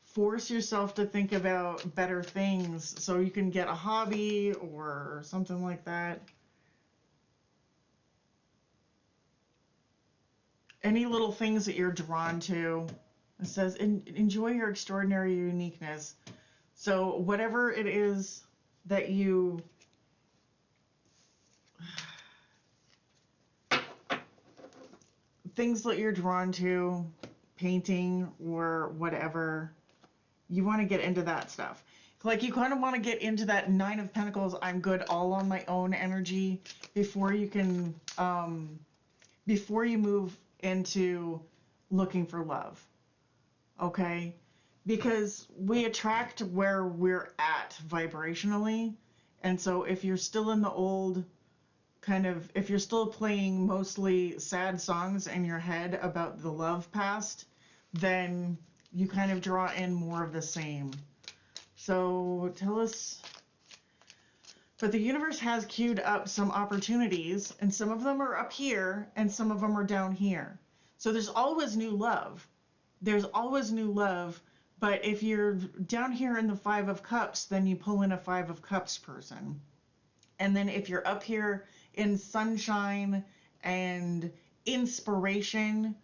S1: force yourself to think about better things so you can get a hobby or something like that. Any little things that you're drawn to. It says, enjoy your extraordinary uniqueness. So whatever it is that you things that you're drawn to, painting or whatever, you want to get into that stuff. Like you kind of want to get into that Nine of Pentacles, I'm good all on my own energy before you can, before you move into looking for love. Okay? Because we attract where we're at vibrationally. And so if you're still in the old kind of, if you're still playing mostly sad songs in your head about the love past, then you kind of draw in more of the same. So tell us, but the universe has queued up some opportunities, and some of them are up here and some of them are down here. So there's always new love. There's always new love, but if you're down here in the Five of Cups, then you pull in a Five of Cups person. And then if you're up here in sunshine and inspiration,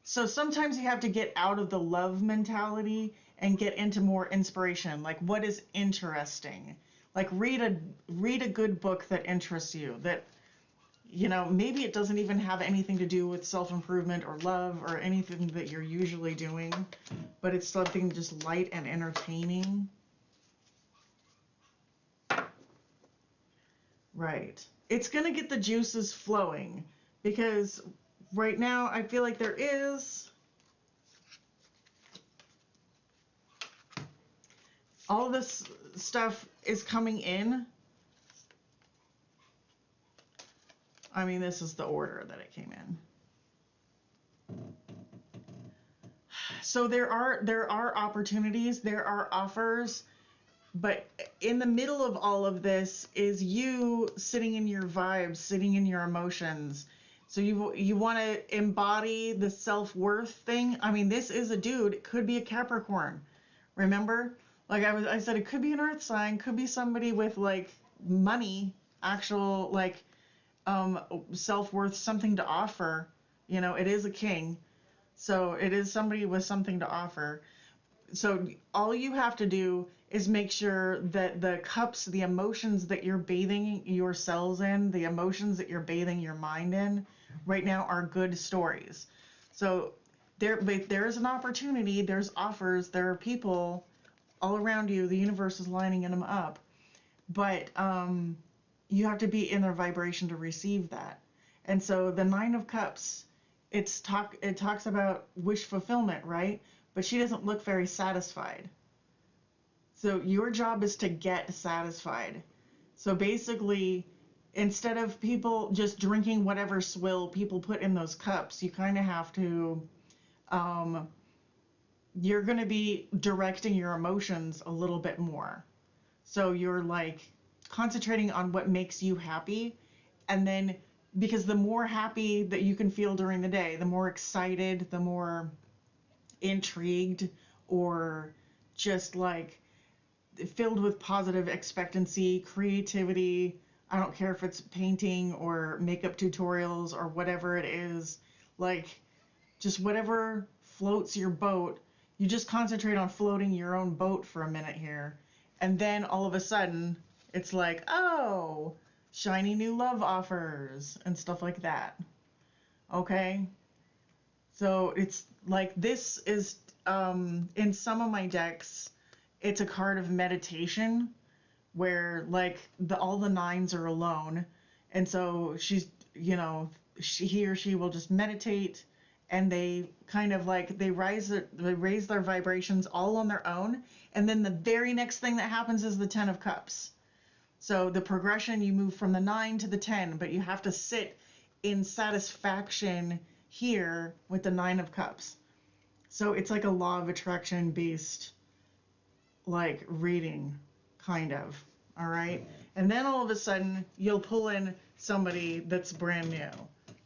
S1: so sometimes you have to get out of the love mentality and get into more inspiration. Like what is interesting? Like read a good book that interests you, that, you know, maybe it doesn't even have anything to do with self-improvement or love or anything that you're usually doing, but it's something just light and entertaining. Right. It's going to get the juices flowing because right now I feel like there is all of this stuff is coming in. I mean, this is the order that it came in. So there are opportunities, there are offers, but in the middle of all of this is you sitting in your vibes, sitting in your emotions. So you want to embody the self-worth thing. I mean, this is a dude. It could be a Capricorn. Remember? Like I said, it could be an earth sign, could be somebody with like money, actual like self-worth, something to offer. You know, it is a king. So it is somebody with something to offer. So all you have to do is make sure that the cups, the emotions that you're bathing yourselves in, the emotions that you're bathing your mind in right now are good stories. So there is an opportunity, there's offers, there are people all around you, the universe is lining them up. But you have to be in their vibration to receive that. And so the Nine of Cups, it talks about wish fulfillment, right? But she doesn't look very satisfied. So your job is to get satisfied. So basically, instead of people just drinking whatever swill people put in those cups, you kind of have to, you're going to be directing your emotions a little bit more. So you're like concentrating on what makes you happy, and then because the more happy that you can feel during the day, the more excited, the more intrigued, or just like filled with positive expectancy, creativity. I don't care if it's painting or makeup tutorials or whatever it is, like just whatever floats your boat. You just concentrate on floating your own boat for a minute here. And then all of a sudden it's like, oh, shiny new love offers and stuff like that. Okay? So it's like this is, in some of my decks, it's a card of meditation where like all the nines are alone. And so she's, you know, he or she will just meditate, and they kind of like, they raise their vibrations all on their own. And then the very next thing that happens is the Ten of Cups. So the progression, you move from the 9 to the 10, but you have to sit in satisfaction here with the 9 of cups. So it's like a law of attraction based like reading, kind of. All right. And then all of a sudden you'll pull in somebody that's brand new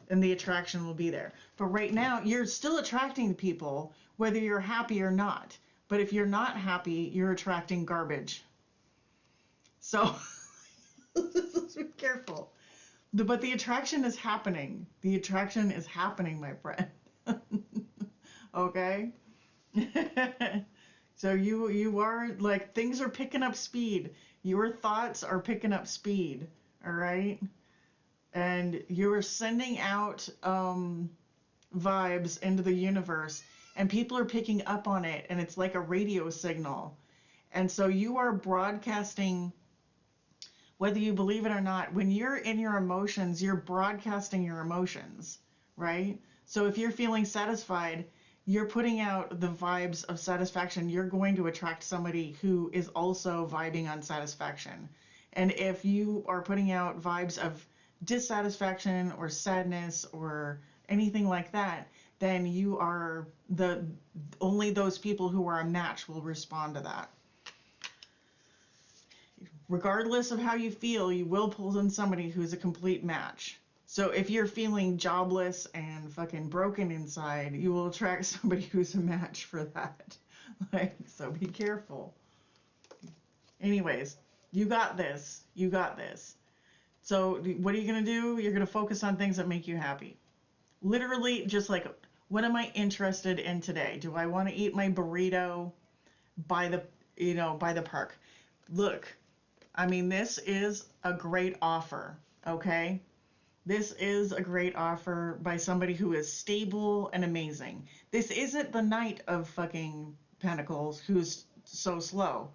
S1: and the attraction will be there. But right now you're still attracting people whether you're happy or not. But if you're not happy, you're attracting garbage. So be careful. But the attraction is happening. The attraction is happening, my friend. Okay? So you are like, things are picking up speed. Your thoughts are picking up speed. All right? And you're sending out vibes into the universe, and people are picking up on it, and it's like a radio signal. And so you are broadcasting, whether you believe it or not, when you're in your emotions, you're broadcasting your emotions, right? So if you're feeling satisfied, you're putting out the vibes of satisfaction. You're going to attract somebody who is also vibing on satisfaction. And if you are putting out vibes of dissatisfaction or sadness or anything like that, then you are only those people who are a match will respond to that. Regardless of how you feel, you will pull in somebody who's a complete match. So if you're feeling jobless and fucking broken inside, you will attract somebody who's a match for that. Like, so be careful. Anyways, you got this. You got this. So what are you going to do? You're going to focus on things that make you happy. Literally, just like, what am I interested in today? Do I want to eat my burrito by the park? Look, I mean, this is a great offer, okay? This is a great offer by somebody who is stable and amazing. This isn't the Knight of fucking Pentacles who's so slow.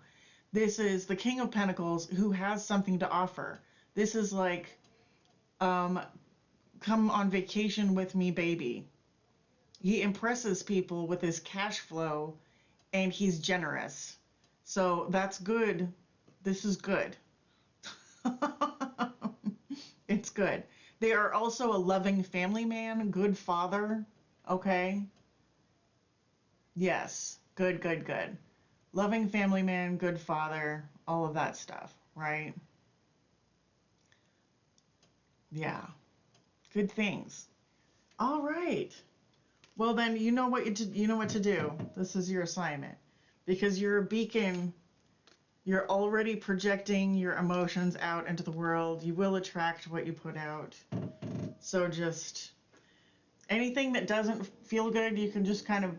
S1: This is the King of Pentacles who has something to offer. This is like, come on vacation with me, baby. He impresses people with his cash flow, and he's generous. So that's good. This is good. It's good. They are also a loving family man, good father, okay? Yes, good, good, good. Loving family man, good father, all of that stuff, right? Yeah, good things. All right. Well, then you know what to do. This is your assignment. Because you're a beacon, you're already projecting your emotions out into the world. You will attract what you put out. So just anything that doesn't feel good, you can just kind of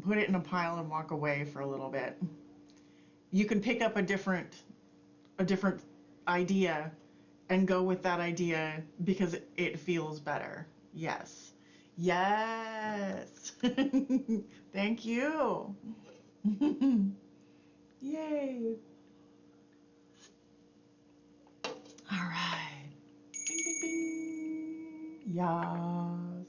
S1: put it in a pile and walk away for a little bit. You can pick up a different idea and go with that idea because it feels better. Yes. Yes. Thank you. Yay. All right. Bing, bing, bing. Yes.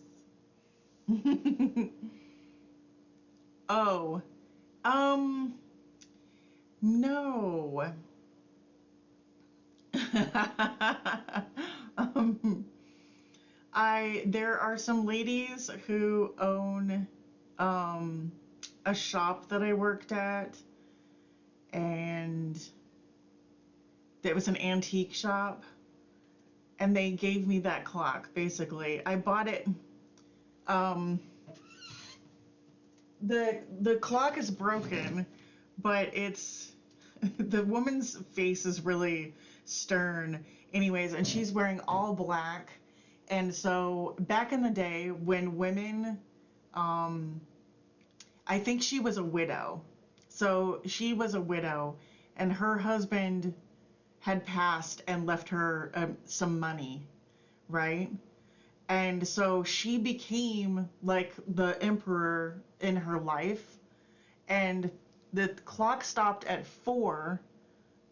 S1: Oh, no. um, there are some ladies who own a shop that I worked at, and it was an antique shop, and they gave me that clock. Basically, I bought it. The clock is broken, but it's the woman's face is really stern anyways, and she's wearing all black. And so back in the day when women, I think she was a widow. So she was a widow, and her husband had passed and left her some money, right? And so she became like the emperor in her life. And the clock stopped at 4,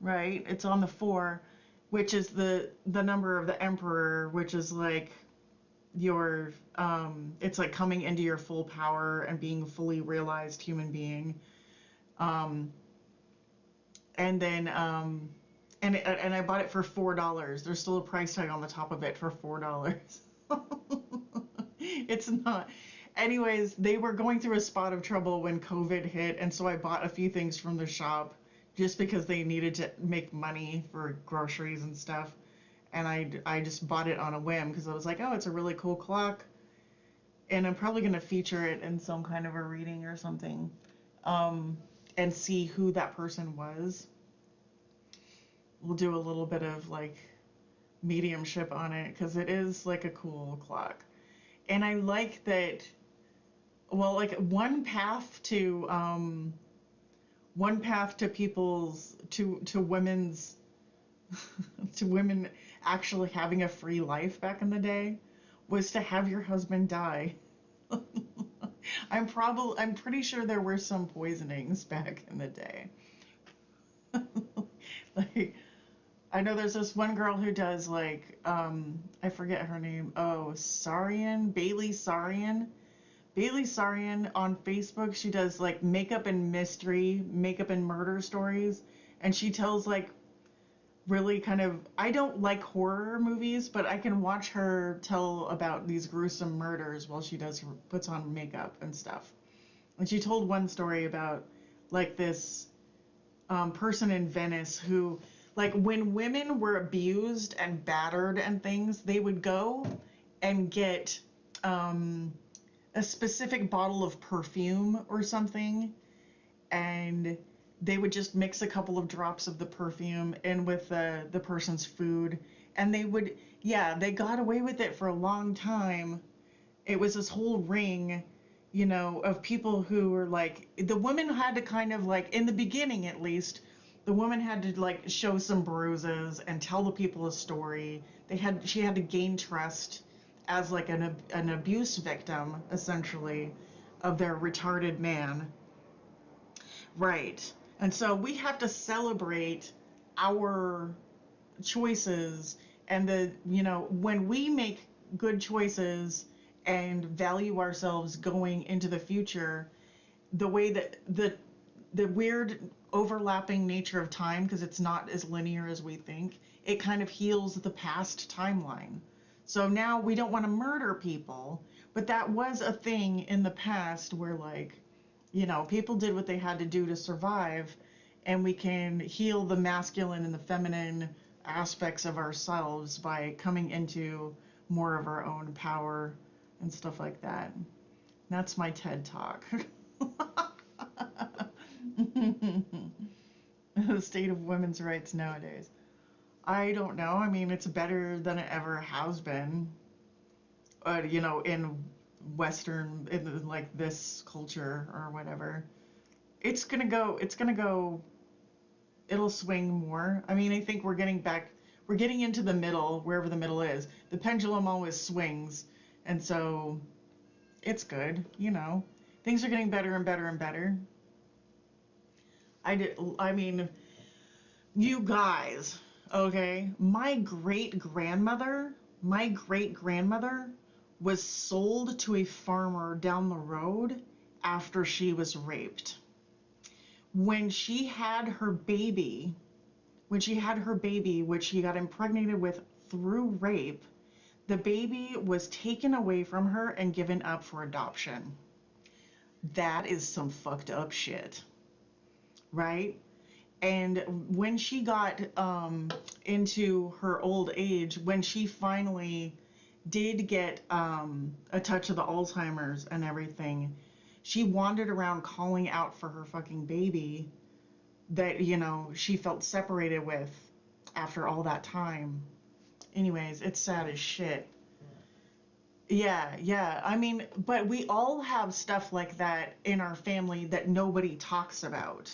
S1: right? It's on the 4, which is the number of the emperor, which is like your it's like coming into your full power and being a fully realized human being. And then and I bought it for $4. There's still a price tag on the top of it for $4. It's not. Anyways, they were going through a spot of trouble when COVID hit, and so I bought a few things from the shop just because they needed to make money for groceries and stuff. And I just bought it on a whim because I was like, oh, it's a really cool clock, and I'm probably gonna feature it in some kind of a reading or something, and see who that person was. We'll do a little bit of like mediumship on it because it is like a cool clock. And I like that, well, like one path to people's to women's to women actually having a free life back in the day was to have your husband die. I'm pretty sure there were some poisonings back in the day. Like, I know there's this one girl who does like I forget her name. Oh, Bailey Sarian. Bailey Sarian on Facebook. She does like makeup and murder stories, and she tells like really kind of, I don't like horror movies, but I can watch her tell about these gruesome murders while she puts on makeup and stuff. And she told one story about like this person in Venice who, like, when women were abused and battered and things, they would go and get a specific bottle of perfume or something, and they would just mix a couple of drops of the perfume in with the person's food, and they got away with it for a long time. It was this whole ring, of people who were like, the women had to kind of like, in the beginning at least, the woman had to like show some bruises and tell the people a story. She had to gain trust as like an abuse victim, essentially, of their retarded man. Right. And so we have to celebrate our choices, and when we make good choices and value ourselves going into the future, the way that the weird overlapping nature of time, because it's not as linear as we think, it kind of heals the past timeline. So now we don't want to murder people, but that was a thing in the past where, like, people did what they had to do to survive, and we can heal the masculine and the feminine aspects of ourselves by coming into more of our own power and stuff like that. That's my TED Talk. The state of women's rights nowadays. I don't know. I mean, it's better than it ever has been. In Western, in like this culture or whatever. It's gonna go, it'll swing more. I mean, I think we're getting into the middle, wherever the middle is. The pendulum always swings, and so it's good, Things are getting better and better and better. I mean, you guys, okay? My great grandmother was sold to a farmer down the road after she was raped. When she had her baby, which she got impregnated with through rape, the baby was taken away from her and given up for adoption. That is some fucked up shit, right? And when she got into her old age, when she finally did get a touch of the Alzheimer's and everything, she wandered around calling out for her fucking baby that, she felt separated with after all that time. Anyways, it's sad as shit. Yeah. I mean, but we all have stuff like that in our family that nobody talks about.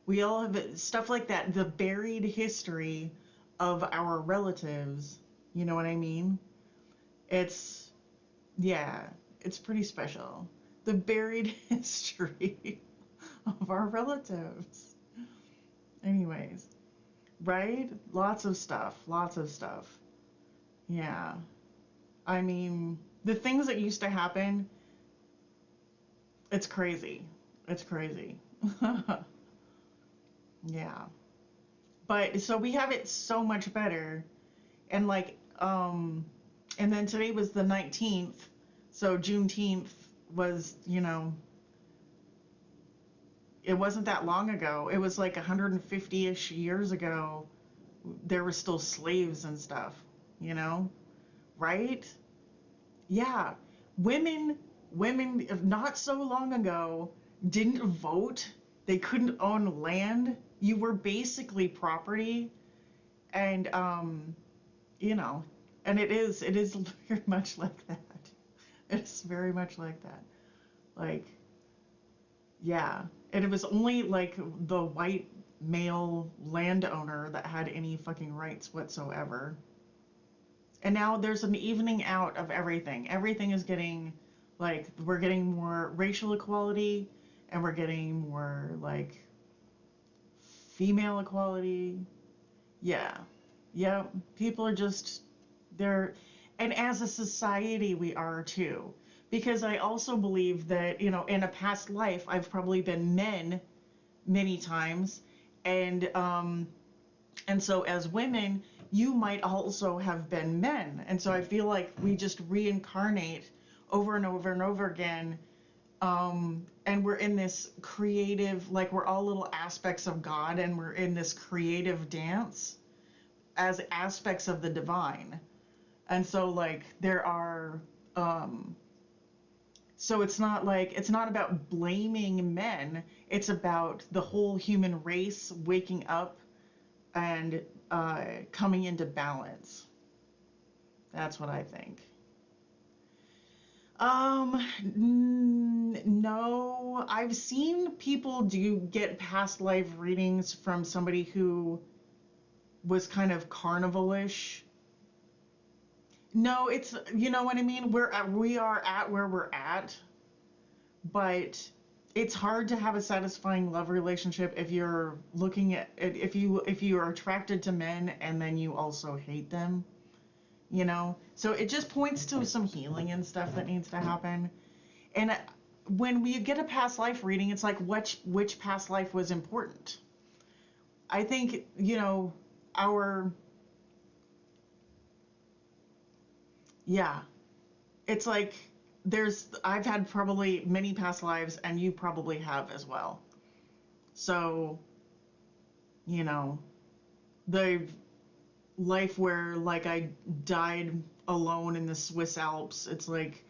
S1: We all have stuff like that, the buried history of our relatives. You know what I mean? It's pretty special. The buried history of our relatives. Anyways, right? Lots of stuff. Yeah. I mean, the things that used to happen, it's crazy. Yeah. But so we have it so much better. And like, and then today was the 19th. So Juneteenth was, it wasn't that long ago. It was like 150-ish years ago. There were still slaves and stuff, you know? Right? Yeah. Women not so long ago didn't vote. They couldn't own land. You were basically property. And you know, and it is very much like that. It's very much like that. Like, yeah. And it was only like the white male landowner that had any fucking rights whatsoever. And now there's an evening out of everything. Everything is getting, like, we're getting more racial equality, and we're getting more like female equality. Yeah. Yeah. People are just, they're, and as a society, we are too. Because I also believe that, in a past life, I've probably been men many times. And so as women, you might also have been men. And so I feel like we just reincarnate over and over and over again. And we're in this creative, like we're all little aspects of God, and we're in this creative dance as aspects of the divine. And so like there are, so it's not about blaming men. It's about the whole human race waking up and coming into balance. That's what I think. No, I've seen people get past life readings from somebody who was kind of carnival-ish. No, it's, you know what I mean? We are at where we're at, but it's hard to have a satisfying love relationship if you're looking at if you are attracted to men and then you also hate them, So it just points to some healing and stuff that needs to happen. And when we get a past life reading, it's like which past life was important. I think, our yeah, it's like I've had probably many past lives, and you probably have as well. So, you know, the life where like I died alone in the Swiss Alps, it's like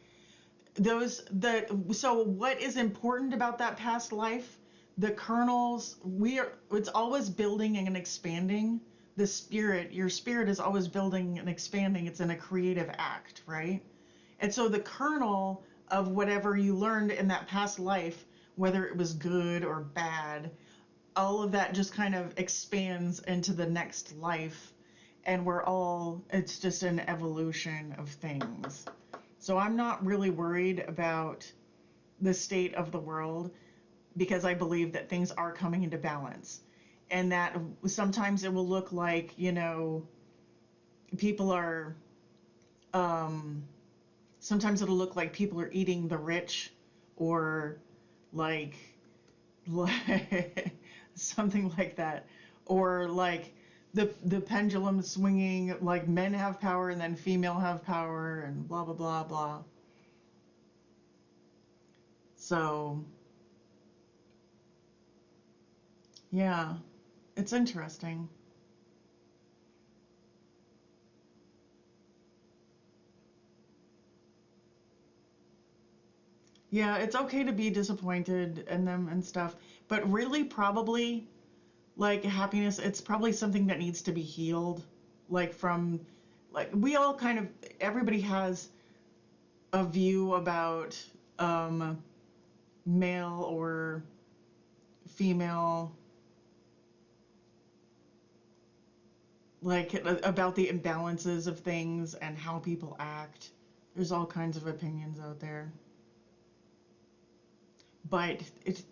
S1: so what is important about that past life? The kernels, it's always building and expanding. Your spirit is always building and expanding. It's in a creative act, right? And so the kernel of whatever you learned in that past life, whether it was good or bad, all of that just kind of expands into the next life. And it's just an evolution of things. So I'm not really worried about the state of the world, because I believe that things are coming into balance. And that sometimes it will look like, people are, sometimes it'll look like people are eating the rich, or like something like that, or like the pendulum swinging, like men have power and then female have power and blah blah blah blah. So yeah, it's interesting. Yeah, it's okay to be disappointed in them and stuff, but really probably like happiness, it's probably something that needs to be healed. Like from, like we all kind of, everybody has a view about male or female, like about the imbalances of things and how people act. There's all kinds of opinions out there. But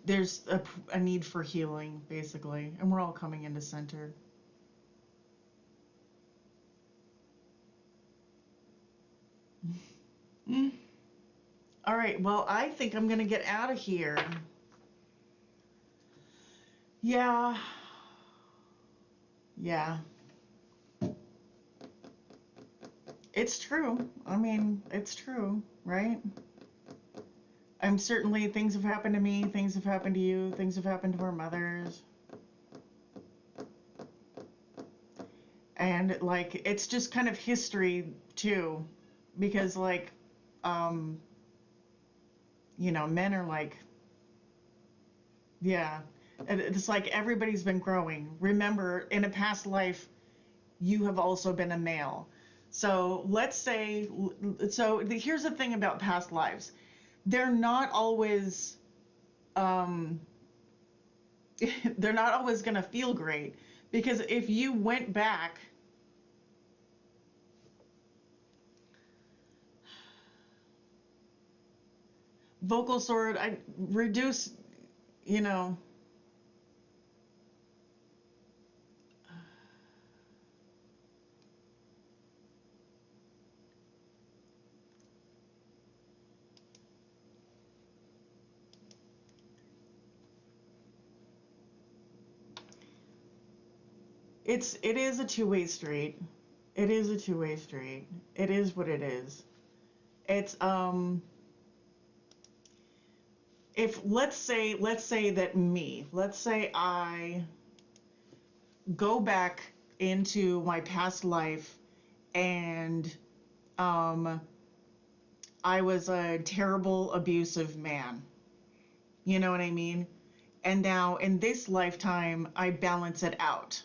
S1: there's a need for healing, basically, and we're all coming into center. All right, well, I think I'm gonna get out of here. Yeah, Yeah. It's true. I mean, it's true, right? I'm certainly, things have happened to me, things have happened to you, things have happened to our mothers. And like, it's just kind of history too, because like, um, men are like, yeah, it's like everybody's been growing. Remember, in a past life, you have also been a male. So let's say, here's the thing about past lives. They're not always, um, they're not always going to feel great, because if you went back, vocal sword, I reduce, you know, it is a two-way street. It is a two-way street. It is what it is. It's if let's say that let's say I go back into my past life, and um I was a terrible abusive man. You know what I mean? And now in this lifetime I balance it out.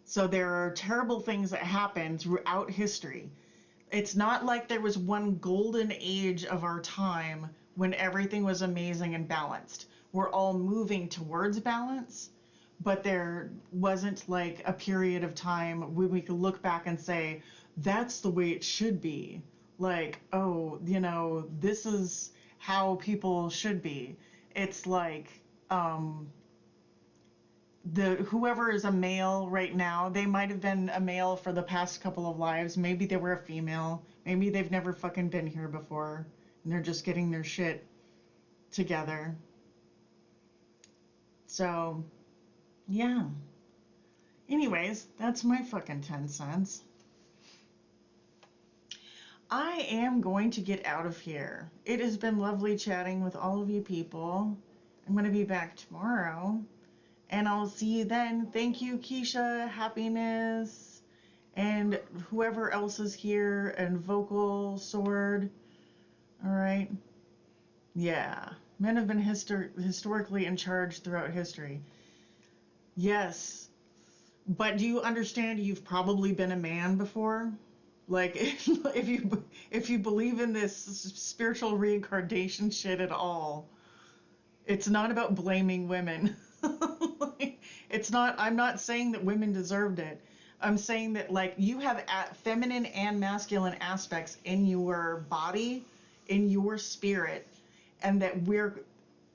S1: So there are terrible things that happen throughout history. It's not like there was one golden age of our time when everything was amazing and balanced. We're all moving towards balance, but there wasn't like a period of time when we could look back and say, that's the way it should be. Like, oh, this is how people should be. It's like, whoever is a male right now, they might have been a male for the past couple of lives. Maybe they were a female. Maybe they've never fucking been here before, and they're just getting their shit together. So, yeah. Anyways, that's my fucking 10 cents. I am going to get out of here. It has been lovely chatting with all of you people. I'm going to be back tomorrow, and I'll see you then. Thank you, Keisha, Happiness, and whoever else is here, and Vocal Sword. All right. Yeah. Men have been historically in charge throughout history. Yes. But do you understand you've probably been a man before? Like, if you believe in this spiritual reincarnation shit at all, it's not about blaming women. It's not. I'm not saying that women deserved it. I'm saying that like you have feminine and masculine aspects in your body, in your spirit, and that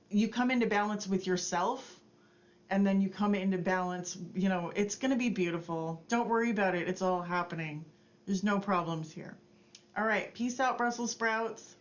S1: you come into balance with yourself, and then you come into balance. It's gonna be beautiful. Don't worry about it. It's all happening. There's no problems here. All right. Peace out, Brussels sprouts.